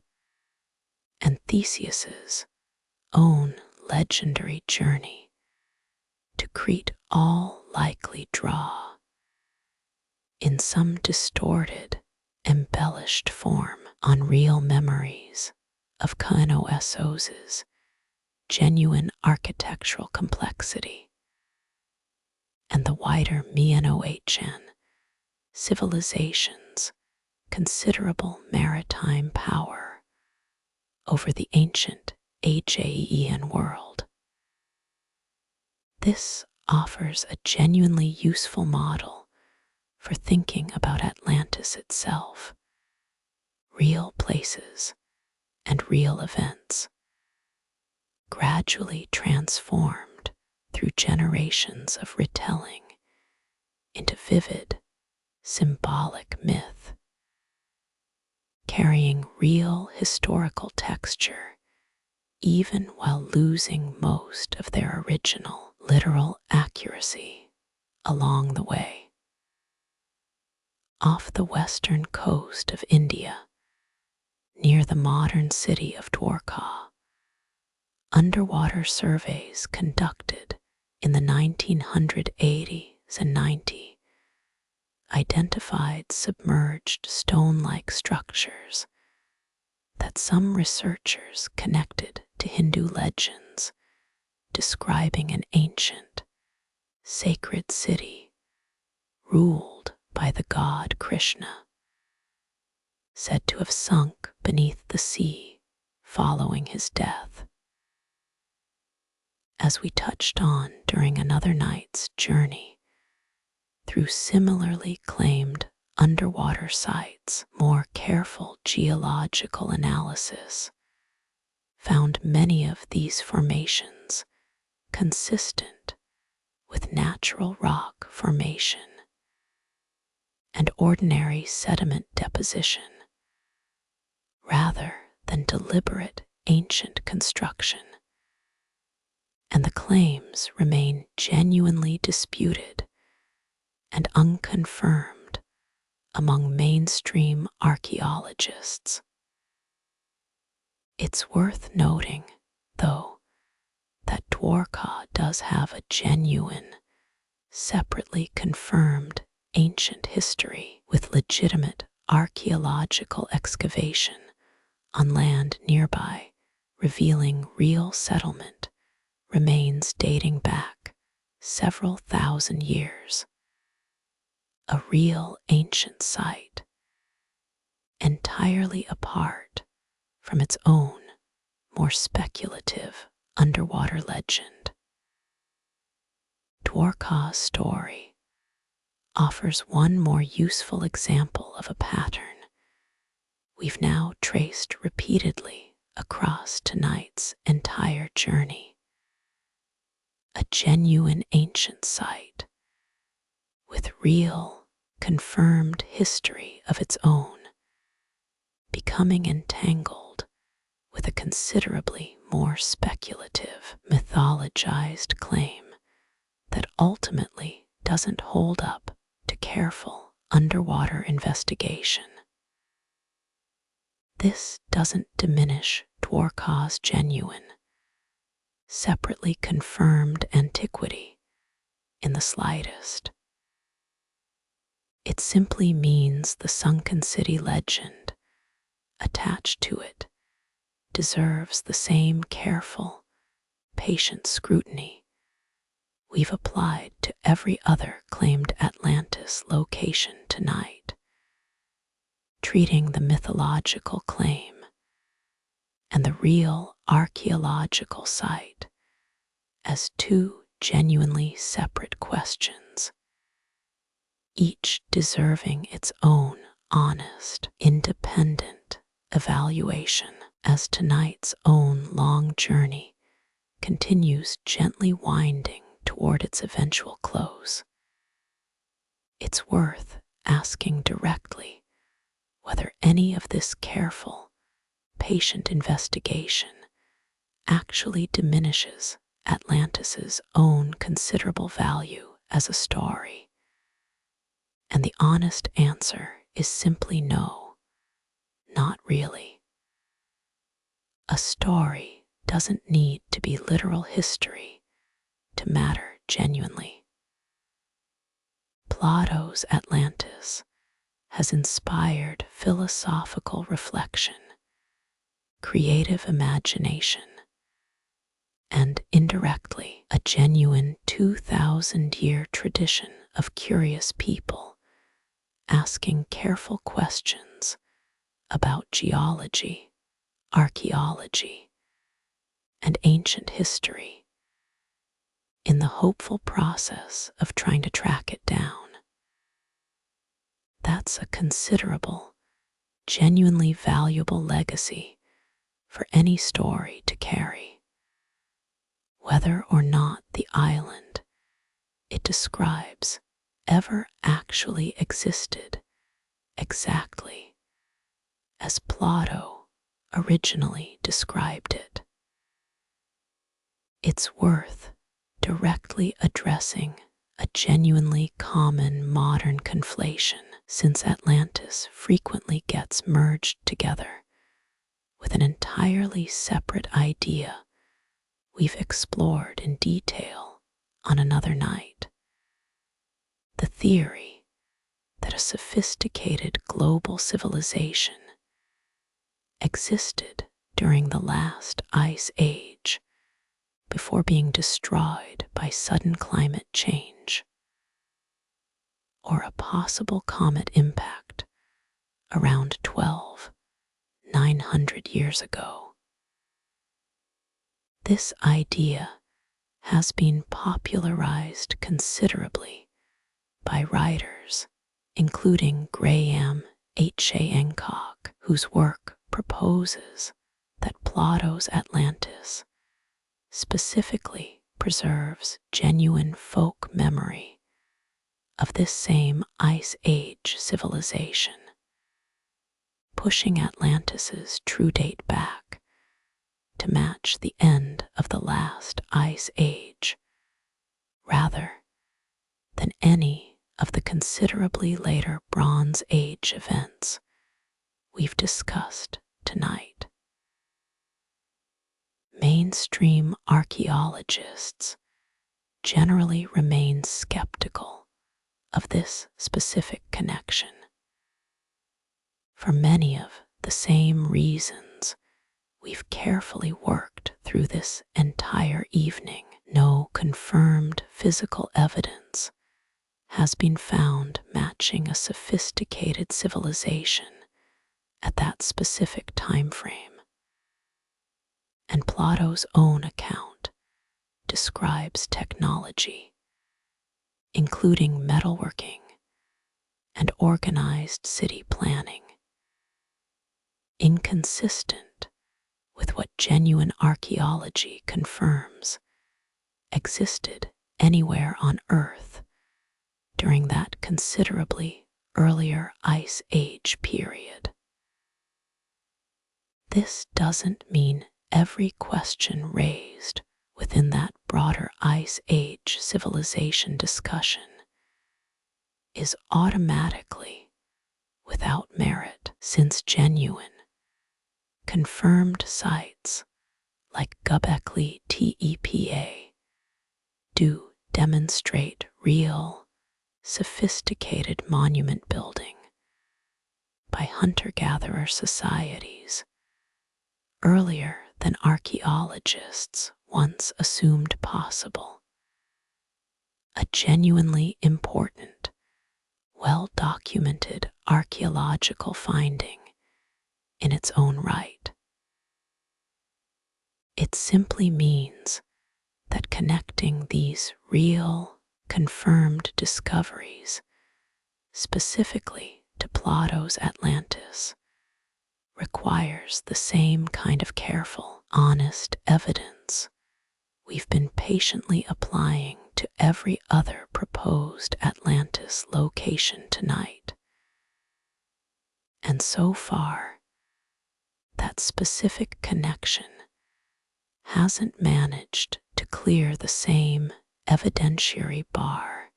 and Theseus's own legendary journey to Crete all likely draw, in some distorted, embellished form, on real memories of KNOSOS's genuine architectural complexity and the wider Minoan civilization's considerable maritime power over the ancient Aegean world. This offers a genuinely useful model for thinking about Atlantis itself, real places and real events, gradually transformed through generations of retelling into vivid, symbolic myth, carrying real historical texture even while losing most of their original literal accuracy along the way. Off the western coast of India, near the modern city of Dwarka, underwater surveys conducted in the 1980s and 90s identified submerged stone-like structures that some researchers connected to Hindu legends describing an ancient, sacred city ruled by the god Krishna, said to have sunk beneath the sea following his death. As we touched on during another night's journey through similarly claimed underwater sites, more careful geological analysis found many of these formations consistent with natural rock formation and ordinary sediment deposition, rather than deliberate ancient construction, and the claims remain genuinely disputed and unconfirmed among mainstream archaeologists. It's worth noting, though, that Dwarka does have a genuine, separately confirmed ancient history with legitimate archaeological excavation on land nearby, revealing real settlement remains dating back several thousand years. A real ancient site, entirely apart from its own more speculative underwater legend. Dwarka's story offers one more useful example of a pattern we've now traced repeatedly across tonight's entire journey. A genuine ancient site with real, confirmed history of its own, becoming entangled with a considerably more speculative, mythologized claim that ultimately doesn't hold up to careful underwater investigation. This doesn't diminish Dwarka's genuine, separately confirmed antiquity in the slightest. It simply means the sunken city legend attached to it deserves the same careful, patient scrutiny we've applied to every other claimed Atlantis location tonight, treating the mythological claim and the real archaeological site as two genuinely separate questions, each deserving its own honest, independent evaluation as tonight's own long journey continues gently winding toward its eventual close. It's worth asking directly whether any of this careful, patient investigation actually diminishes Atlantis's own considerable value as a story. And the honest answer is simply no, not really. A story doesn't need to be literal history to matter genuinely. Plato's Atlantis has inspired philosophical reflection, creative imagination, and indirectly a genuine 2,000-year tradition of curious people asking careful questions about geology, archaeology, and ancient history in the hopeful process of trying to track it down. That's a considerable, genuinely valuable legacy for any story to carry, whether or not the island it describes ever actually existed exactly as Plato originally described it. It's worth directly addressing a genuinely common modern conflation, since Atlantis frequently gets merged together with an entirely separate idea we've explored in detail on another night. The theory that a sophisticated global civilization existed during the last ice age before being destroyed by sudden climate change, or a possible comet impact around 900 years ago. This idea has been popularized considerably by writers, including Graham H. A. Hancock, whose work proposes that Plato's Atlantis specifically preserves genuine folk memory of this same Ice Age civilization, pushing Atlantis's true date back to match the end of the last Ice Age, rather than any of the considerably later Bronze Age events we've discussed tonight. Mainstream archaeologists generally remain skeptical of this specific connection, for many of the same reasons we've carefully worked through this entire evening. No confirmed physical evidence has been found matching a sophisticated civilization at that specific time frame, and Plato's own account describes technology, including metalworking and organized city planning, inconsistent with what genuine archaeology confirms existed anywhere on Earth during that considerably earlier Ice Age period. This doesn't mean every question raised within that broader Ice Age civilization discussion is automatically without merit, since genuine, confirmed sites like Göbekli Tepe do demonstrate real, sophisticated monument building by hunter-gatherer societies earlier than archaeologists once assumed possible. A genuinely important, well-documented archaeological finding in its own right. It simply means that connecting these real, confirmed discoveries specifically to Plato's Atlantis requires the same kind of careful, honest evidence we've been patiently applying to every other proposed Atlantis location tonight. And so far, that specific connection hasn't managed to clear the same evidentiary bar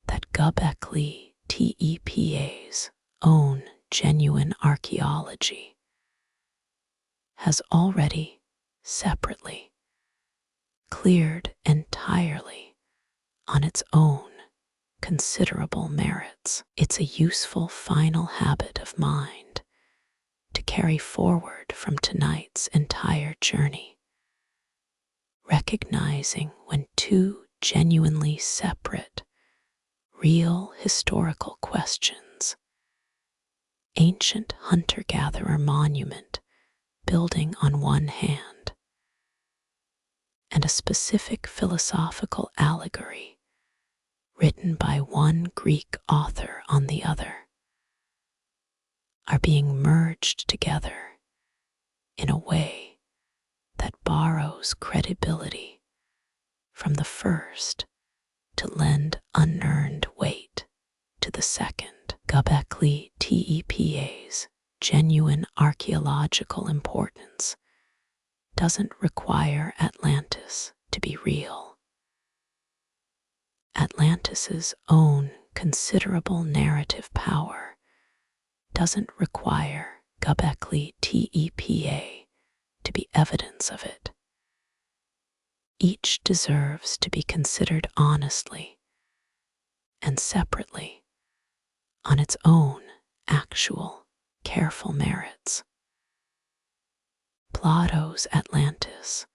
that Göbekli Tepe's own genuine archaeology has already separately cleared entirely on its own considerable merits. It's a useful final habit of mind to carry forward from tonight's entire journey, recognizing when two genuinely separate, real historical questions, ancient hunter-gatherer monument building on one hand, and a specific philosophical allegory written by one Greek author on the other, are being merged together in a way that borrows credibility from the first to lend unearned weight to the second. Göbekli Tepe's genuine archaeological importance doesn't require Atlantis to be real. Atlantis's own considerable narrative power doesn't require Göbekli Tepe to be evidence of it. Each deserves to be considered honestly and separately on its own actual, careful merits. Plato's Atlantis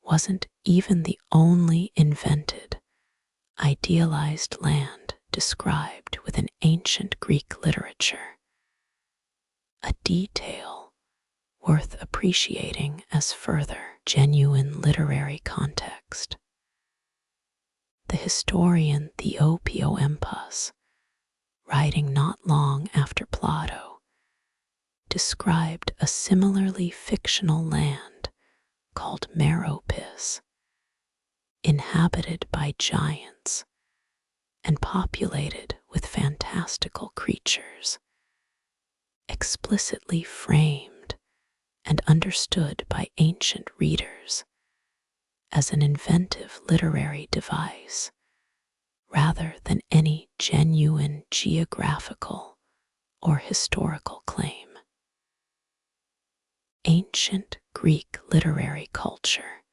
wasn't even the only invented, idealized land described within ancient Greek literature, a detail worth appreciating as further genuine literary context. The historian Theopempus, writing not long after Plato, described a similarly fictional land called Meropis, inhabited by giants and populated with fantastical creatures, explicitly framed and understood by ancient readers as an inventive literary device rather than any genuine geographical or historical claim. Ancient Greek literary culture,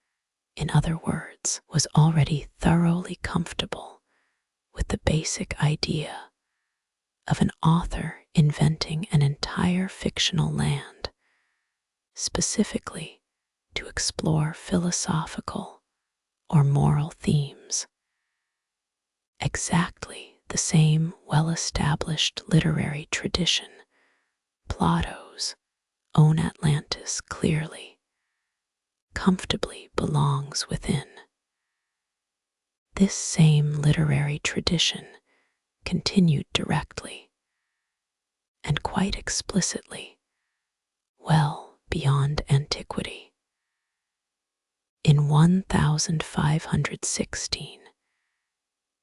in other words, was already thoroughly comfortable with the basic idea of an author inventing an entire fictional land, specifically to explore philosophical or moral themes. Exactly the same well-established literary tradition Plato's own Atlantis clearly, comfortably belongs within. This same literary tradition continued directly and quite explicitly well beyond antiquity. In 1516,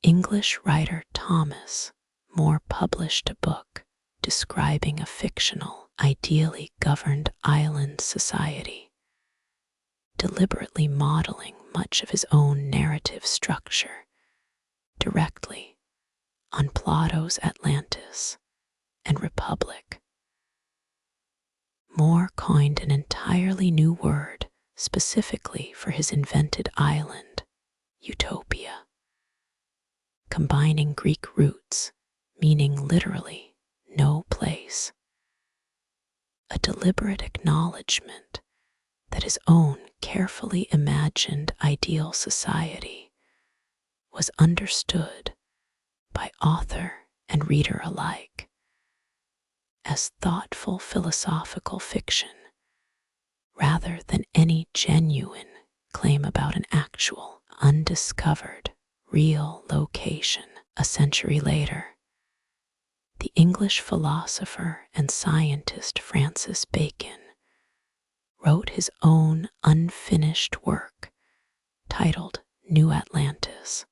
English writer Thomas More published a book describing a fictional, ideally governed island society, deliberately modeling much of his own narrative structure directly on Plato's Atlantis and Republic. More coined an entirely new word specifically for his invented island, utopia, combining Greek roots meaning literally no place, a deliberate acknowledgement that his own carefully imagined ideal society was understood by author and reader alike as thoughtful philosophical fiction rather than any genuine claim about an actual, undiscovered, real location. A century later, the English philosopher and scientist Francis Bacon wrote his own unfinished work titled New Atlantis,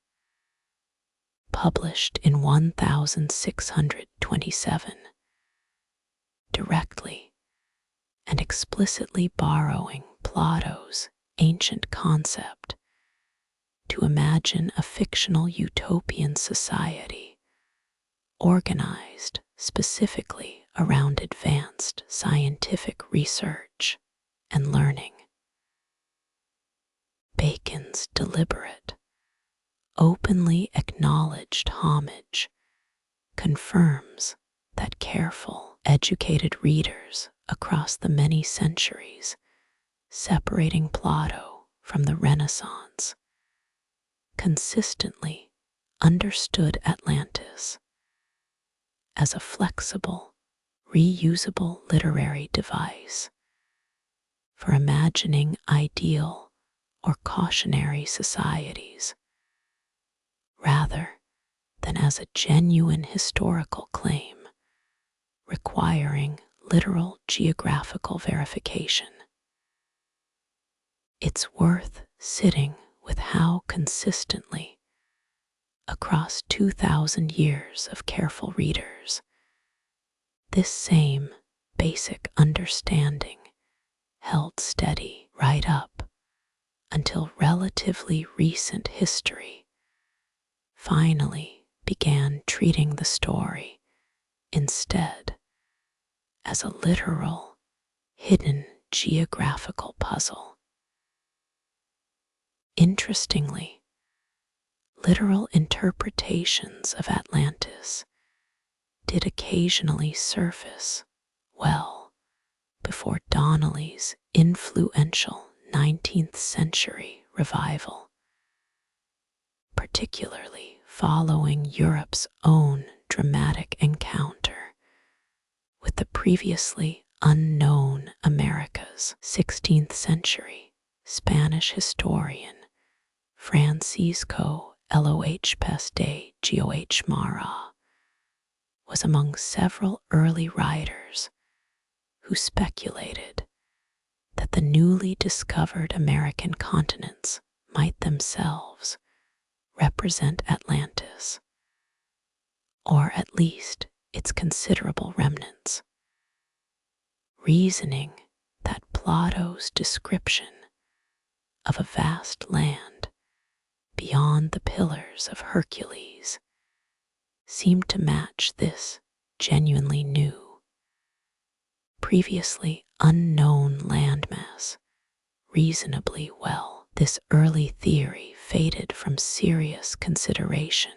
published in 1627, directly and explicitly borrowing Plato's ancient concept to imagine a fictional utopian society organized specifically around advanced scientific research and learning. Bacon's deliberate, openly acknowledged homage confirms that careful, educated readers across the many centuries separating Plato from the Renaissance consistently understood Atlantis as a flexible, reusable literary device for imagining ideal or cautionary societies, rather than as a genuine historical claim requiring literal geographical verification. It's worth sitting with how consistently, across 2,000 years of careful readers, this same basic understanding held steady right up until relatively recent history finally began treating the story instead as a literal, hidden geographical puzzle. Interestingly, literal interpretations of Atlantis did occasionally surface well before Donnelly's influential 19th century revival, particularly following Europe's own dramatic encounter with the previously unknown Americas. 16th century Spanish historian Francisco Loh de Goh Mara was among several early writers who speculated that the newly discovered American continents might themselves represent Atlantis, or at least its considerable remnants, reasoning that Plato's description of a vast land beyond the Pillars of Hercules seemed to match this genuinely new, previously unknown landmass reasonably well. This early theory faded from serious consideration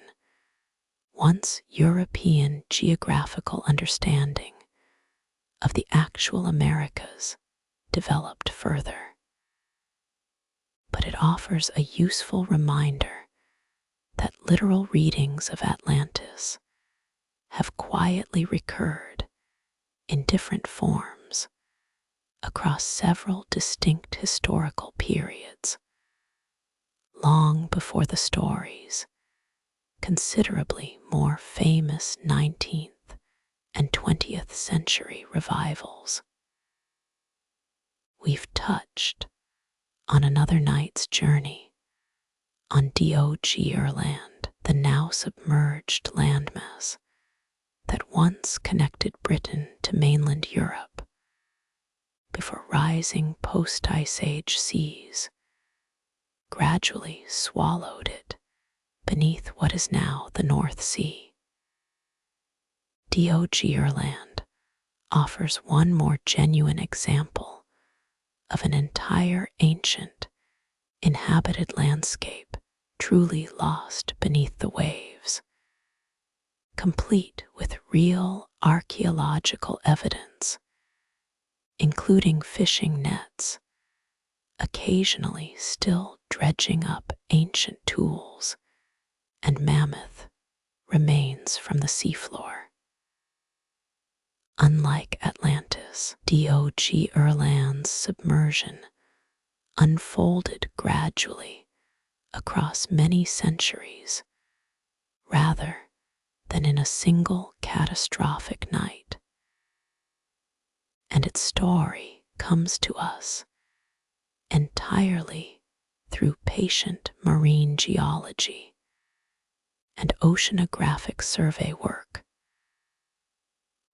once European geographical understanding of the actual Americas developed further. But it offers a useful reminder that literal readings of Atlantis have quietly recurred in different forms across several distinct historical periods, long before the story's considerably more famous 19th and 20th century revivals. we've touched on another night's journey on Doggerland, the now submerged landmass that once connected Britain to mainland Europe before rising post-Ice Age seas gradually swallowed it beneath what is now the North Sea. Doggerland offers one more genuine example of an entire ancient, inhabited landscape truly lost beneath the waves, complete with real archaeological evidence, including fishing nets, occasionally still dredging up ancient tools and mammoth remains from the seafloor. Unlike Atlantis, Doggerland's submersion unfolded gradually across many centuries rather than in a single catastrophic night. And its story comes to us entirely through patient marine geology and oceanographic survey work,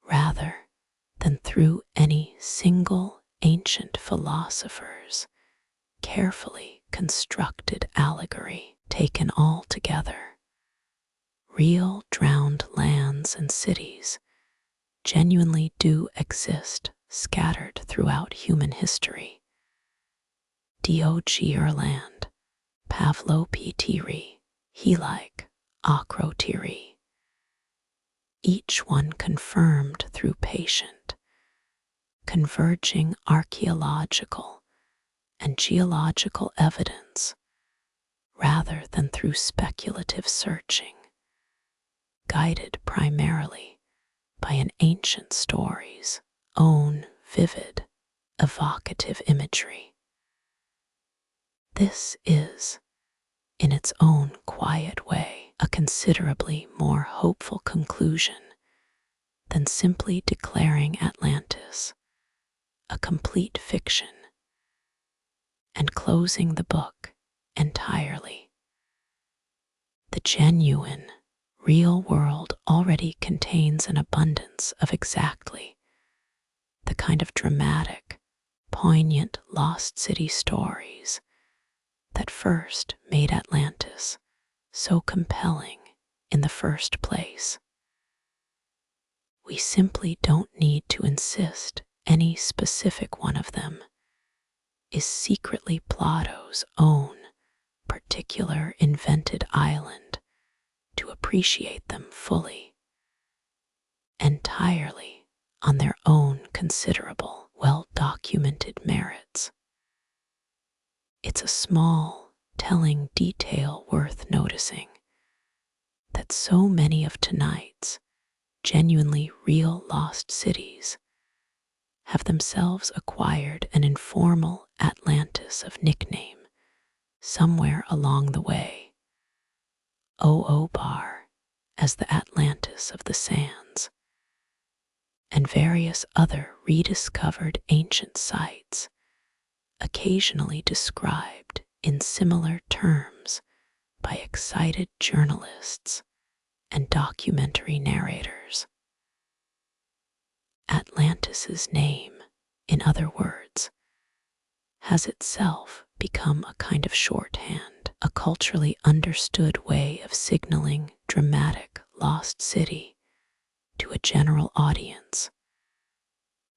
rather than through any single ancient philosopher's carefully constructed allegory. Taken all together, real drowned lands and cities genuinely do exist scattered throughout human history. Doggerland, Pavlopitiri, Helike, Akrotiri, each one confirmed through patient, converging archaeological and geological evidence rather than through speculative searching, guided primarily by an ancient story's own vivid, evocative imagery. This is, in its own quiet way, a considerably more hopeful conclusion than simply declaring Atlantis a complete fiction and closing the book entirely. The genuine, real world already contains an abundance of exactly the kind of dramatic, poignant lost city stories that first made Atlantis so compelling in the first place. We simply don't need to insist any specific one of them is secretly Plato's own particular invented island to appreciate them fully, entirely on their own considerable, well-documented merits. It's a small, telling detail worth noticing that so many of tonight's genuinely real lost cities have themselves acquired an informal Atlantis of nickname somewhere along the way. Bar as the Atlantis of the Sands, and various other rediscovered ancient sites, occasionally described in similar terms by excited journalists and documentary narrators. Atlantis's name, in other words, has itself become a kind of shorthand, a culturally understood way of signaling dramatic lost city to a general audience,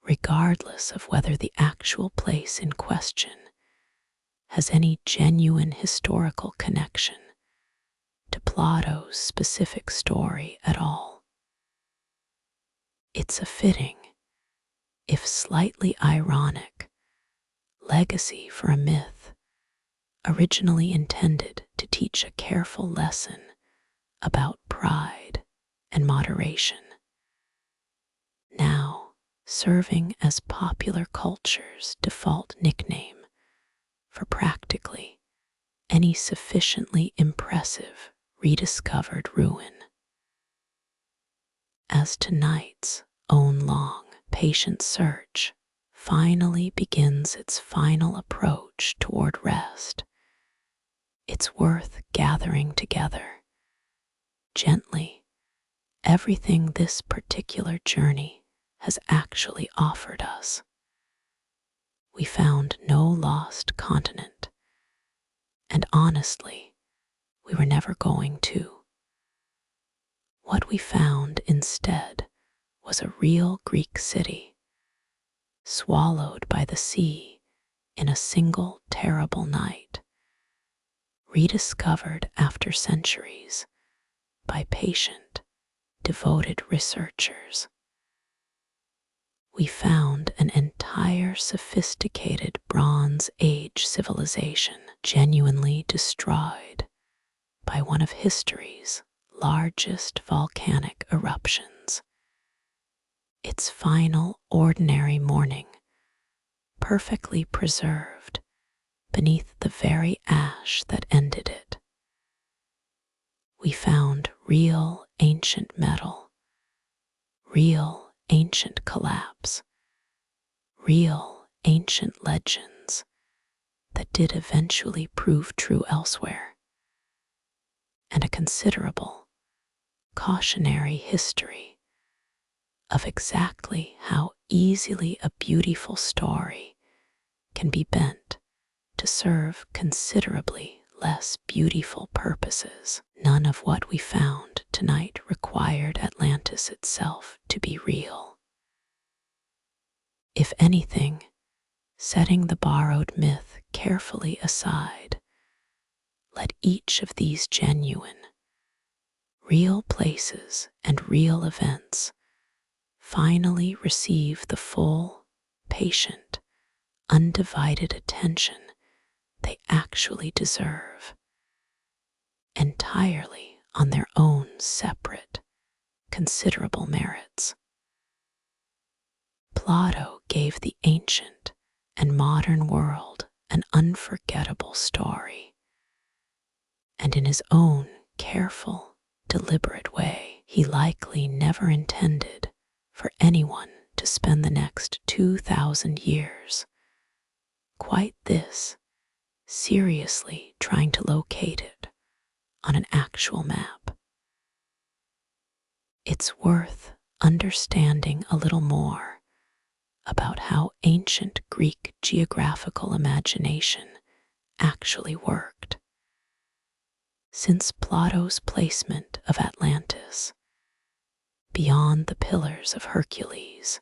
regardless of whether the actual place in question has any genuine historical connection to Plato's specific story at all. It's a fitting, if slightly ironic, legacy for a myth originally intended to teach a careful lesson about pride and moderation, now serving as popular culture's default nickname for practically any sufficiently impressive rediscovered ruin. As tonight's own long, patient search finally begins its final approach toward rest, it's worth gathering together gently everything this particular journey has actually offered us. We found no lost continent, and honestly, we were never going to. What we found instead was a real Greek city, swallowed by the sea in a single terrible night, rediscovered after centuries by patient, devoted researchers. We found an entire sophisticated Bronze Age civilization genuinely destroyed by one of history's largest volcanic eruptions. Its final ordinary morning, perfectly preserved beneath the very ash that ended it. We found real ancient metal, real ancient collapse, real ancient legends that did eventually prove true elsewhere, and a considerable cautionary history of exactly how easily a beautiful story can be bent to serve considerably less beautiful purposes. None of what we found tonight required Atlantis itself to be real. If anything, setting the borrowed myth carefully aside, let each of these genuine, real places and real events finally receive the full, patient, undivided attention they actually deserve, entirely on their own separate, considerable merits. Plato gave the ancient and modern world an unforgettable story, and in his own careful, deliberate way, he likely never intended for anyone to spend the next 2,000 years quite this seriously trying to locate it on an actual map. It's worth understanding a little more about how ancient Greek geographical imagination actually worked. Since Plato's placement of Atlantis beyond the Pillars of Hercules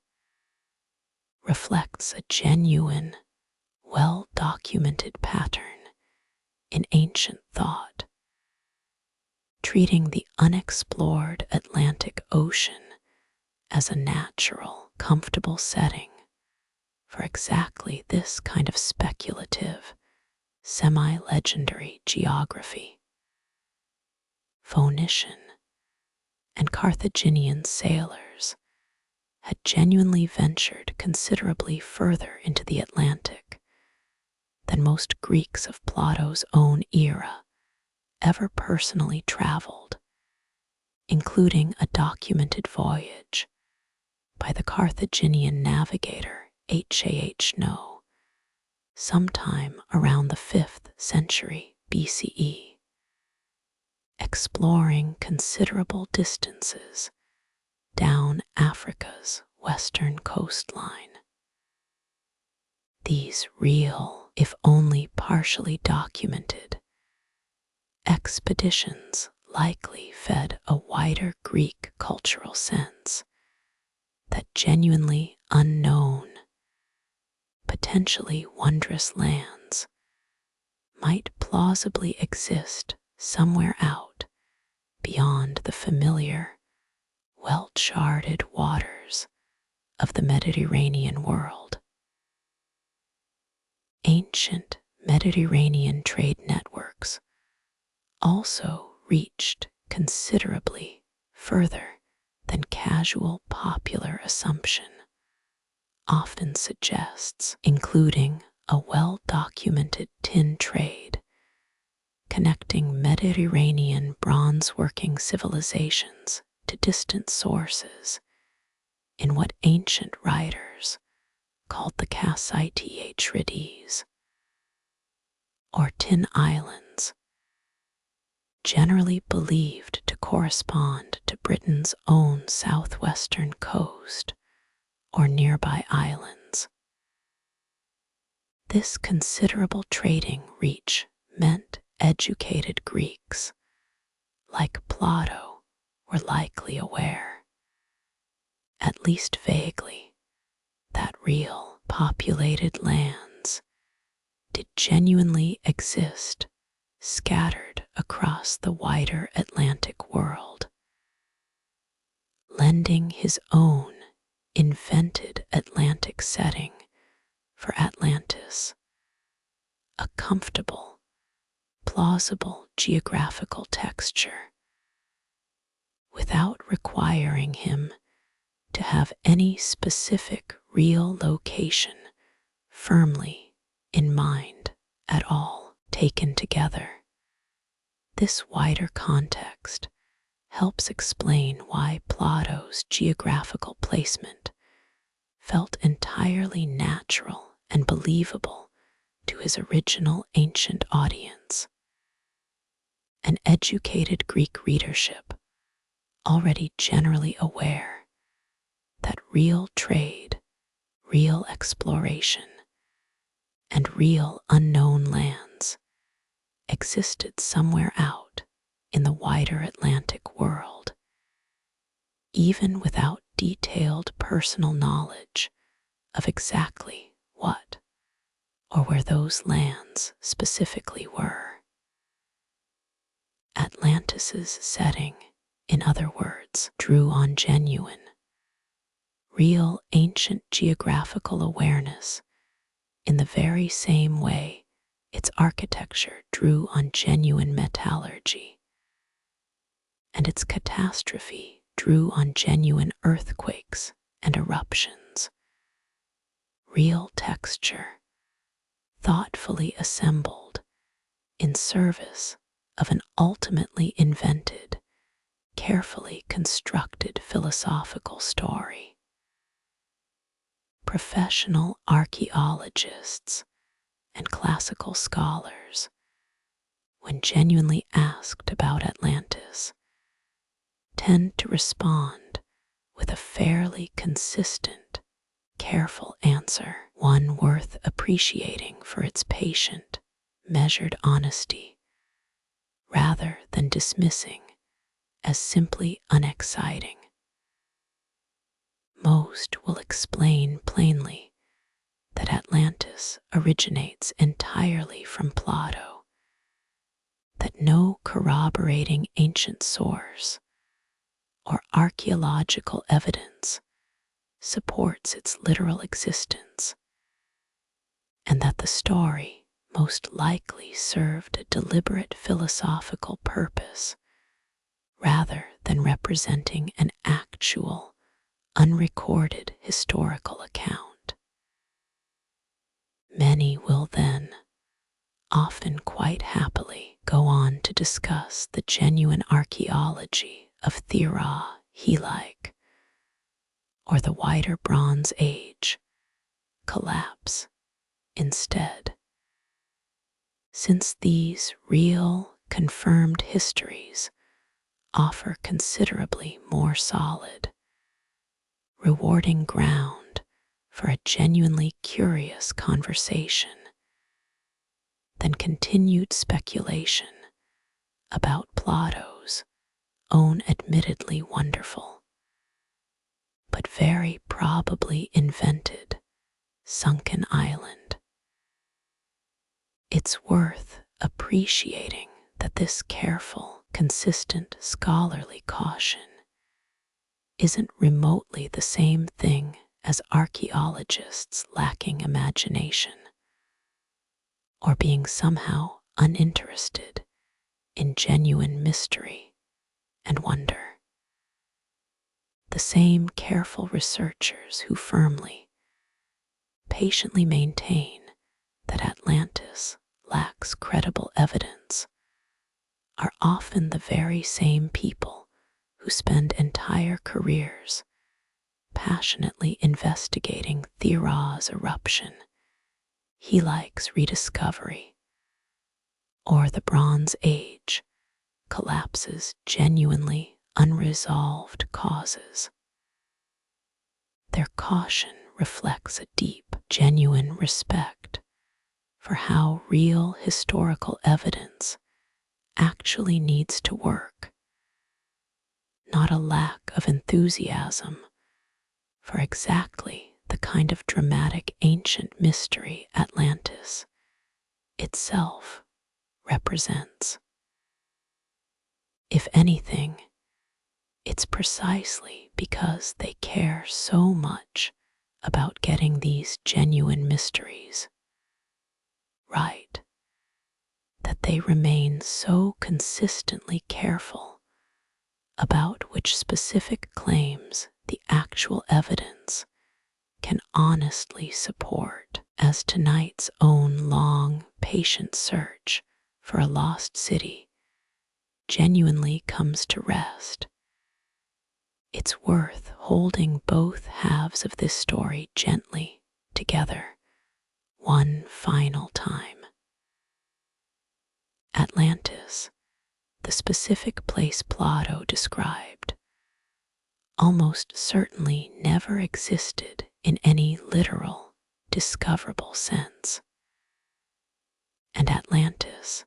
reflects a genuine, well-documented pattern in ancient thought, treating the unexplored Atlantic Ocean as a natural, comfortable setting for exactly this kind of speculative, semi-legendary geography. Phoenician and Carthaginian sailors had genuinely ventured considerably further into the Atlantic than most Greeks of Plato's own era ever personally traveled, including a documented voyage by the Carthaginian navigator No, sometime around the 5th century BCE, exploring considerable distances down Africa's western coastline. These real, if only partially documented, expeditions likely fed a wider Greek cultural sense that genuinely unknown, potentially wondrous lands might plausibly exist somewhere out beyond the familiar, well-charted waters of the Mediterranean world. Ancient Mediterranean trade networks also reached considerably further than casual popular assumption often suggests, including a well-documented tin trade connecting Mediterranean bronze-working civilizations to distant sources in what ancient writers called the Kassite or Tin Islands, generally believed to correspond to Britain's own southwestern coast or nearby islands. This considerable trading reach meant educated Greeks, like Plato, were likely aware, at least vaguely, that real populated lands did genuinely exist scattered across the wider Atlantic world, lending his own invented Atlantic setting for Atlantis, a comfortable, plausible geographical texture, without requiring him to have any specific real location firmly in mind at all. Taken together, this wider context helps explain why Plato's geographical placement felt entirely natural and believable to his original ancient audience. An educated Greek readership, already generally aware that real trade, real exploration, and real unknown lands existed somewhere out in the wider Atlantic world, even without detailed personal knowledge of exactly what or where those lands specifically were. Atlantis's setting, in other words, drew on genuine, real ancient geographical awareness in the very same way its architecture drew on genuine metallurgy, and its catastrophe drew on genuine earthquakes and eruptions. Real texture, thoughtfully assembled in service of an ultimately invented, carefully constructed philosophical story. Professional archaeologists and classical scholars, when genuinely asked about Atlantis, tend to respond with a fairly consistent, careful answer, one worth appreciating for its patient, measured honesty, rather than dismissing as simply unexciting. Most will explain plainly that Atlantis originates entirely from Plato, that no corroborating ancient source or archaeological evidence supports its literal existence, and that the story most likely served a deliberate philosophical purpose rather than representing an actual, unrecorded historical account. Many will then, often quite happily, go on to discuss the genuine archaeology of Thera, Helike, or the wider Bronze Age collapse instead, since these real, confirmed histories offer considerably more solid, rewarding ground for a genuinely curious conversation than continued speculation about Plato's own admittedly wonderful, but very probably invented, sunken island. It's worth appreciating that this careful, consistent scholarly caution isn't remotely the same thing as archaeologists lacking imagination, or being somehow uninterested in genuine mystery and wonder. The same careful researchers who firmly, patiently maintain that Atlantis lacks credible evidence are often the very same people who spend entire careers passionately investigating Thera's eruption, Helike's rediscovery, or the Bronze Age collapses genuinely unresolved causes. Their caution reflects a deep, genuine respect for how real historical evidence actually needs to work, not a lack of enthusiasm for exactly the kind of dramatic ancient mystery Atlantis itself represents. If anything, it's precisely because they care so much about getting these genuine mysteries right that they remain so consistently careful about which specific claims the actual evidence can honestly support, as tonight's own long, patient search for a lost city genuinely comes to rest. It's worth holding both halves of this story gently together one final time. Atlantis, the specific place Plato described, almost certainly never existed in any literal, discoverable sense. And Atlantis,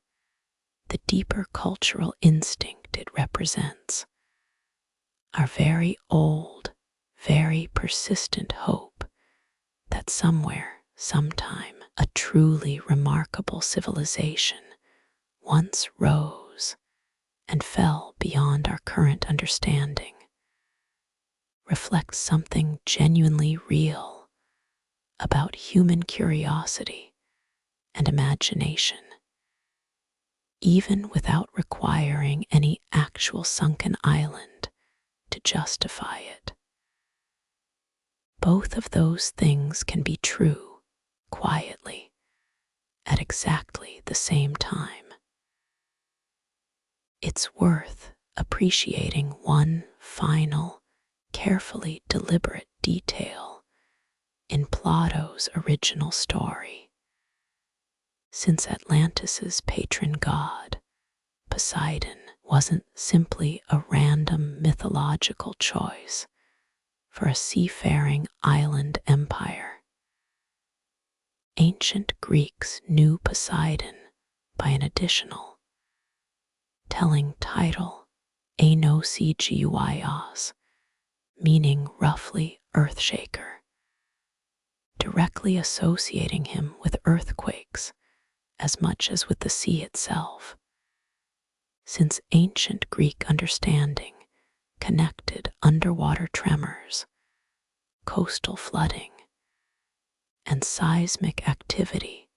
the deeper cultural instinct it represents, our very old, very persistent hope that somewhere, sometime, a truly remarkable civilization once rose and fell beyond our current understanding, reflects something genuinely real about human curiosity and imagination, even without requiring any actual sunken island to justify it. Both of those things can be true quietly at exactly the same time. It's worth appreciating one final, carefully deliberate detail in Plato's original story. Since Atlantis's patron god, Poseidon, wasn't simply a random mythological choice for a seafaring island empire. Ancient Greeks knew Poseidon by an additional, telling title, Aenocgios, meaning roughly earthshaker, directly associating him with earthquakes as much as with the sea itself, since ancient Greek understanding connected underwater tremors, coastal flooding, and seismic activity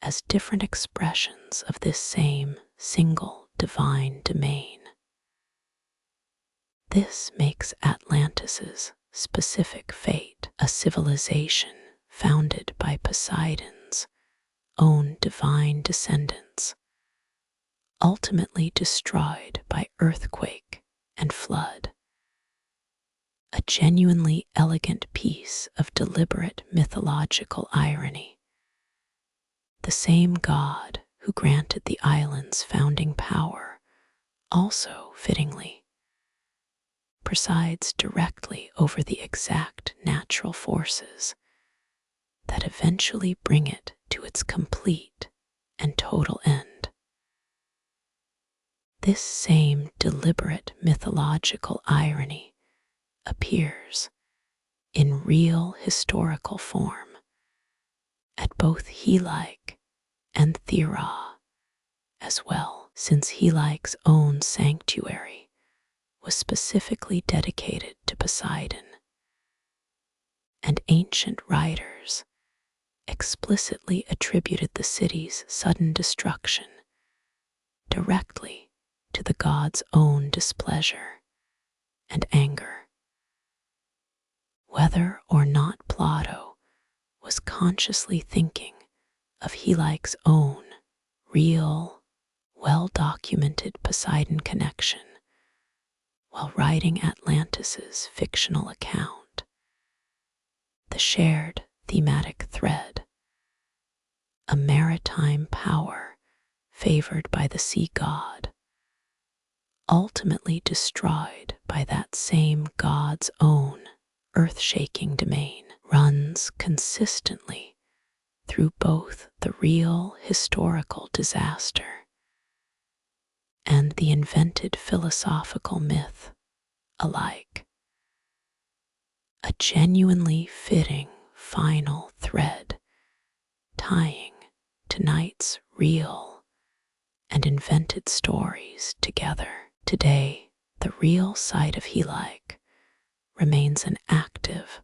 as different expressions of this same single divine domain. This makes Atlantis's specific fate a civilization founded by Poseidon's own divine descendants, ultimately destroyed by earthquake and flood. A genuinely elegant piece of deliberate mythological irony. The same god who granted the island's founding power also, fittingly, presides directly over the exact natural forces that eventually bring it to its complete and total end. This same deliberate mythological irony appears in real historical form at both Helike and Thera as well, since Helike's own sanctuary was specifically dedicated to Poseidon, and ancient writers explicitly attributed the city's sudden destruction directly to the god's own displeasure and anger. Whether or not Plato was consciously thinking of Helike's own real, well-documented Poseidon connection while writing Atlantis's fictional account shared thematic thread, a maritime power favored by the sea god, ultimately destroyed by that same god's own earth-shaking domain, runs consistently through both the real historical disaster and the invented philosophical myth alike. A genuinely fitting final thread tying tonight's real and invented stories together. Today, the real site of Helike remains an active,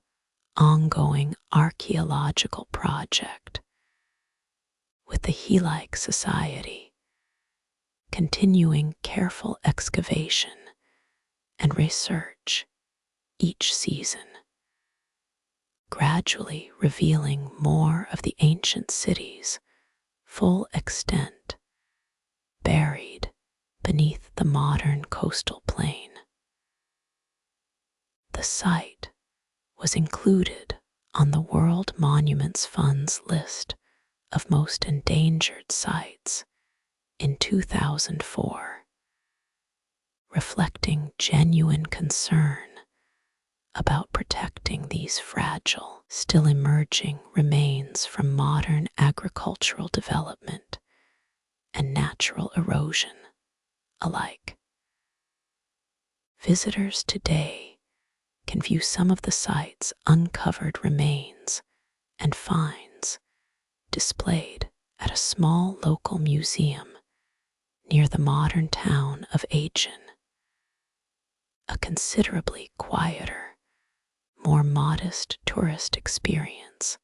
ongoing archaeological project, with the Helike Society continuing careful excavation and research each season, gradually revealing more of the ancient city's full extent, buried beneath the modern coastal plain. The site was included on the World Monuments Fund's list of most endangered sites in 2004, reflecting genuine concern about protecting these fragile, still emerging remains from modern agricultural development and natural erosion alike. Visitors today can view some of the site's uncovered remains and finds displayed at a small local museum near the modern town of Aachen, a considerably quieter, more modest tourist experience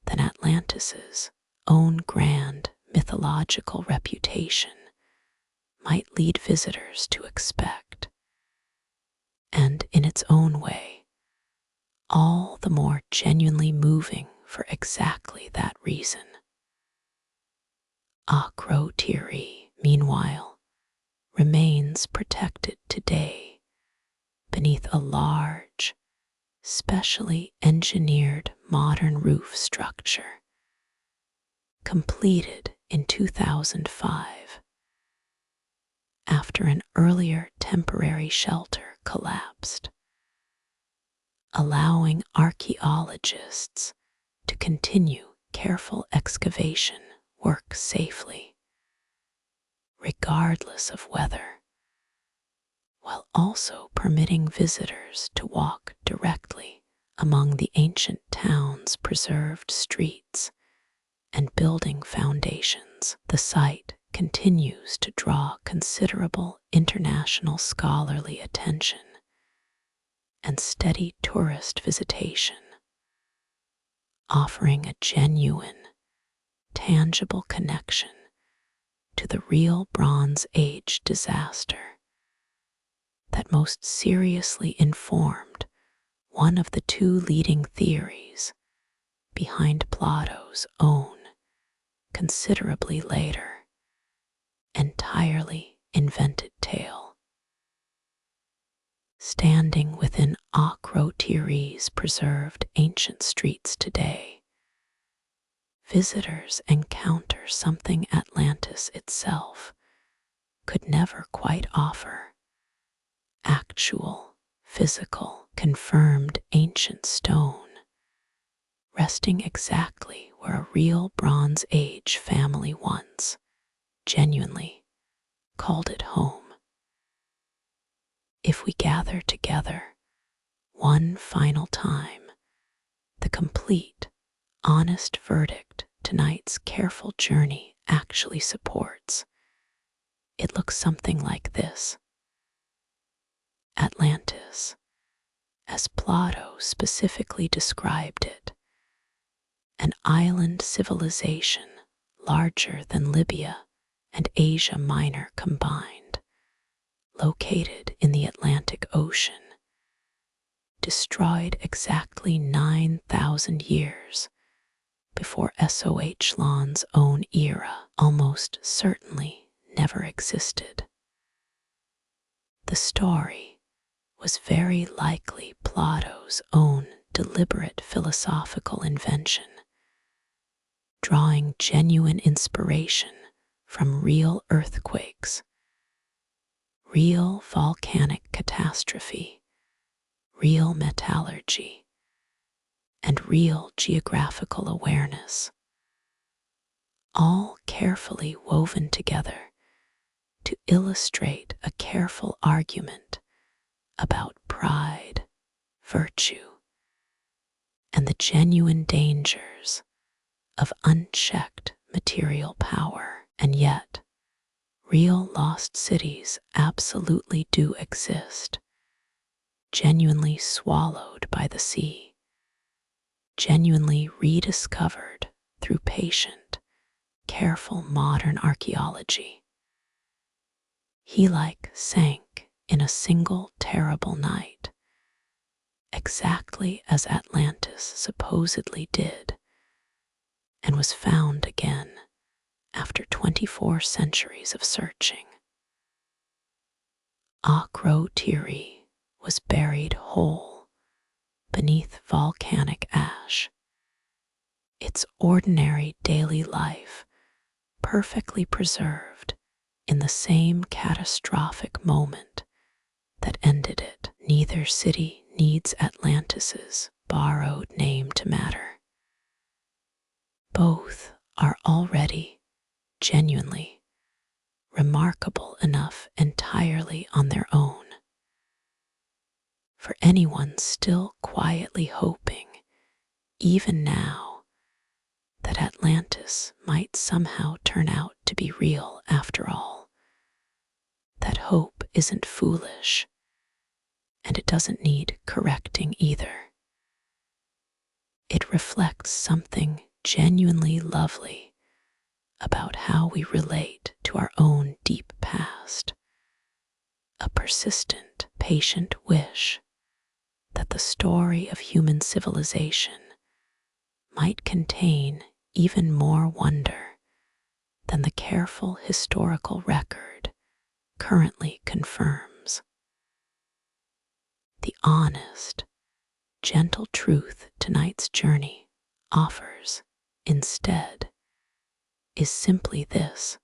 than Atlantis's own grand mythological reputation might lead visitors to expect, and in its own way, all the more genuinely moving for exactly that reason. Archaeology, meanwhile, remains protected today beneath a large, specially engineered modern roof structure, completed in 2005 after an earlier temporary shelter collapsed, allowing archaeologists to continue careful excavation work safely, regardless of weather, while also permitting visitors to walk directly among the ancient town's preserved streets and building foundations. The site continues to draw considerable international scholarly attention and steady tourist visitation, offering a genuine, tangible connection to the real Bronze Age disaster that most seriously informed one of the two leading theories behind Plato's own, considerably later, entirely invented tale. Standing within Archaeology's preserved ancient streets today, visitors encounter something Atlantis itself could never quite offer: actual, physical, confirmed ancient stone, resting exactly where a real Bronze Age family once genuinely called it home. If we gather together one final time, the complete, honest verdict tonight's careful journey actually supports, it looks something like this. Atlantis, as Plato specifically described it, an island civilization larger than Libya and Asia Minor combined, located in the Atlantic Ocean, destroyed exactly 9,000 years before Sohlan's own era almost certainly never existed. The story was very likely Plato's own deliberate philosophical invention, drawing genuine inspiration from real earthquakes, real volcanic catastrophe, real metallurgy, and real geographical awareness, all carefully woven together to illustrate a careful argument about pride, virtue, and the genuine dangers of unchecked material power. And yet, real lost cities absolutely do exist, genuinely swallowed by the sea, genuinely rediscovered through patient, careful modern archaeology. Helike sank in a single terrible night, exactly as Atlantis supposedly did, and was found again after 24 centuries of searching. Thera was buried whole beneath volcanic ash, its ordinary daily life perfectly preserved in the same catastrophic moment that ended it. Neither city needs Atlantis's borrowed name to matter. Both are already genuinely remarkable enough entirely on their own. For anyone still quietly hoping, even now, that Atlantis might somehow turn out to be real after all, that hope isn't foolish, and it doesn't need correcting either. It reflects something genuinely lovely about how we relate to our own deep past, a persistent, patient wish that the story of human civilization might contain even more wonder than the careful historical record currently confirms. The honest, gentle truth tonight's journey offers, instead, is simply this: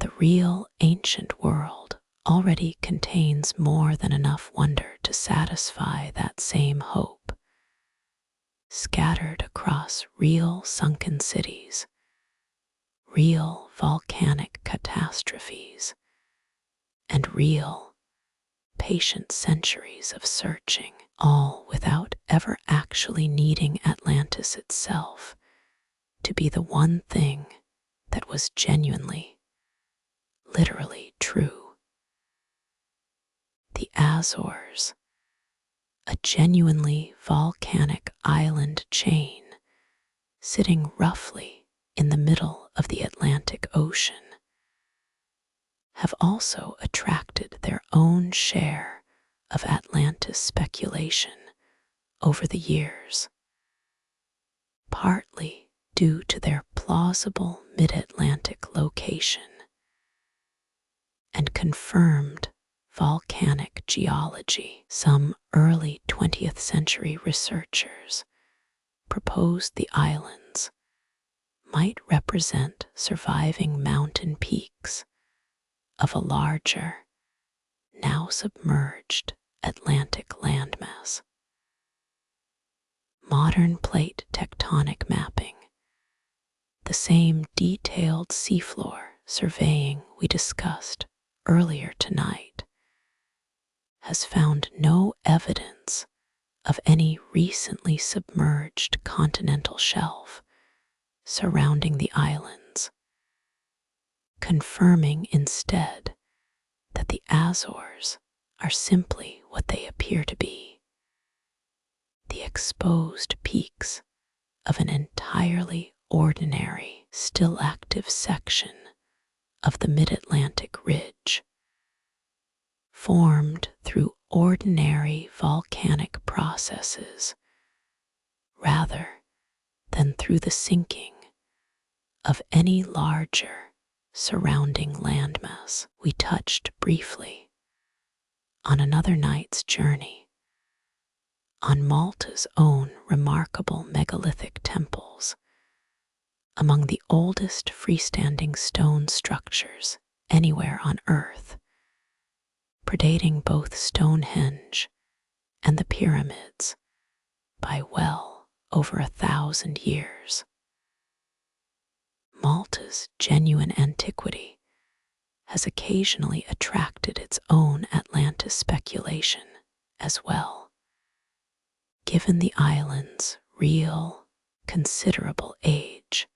the real ancient world already contains more than enough wonder to satisfy that same hope, scattered across real sunken cities, real volcanic catastrophes, and real, patient centuries of searching, all without ever actually needing Atlantis itself to be the one thing that was genuinely, literally true. The Azores, a genuinely volcanic island chain sitting roughly in the middle of the Atlantic Ocean, have also attracted their own share of Atlantis speculation over the years, partly due to their plausible mid-Atlantic location and confirmed volcanic geology. Some early 20th century researchers proposed the islands might represent surviving mountain peaks of a larger, now submerged Atlantic landmass. Modern plate tectonic mapping, the same detailed seafloor surveying we discussed earlier tonight, has found no evidence of any recently submerged continental shelf surrounding the islands, confirming instead that the Azores are simply what they appear to be: the exposed peaks of an entirely ordinary, still active section of the mid-Atlantic ridge, formed through ordinary volcanic processes rather than through the sinking of any larger surrounding landmass. We touched briefly on another night's journey on Malta's own remarkable megalithic temples, among the oldest freestanding stone structures anywhere on Earth, predating both Stonehenge and the pyramids by well over 1,000 years. Malta's genuine antiquity has occasionally attracted its own Atlantis speculation as well, given the island's real, considerable age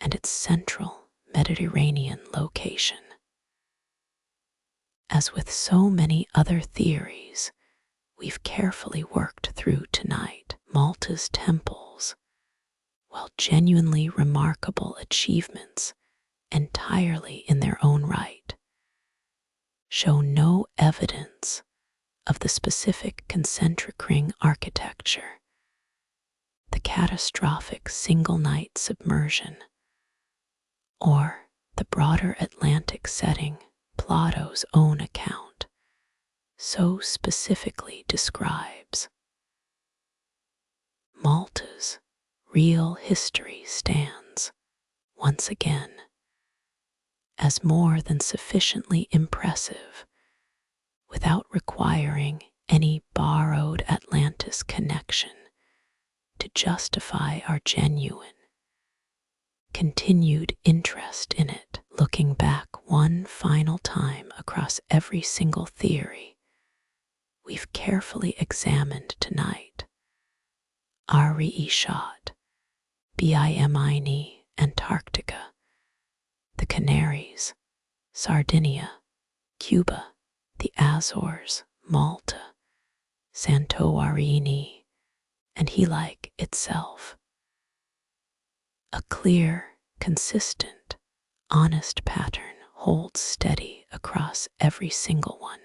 and its central Mediterranean location. As with so many other theories we've carefully worked through tonight, Malta's temples, while genuinely remarkable achievements entirely in their own right, show no evidence of the specific concentric ring architecture, the catastrophic single-night submersion, or the broader Atlantic setting Plato's own account so specifically describes. Malta's real history stands, once again, as more than sufficiently impressive without requiring any borrowed Atlantis connection to justify our genuine, continued interest in it. Looking back one final time across every single theory we've carefully examined tonight, Richat, Bimini, Antarctica, the Canaries, Sardinia, Cuba, the Azores, Malta, Santorini, and Helike itself. A clear, consistent, honest pattern holds steady across every single one.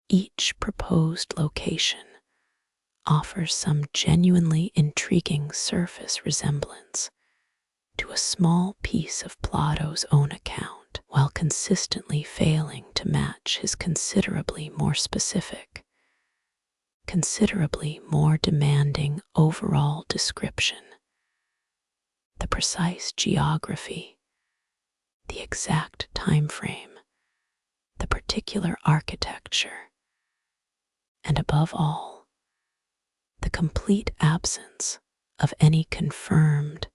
Each proposed location offers some genuinely intriguing surface resemblance to a small piece of Plato's own account, while consistently failing to match his considerably more specific, considerably more demanding overall description. The precise geography, the exact time frame, the particular architecture, and above all, the complete absence of any confirmed,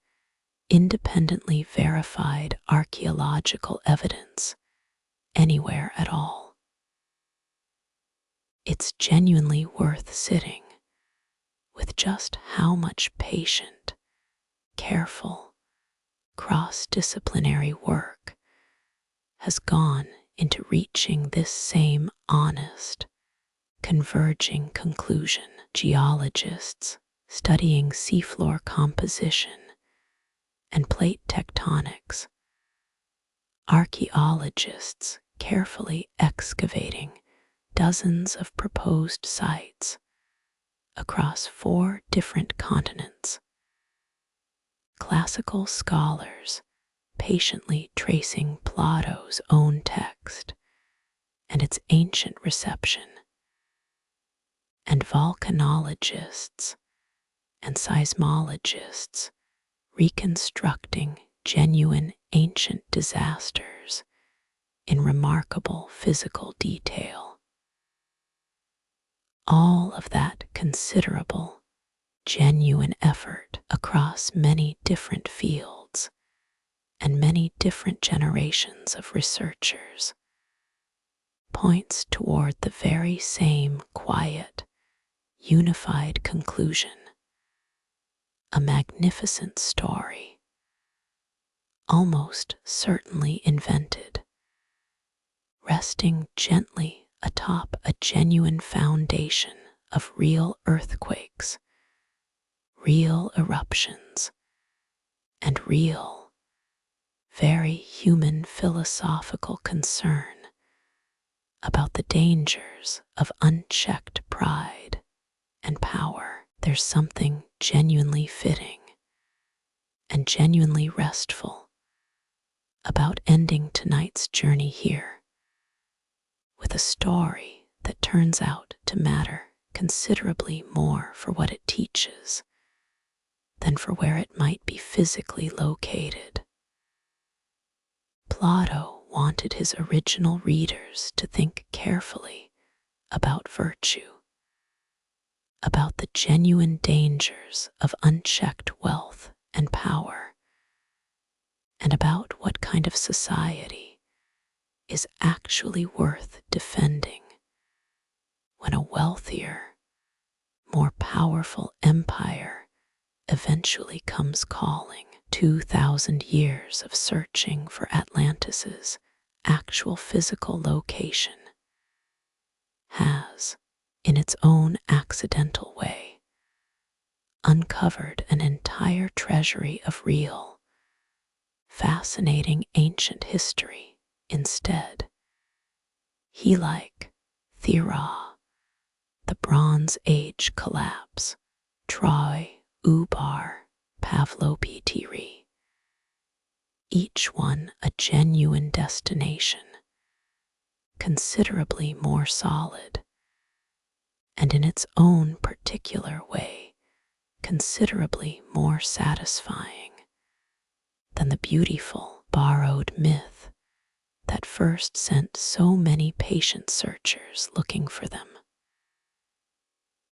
independently verified archaeological evidence anywhere at all. It's genuinely worth sitting with just how much patient, careful, cross-disciplinary work has gone into reaching this same honest, converging conclusion. Geologists studying seafloor composition and plate tectonics, archaeologists carefully excavating dozens of proposed sites across 4 different continents, classical scholars patiently tracing Plato's own text and its ancient reception, and volcanologists and seismologists reconstructing genuine ancient disasters in remarkable physical detail. All of that considerable, genuine effort across many different fields and many different generations of researchers points toward the very same quiet, unified conclusion: a magnificent story, almost certainly invented, resting gently atop a genuine foundation of real earthquakes, real eruptions, and real, very human philosophical concern about the dangers of unchecked pride and power. There's something genuinely fitting and genuinely restful about ending tonight's journey here with a story that turns out to matter considerably more for what it teaches than for where it might be physically located. Plato wanted his original readers to think carefully about virtue, about the genuine dangers of unchecked wealth and power, and about what kind of society is actually worth defending when a wealthier, more powerful empire eventually comes calling. 2,000 years of searching for Atlantis's actual physical location has, in its own accidental way, uncovered an entire treasury of real, fascinating ancient history instead. Helike, Thera, the Bronze Age collapse, Troy, Ubar, Pavlopitiri, each one a genuine destination, considerably more solid, and in its own particular way, considerably more satisfying than the beautiful, borrowed myth that first sent so many patient searchers looking for them.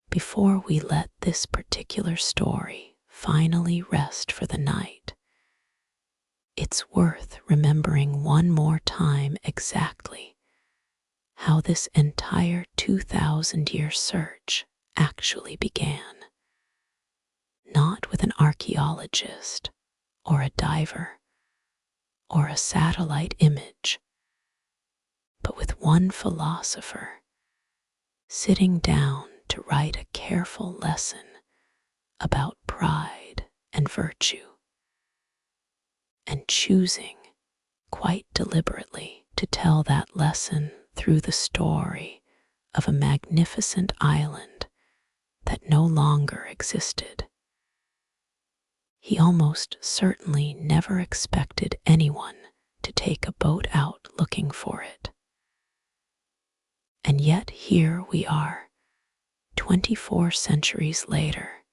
Before we let this particular story finally rest for the night, it's worth remembering one more time exactly how this entire 2,000-year search actually began. Not with an archaeologist or a diver or a satellite image, but with one philosopher sitting down to write a careful lesson about pride and virtue, and choosing quite deliberately to tell that lesson through the story of a magnificent island that no longer existed. He almost certainly never expected anyone to take a boat out looking for it. And yet here we are, 24 centuries later,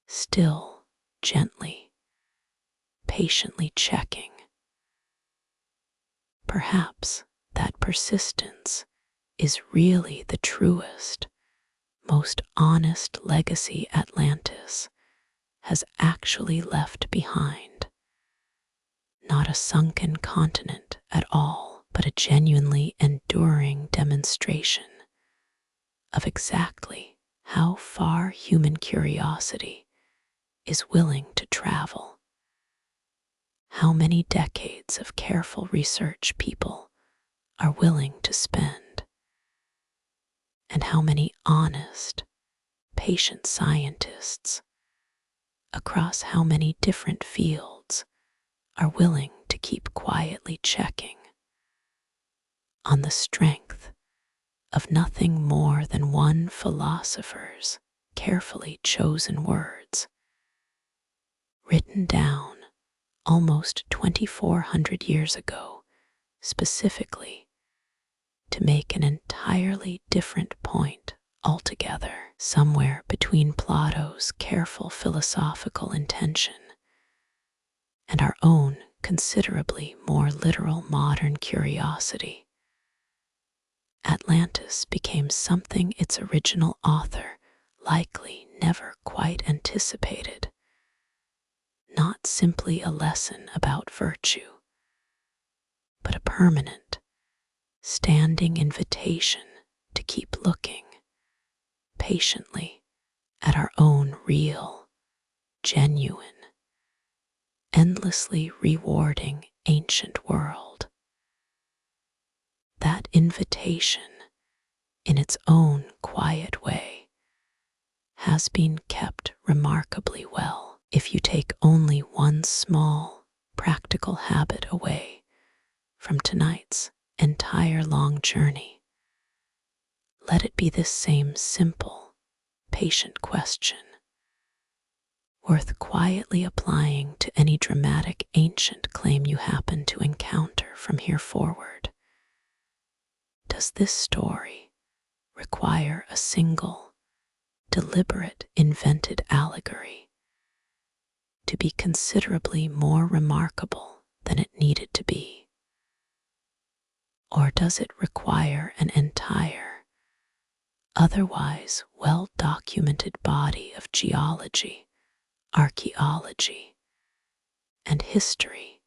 still gently, patiently checking. Perhaps that persistence is really the truest, most honest legacy Atlantis has actually left behind. Not a sunken continent at all, but a genuinely enduring demonstration of exactly how far human curiosity is willing to travel, how many decades of careful research people are willing to spend, and how many honest, patient scientists across how many different fields are willing to keep quietly checking on the strength of nothing more than one philosopher's carefully chosen words, written down almost 2,400 years ago, specifically to make an entirely different point altogether, somewhere between Plato's careful philosophical intention and our own considerably more literal modern curiosity. Atlantis became something its original author likely never quite anticipated. Not simply a lesson about virtue, but a permanent, standing invitation to keep looking patiently at our own real, genuine, endlessly rewarding ancient world. That invitation, in its own quiet way, has been kept remarkably well. If you take only one small, practical habit away from tonight's entire long journey, let it be this same simple, patient question, worth quietly applying to any dramatic ancient claim you happen to encounter from here forward. Does this story require a single, deliberate invented allegory to be considerably more remarkable than it needed to be? Or does it require an entire, otherwise well-documented body of geology, archaeology, and history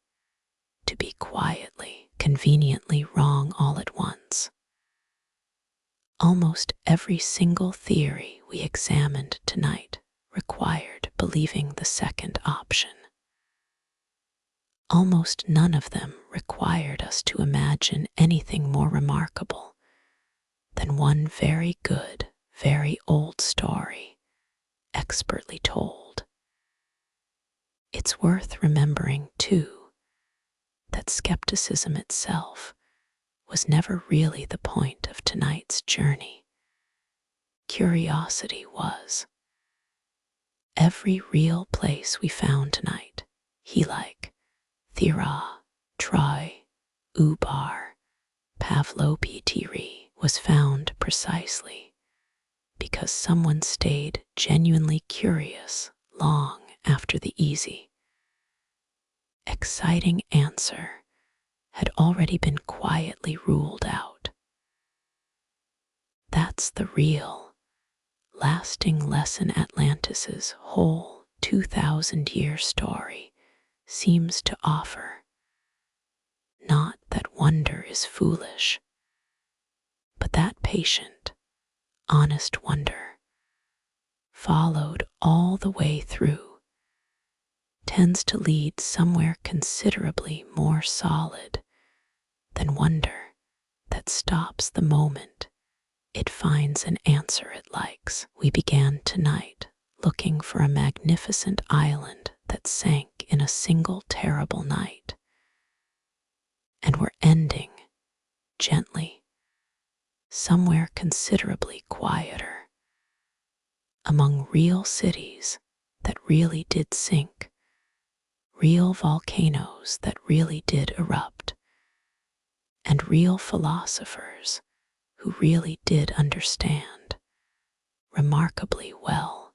to be quietly, conveniently wrong all at once? Almost every single theory we examined tonight required believing the second option. Almost none of them required us to imagine anything more remarkable than one very good, very old story, expertly told. It's worth remembering, too, that skepticism itself was never really the point of tonight's journey. Curiosity was. Every real place we found tonight, Helike, Thera, Troy, Ubar, Pavlopitiri, was found precisely because someone stayed genuinely curious long after the easy, exciting answer had already been quietly ruled out. That's the real, lasting lesson Atlantis's whole 2,000-year story seems to offer. Not that wonder is foolish, but that patient, honest wonder, followed all the way through, tends to lead somewhere considerably more solid than wonder that stops the moment it finds an answer it likes. We began tonight looking for a magnificent island that sank in a single terrible night, and we're ending, gently, somewhere considerably quieter, among real cities that really did sink, real volcanoes that really did erupt, and real philosophers who really did understand, remarkably well,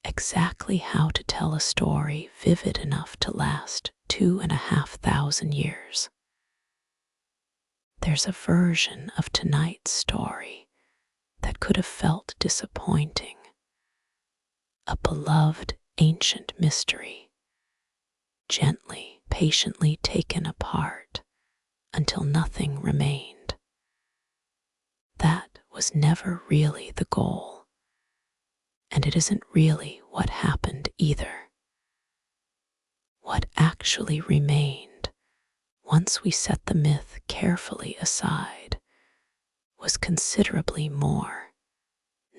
exactly how to tell a story vivid enough to last 2,500 years. There's a version of tonight's story that could have felt disappointing, a beloved ancient mystery, gently, patiently taken apart until nothing remained. That was never really the goal, and it isn't really what happened either. What actually remained, once we set the myth carefully aside, was considerably more,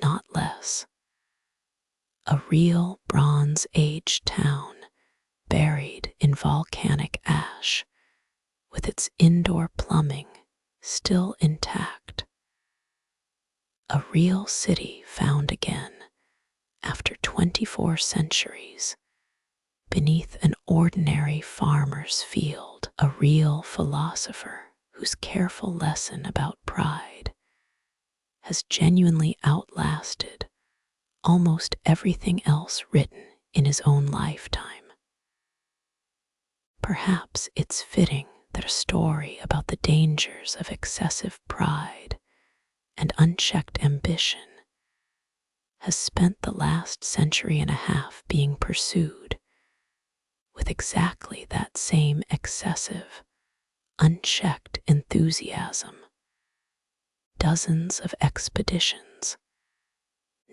not less. A real Bronze Age town buried in volcanic ash, with its indoor plumbing still intact. A real city found again after 24 centuries beneath an ordinary farmer's field. A real philosopher whose careful lesson about pride has genuinely outlasted almost everything else written in his own lifetime. Perhaps it's fitting that a story about the dangers of excessive pride and unchecked ambition has spent the last century and a half being pursued with exactly that same excessive, unchecked enthusiasm. Dozens of expeditions,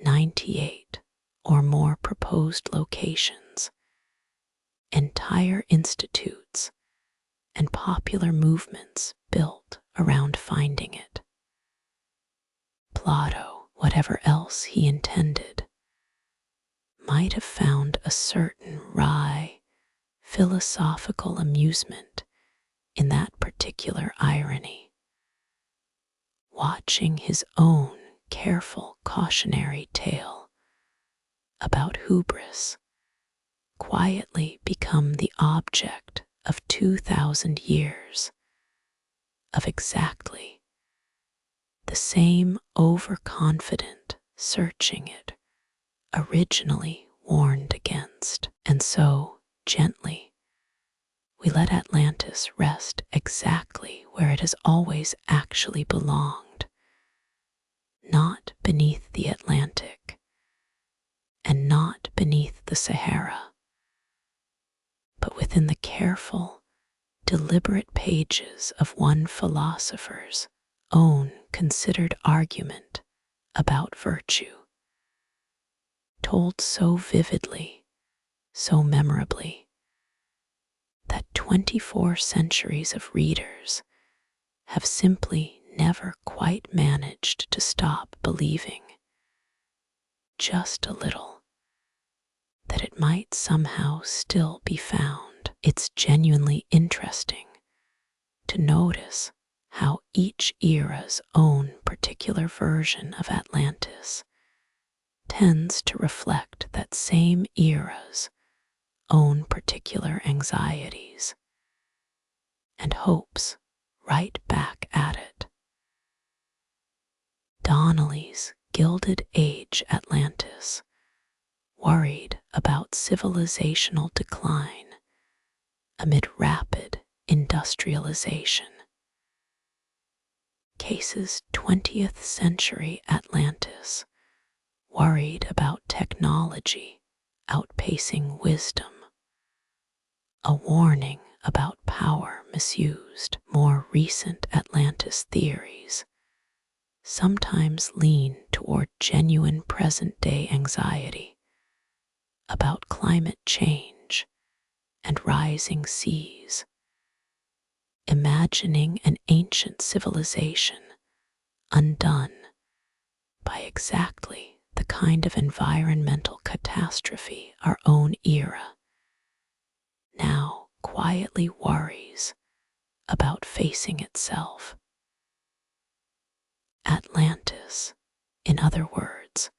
98 or more proposed locations, entire institutes, and popular movements built around finding it. Plato, whatever else he intended, might have found a certain wry, philosophical amusement in that particular irony, watching his own careful cautionary tale about hubris quietly become the object of 2,000 years of exactly the same overconfident searching it originally warned against. And so, gently, we let Atlantis rest exactly where it has always actually belonged, not beneath the Atlantic, and not beneath the Sahara, but within the careful, deliberate pages of one philosopher's own considered argument about virtue, told so vividly, so memorably, that 24 centuries of readers have simply never quite managed to stop believing, just a little, that it might somehow still be found. It's genuinely interesting to notice how each era's own particular version of Atlantis tends to reflect that same era's own particular anxieties and hopes right back at it. Donnelly's Gilded Age Atlantis worried about civilizational decline amid rapid industrialization. Case's 20th century Atlantis worried about technology outpacing wisdom, a warning about power misused. More recent Atlantis theories sometimes lean toward genuine present-day anxiety about climate change and rising seas, imagining an ancient civilization undone by exactly the kind of environmental catastrophe our own era now quietly worries about facing itself. Atlantis, in other words,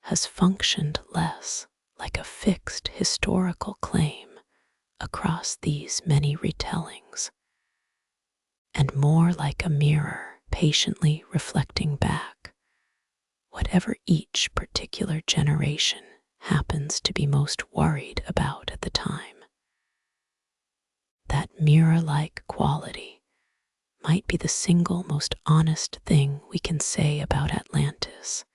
has functioned less like a fixed historical claim across these many retellings, and more like a mirror patiently reflecting back whatever each particular generation happens to be most worried about at the time. That mirror-like quality might be the single most honest thing we can say about Atlantis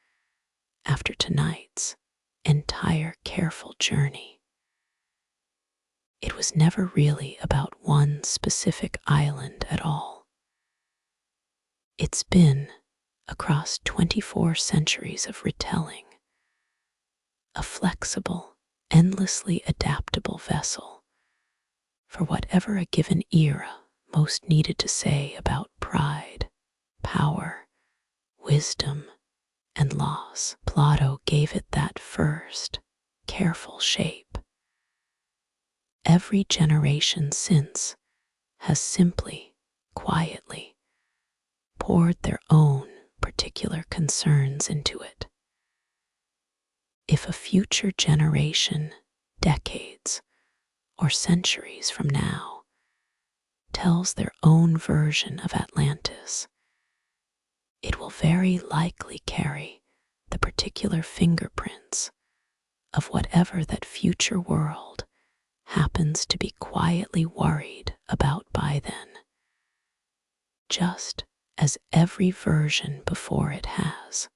after tonight's entire careful journey. It was never really about one specific island at all. It's been, across 24 centuries of retelling, a flexible, endlessly adaptable vessel for whatever a given era most needed to say about pride, power, wisdom, and loss. Plato gave it that first, careful shape. Every generation since has simply, quietly, poured their own particular concerns into it. If a future generation, decades, or centuries from now, tells their own version of Atlantis, it will very likely carry the particular fingerprints of whatever that future world happens to be quietly worried about by then, just as every version before it has.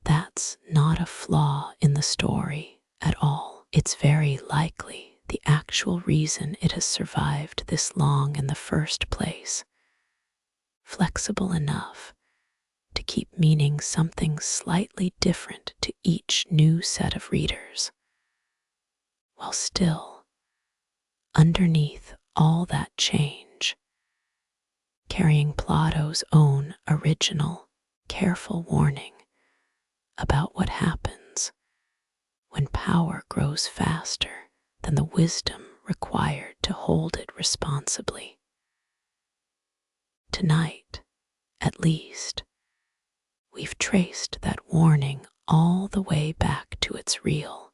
That's not a flaw in the story at all. It's very likely the actual reason it has survived this long in the first place, flexible enough to keep meaning something slightly different to each new set of readers, while still, underneath all that change, carrying Plato's own original, careful warning about what happens when power grows faster than the wisdom required to hold it responsibly. Tonight, at least, we've traced that warning all the way back to its real,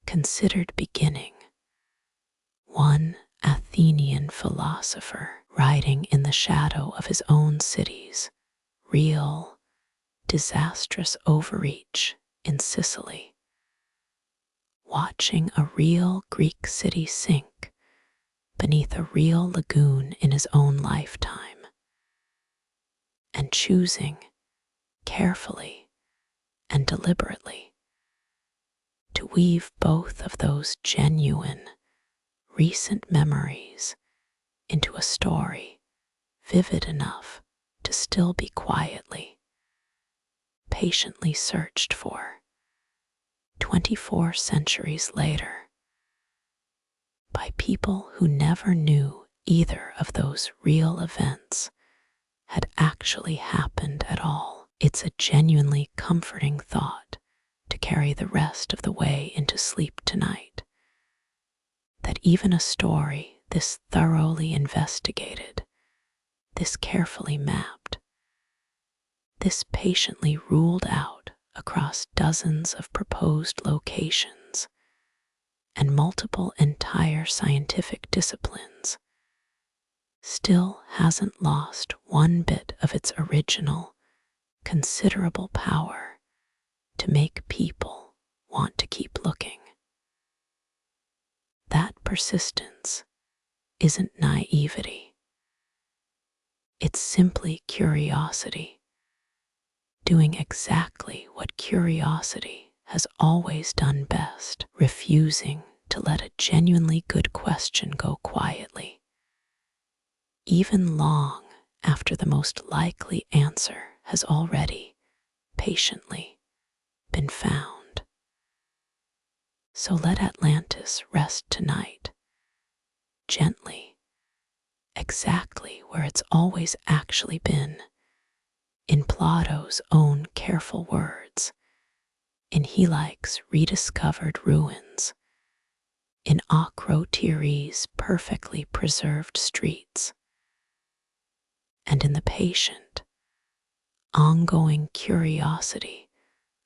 considered beginning. One Athenian philosopher riding in the shadow of his own city's real, disastrous overreach in Sicily, watching a real Greek city sink beneath a real lagoon in his own lifetime, and choosing carefully and deliberately to weave both of those genuine, recent memories into a story vivid enough to still be quietly, patiently searched for 24 centuries later by people who never knew either of those real events had actually happened at all. It's a genuinely comforting thought to carry the rest of the way into sleep tonight, that even a story this thoroughly investigated, this carefully mapped, this patiently ruled out across dozens of proposed locations and multiple entire scientific disciplines, still hasn't lost one bit of its original, considerable power to make people want to keep looking. That persistence isn't naivety. It's simply curiosity, doing exactly what curiosity has always done best, refusing to let a genuinely good question go quietly, even long after the most likely answer has already, patiently, been found. So let Atlantis rest tonight, gently, exactly where it's always actually been, in Plato's own careful words, in Helike's rediscovered ruins, in Archaeology's perfectly preserved streets, and in the patient, ongoing curiosity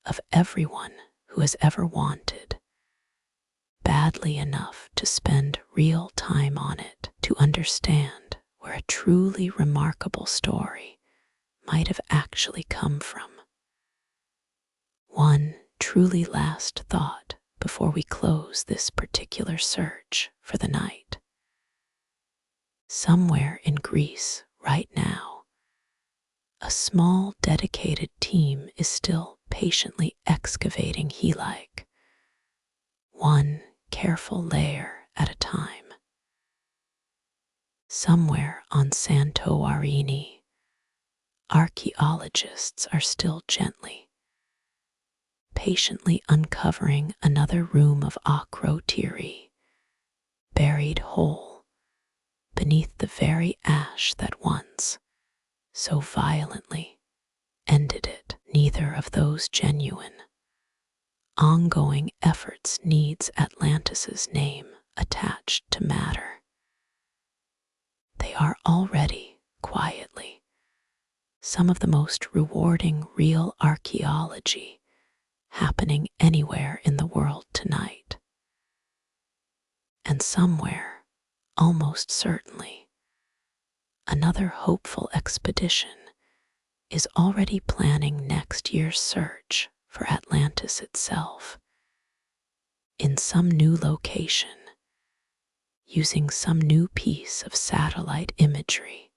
of everyone who has ever wanted, badly enough to spend real time on it, to understand where a truly remarkable story might have actually come from. One truly last thought before we close this particular search for the night. Somewhere in Greece right now, a small dedicated team is still patiently excavating Helike, one careful layer at a time. Somewhere on Santorini, archaeologists are still gently, patiently uncovering another room of Archaeology, buried whole beneath the very ash that once, so violently, ended it. Neither of those genuine, ongoing efforts needs Atlantis's name attached to matter. They are already, quietly, some of the most rewarding real archaeology happening anywhere in the world tonight. And somewhere, almost certainly, another hopeful expedition is already planning next year's search for Atlantis itself, in some new location, using some new piece of satellite imagery,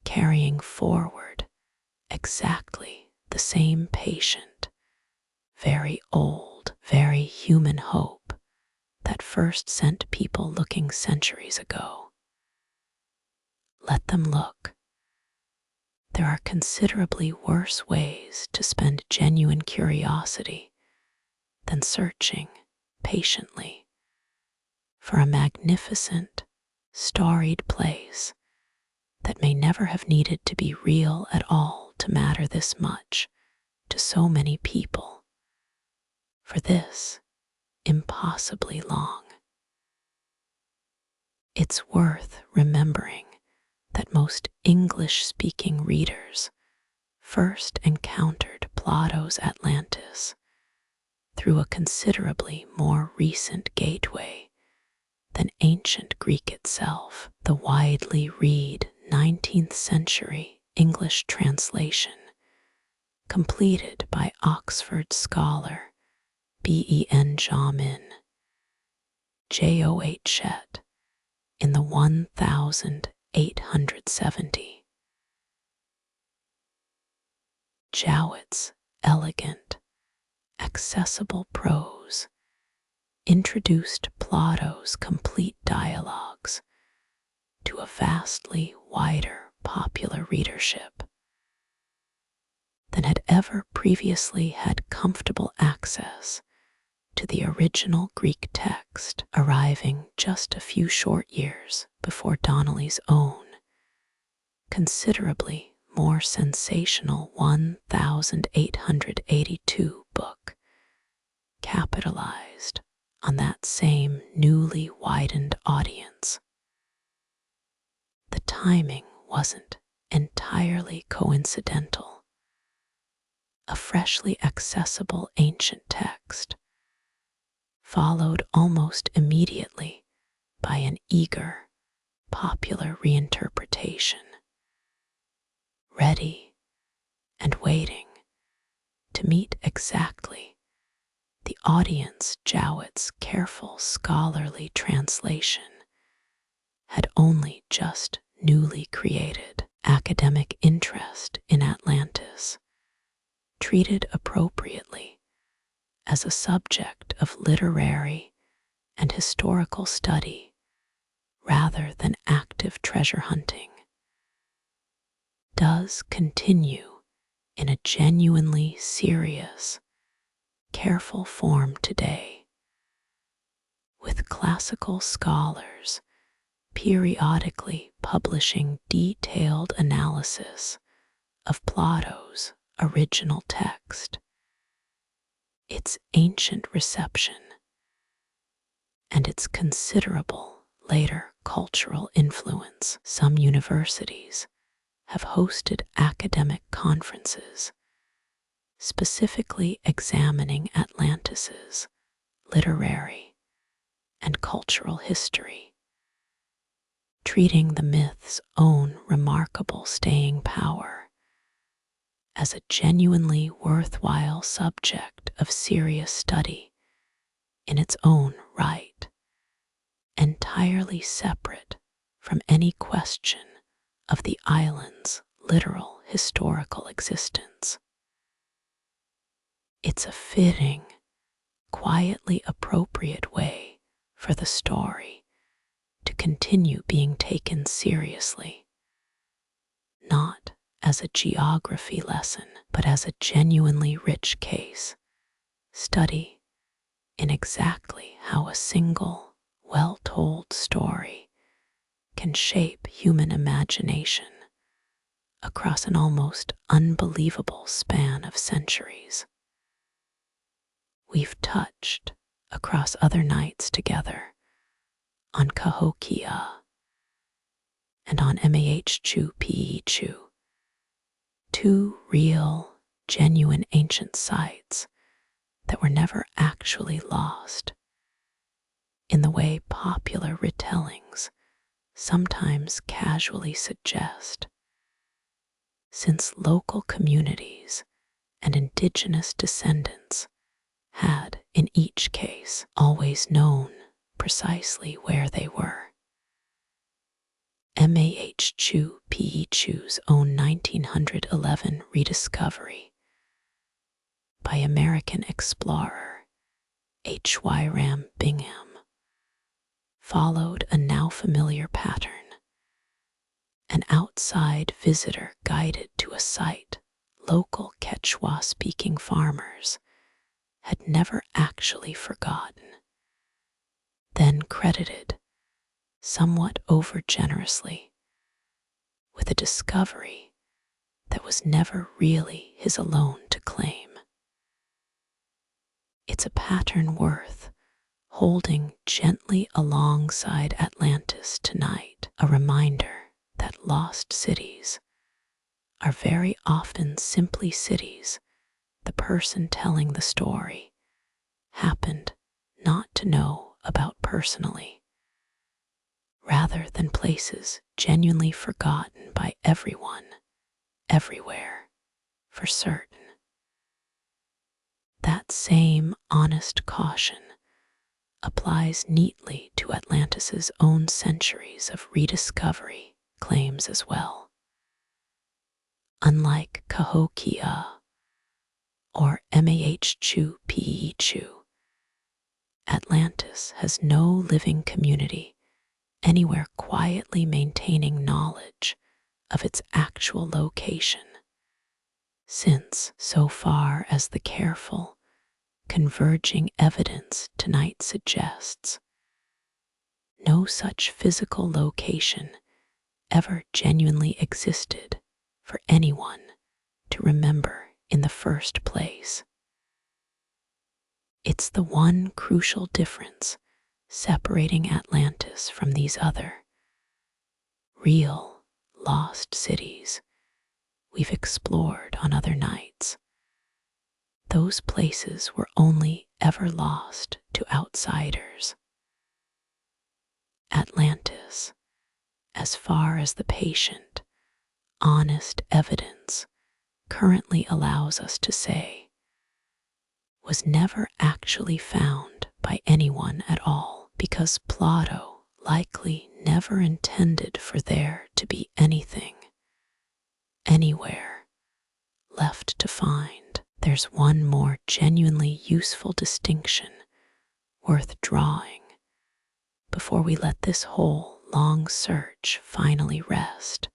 carrying forward exactly the same patient, very old, very human hope that first sent people looking centuries ago. Let them look. There are considerably worse ways to spend genuine curiosity than searching patiently for a magnificent, storied place that may never have needed to be real at all to matter this much to so many people, for this impossibly long. It's worth remembering that most English-speaking readers first encountered Plato's Atlantis through a considerably more recent gateway than ancient Greek itself, the widely read 19th century English translation completed by Oxford scholar Ben Jamin Joh in the 1870. Jowett's elegant, accessible prose introduced Plato's complete dialogues to a vastly wider popular readership than had ever previously had comfortable access to the original Greek text, arriving just a few short years before Donnelly's own, considerably more sensational 1882 book, capitalized on that same newly widened audience. The timing wasn't entirely coincidental. A freshly accessible ancient text followed almost immediately by an eager, popular reinterpretation, ready and waiting to meet exactly the audience Jowett's careful scholarly translation had only just newly created. Academic interest in Atlantis, treated appropriately as a subject of literary and historical study rather than active treasure hunting, does continue in a genuinely serious, careful form today, with classical scholars periodically publishing detailed analysis of Plato's original text, its ancient reception, and its considerable later cultural influence. Some universities have hosted academic conferences specifically examining Atlantis's literary and cultural history, treating the myth's own remarkable staying power as a genuinely worthwhile subject of serious study in its own right, entirely separate from any question of the island's literal historical existence. It's a fitting, quietly appropriate way for the story to continue being taken seriously, not as a geography lesson, but as a genuinely rich case study in exactly how a single, well-told story can shape human imagination across an almost unbelievable span of centuries. We've touched, across other nights together, on Cahokia and on Machu Picchu, two real, genuine ancient sites that were never actually lost, in the way popular retellings sometimes casually suggest, since local communities and indigenous descendants had, in each case, always known precisely where they were. Machu Picchu's own 1911 rediscovery by American explorer Hiram Bingham followed a now familiar pattern. An outside visitor guided to a site local Quechua-speaking farmers had never actually forgotten, then credited, somewhat overgenerously, with a discovery that was never really his alone to claim. It's a pattern worth holding gently alongside Atlantis tonight, a reminder that lost cities are very often simply cities the person telling the story happened not to know about personally, rather than places genuinely forgotten by everyone, everywhere, for certain. that same honest caution applies neatly to Atlantis's own centuries of rediscovery claims as well. Unlike Cahokia or Mahchu Pichu, Atlantis has no living community anywhere quietly maintaining knowledge of its actual location, since, so far as the careful, converging evidence tonight suggests, no such physical location ever genuinely existed for anyone to remember in the first place. It's the one crucial difference separating Atlantis from these other, real, lost cities we've explored on other nights. Those places were only ever lost to outsiders. Atlantis, as far as the patient, honest evidence currently allows us to say, was never actually found by anyone at all, because Plato likely never intended for there to be anything, anywhere, left to find. There's one more genuinely useful distinction worth drawing before we let this whole long search finally rest.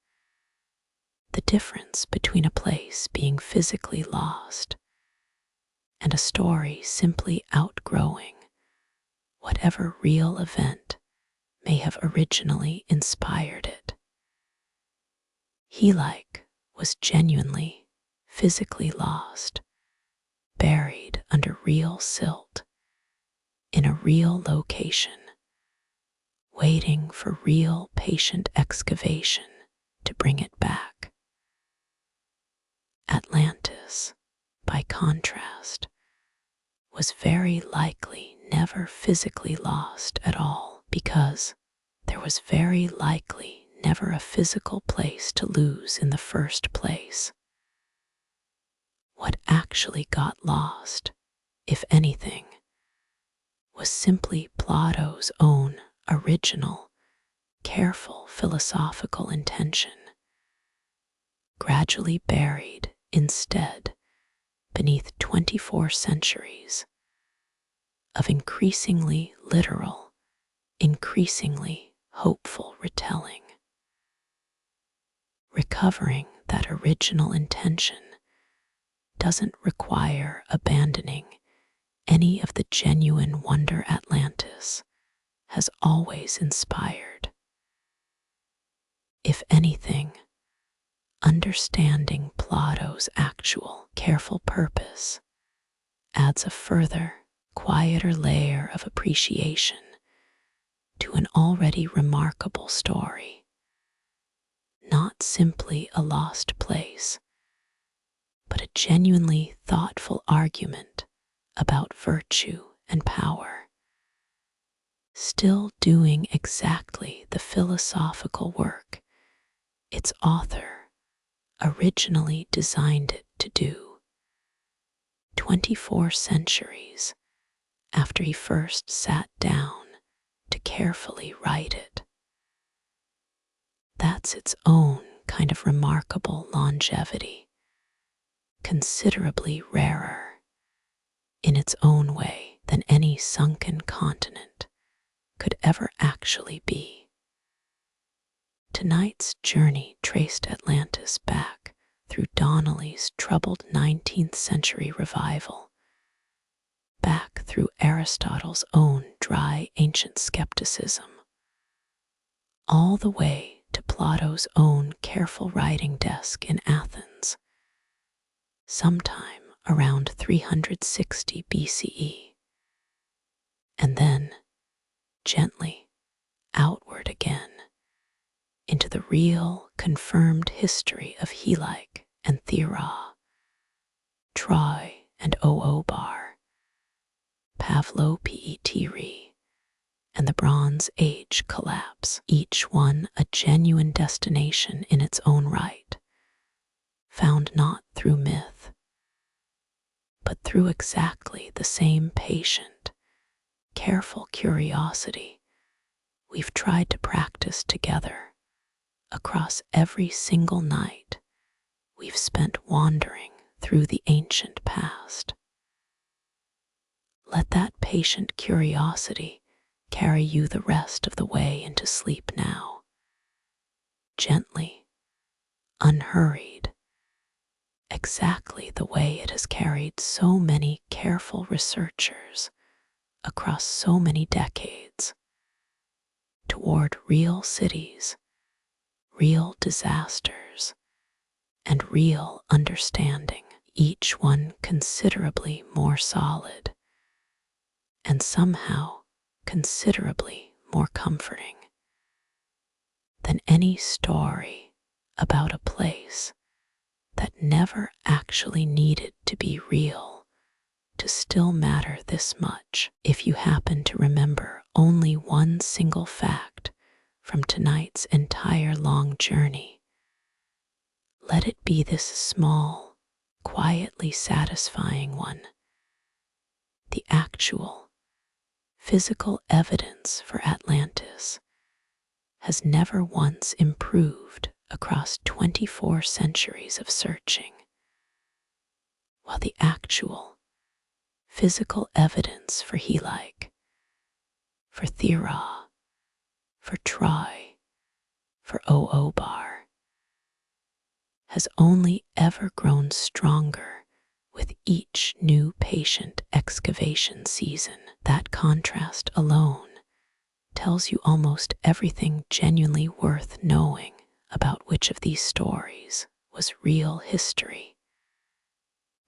The difference between a place being physically lost and a story simply outgrowing whatever real event may have originally inspired it. Helike was genuinely, physically lost, buried under real silt, in a real location, waiting for real patient excavation to bring it back. Atlantis, by contrast, was very likely never physically lost at all, because there was very likely never a physical place to lose in the first place. What actually got lost, if anything, was simply Plato's own original, careful philosophical intention, gradually buried instead beneath 24 centuries of increasingly literal, increasingly hopeful retelling. Recovering that original intention doesn't require abandoning any of the genuine wonder Atlantis has always inspired. If anything, understanding Plato's actual careful purpose adds a further, quieter layer of appreciation to an already remarkable story. Not simply a lost place, but a genuinely thoughtful argument about virtue and power, still doing exactly the philosophical work its author originally designed it to do, 24 centuries after he first sat down to carefully write it. That's its own kind of remarkable longevity, considerably rarer in its own way than any sunken continent could ever actually be. Tonight's journey traced Atlantis back through Donnelly's troubled 19th century revival, back through Aristotle's own dry ancient skepticism, all the way to Plato's own careful writing desk in Athens, sometime around 360 BCE, and then, gently, outward again, into the real, confirmed history of Helike and Thera, Troy and Oobar, Pavlo-Petiri, and the Bronze Age collapse, each one a genuine destination in its own right, found not through myth, But through exactly the same patient, careful curiosity we've tried to practice together across every single night we've spent wandering through the ancient past. Let that patient curiosity carry you the rest of the way into sleep now, gently, unhurried, exactly the way it has carried so many careful researchers across so many decades toward real cities, real disasters, and real understanding, each one considerably more solid and somehow considerably more comforting than any story about a place that never actually needed to be real to still matter this much. If you happen to remember only one single fact from tonight's entire long journey, let it be this small, quietly satisfying one. The actual, physical evidence for Atlantis has never once improved across 24 centuries of searching, while the actual, physical evidence for Helike, for Thera, for Troy, for Bar, has only ever grown stronger with each new patient excavation season. That contrast alone tells you almost everything genuinely worth knowing about which of these stories was real history,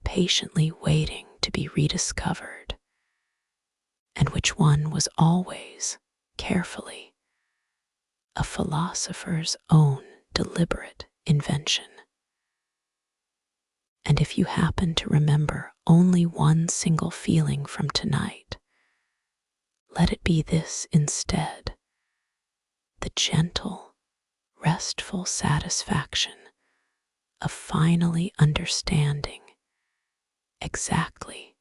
patiently waiting to be rediscovered, and which one was always, carefully, a philosopher's own deliberate invention. And if you happen to remember only one single feeling from tonight, let it be this instead: the gentle, restful satisfaction of finally understanding exactly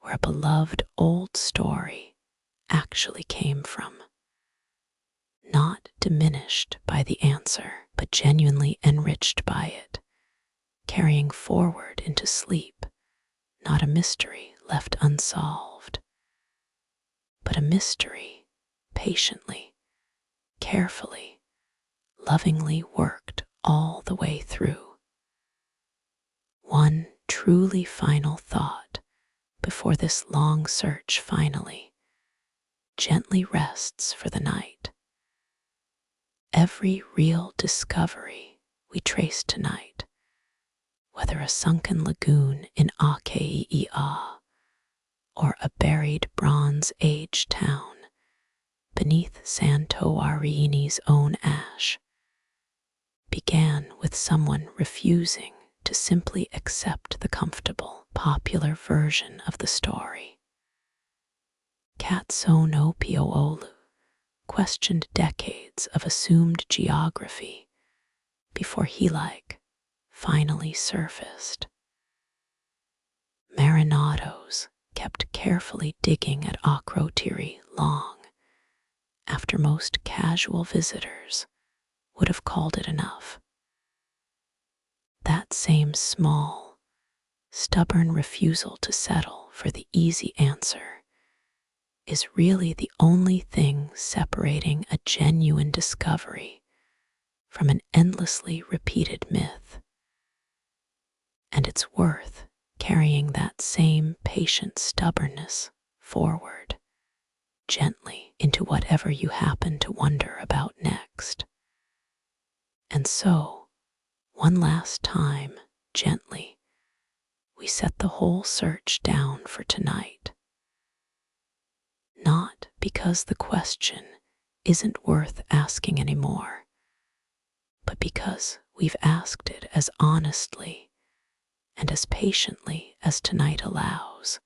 where a beloved old story actually came from, not diminished by the answer, but genuinely enriched by it, carrying forward into sleep not a mystery left unsolved, but a mystery patiently, carefully, lovingly worked all the way through. One truly final thought before this long search finally gently rests for the night. Every real discovery we trace tonight, whether a sunken lagoon in Achaea or a buried Bronze Age town beneath Santorini's own ash, began with someone refusing to simply accept the comfortable, popular version of the story. Katsonopiolu questioned decades of assumed geography before Helike finally surfaced. Marinados kept carefully digging at Akrotiri long after most casual visitors would have called it enough. That same small, stubborn refusal to settle for the easy answer is really the only thing separating a genuine discovery from an endlessly repeated myth. And it's worth carrying that same patient stubbornness forward, gently, into whatever you happen to wonder about next. And so, one last time, gently, we set the whole search down for tonight. Not because the question isn't worth asking anymore, but because we've asked it as honestly and as patiently as tonight allows.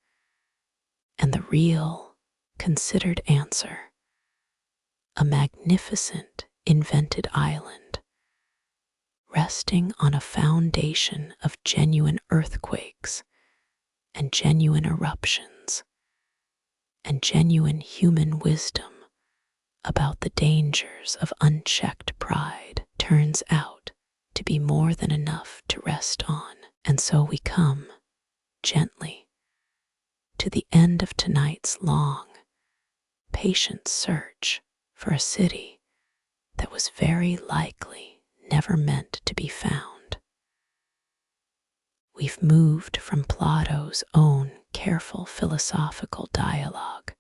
And the real, considered answer, a magnificent, invented island, resting on a foundation of genuine earthquakes and genuine eruptions, and genuine human wisdom about the dangers of unchecked pride turns out to be more than enough to rest on. And so we come, gently, to the end of tonight's long, patient search for a city that was very likely never meant to be found. We've moved from Plato's own careful philosophical dialogue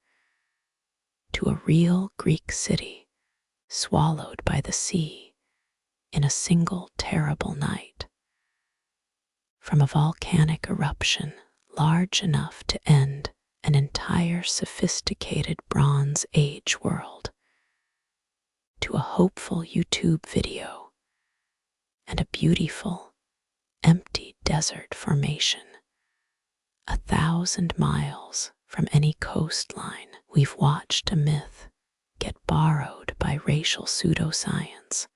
to a real Greek city swallowed by the sea in a single terrible night. From a volcanic eruption large enough to end an entire sophisticated Bronze Age world, to a hopeful YouTube video and a beautiful, empty desert formation, 1,000 miles from any coastline, we've watched a myth get borrowed by racial pseudoscience,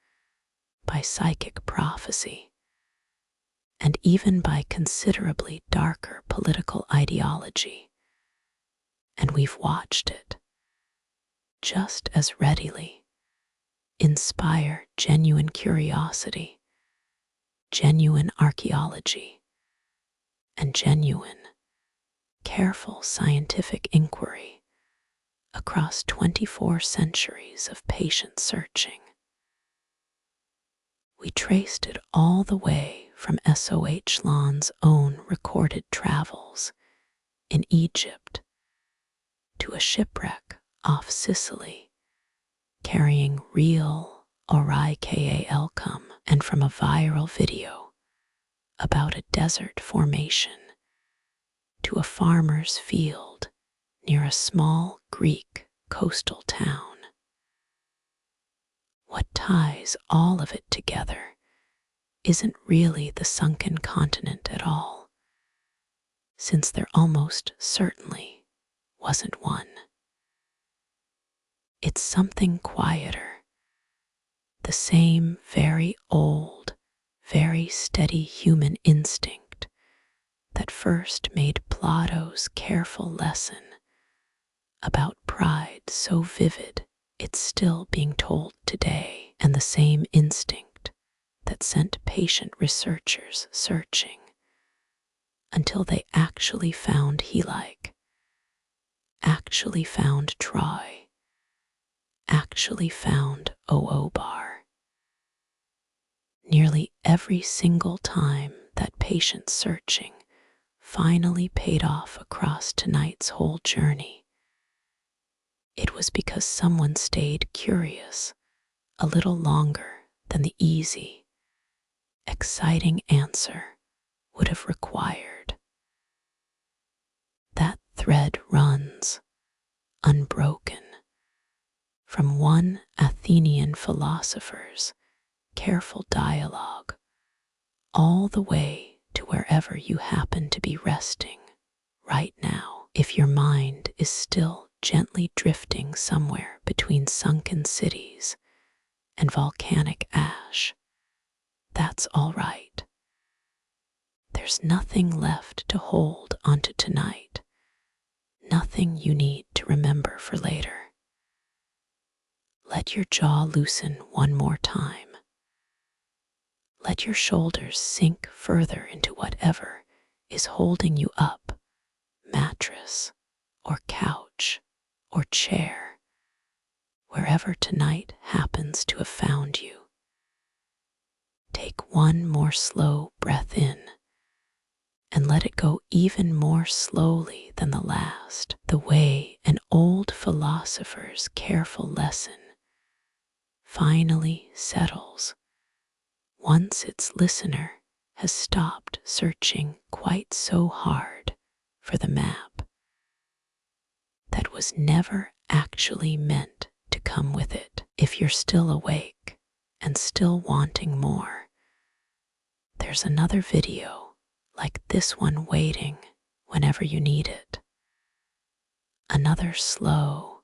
by psychic prophecy, and even by considerably darker political ideology. And we've watched it, just as readily, inspire genuine curiosity, genuine archaeology, and genuine, careful scientific inquiry across 24 centuries of patient searching. We traced it all the way from S.O.H. Lon's own recorded travels in Egypt to a shipwreck off Sicily carrying real Archaeology, and from a viral video about a desert formation to a farmer's field near a small Greek coastal town. What ties all of it together isn't really the sunken continent at all, since there almost certainly wasn't one. It's something quieter, the same very old, very steady human instinct that first made Plato's careful lesson about pride so vivid it's still being told today, and the same instinct that sent patient researchers searching until they actually found Helike, actually found Troy, actually found Bar. Nearly every single time that patient searching finally paid off across tonight's whole journey, it was because someone stayed curious a little longer than the easy, exciting answer would have required. That thread runs, unbroken, from one Athenian philosopher's careful dialogue all the way to wherever you happen to be resting right now. If your mind is still gently drifting somewhere between sunken cities and volcanic ash, that's all right. There's nothing left to hold onto tonight, nothing you need to remember for later. Let your jaw loosen one more time. Let your shoulders sink further into whatever is holding you up, mattress or couch or chair, wherever tonight happens to have found you. Take one more slow breath in and let it go even more slowly than the last, the way an old philosopher's careful lesson finally settles once its listener has stopped searching quite so hard for the map that was never actually meant to come with it. If you're still awake and still wanting more, there's another video like this one waiting whenever you need it. Another slow,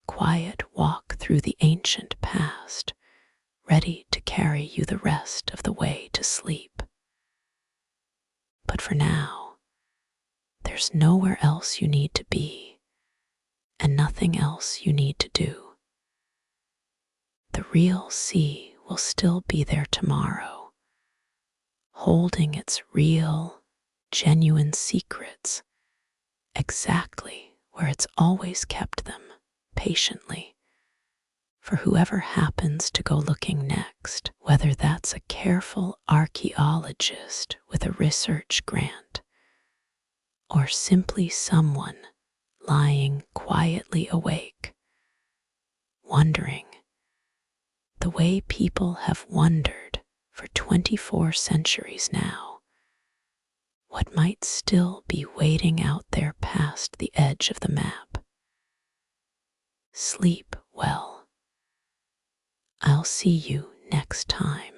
quiet walk through the ancient past, ready to carry you the rest of the way to sleep. But for now, There's nowhere else you need to be, and nothing else you need to do. The real sea will still be there tomorrow, holding its real, genuine secrets exactly where it's always kept them, patiently, for whoever happens to go looking next, whether that's a careful archaeologist with a research grant, or simply someone lying quietly awake, wondering the way people have wondered for 24 centuries now, what might still be waiting out there past the edge of the map. Sleep well. I'll see you next time.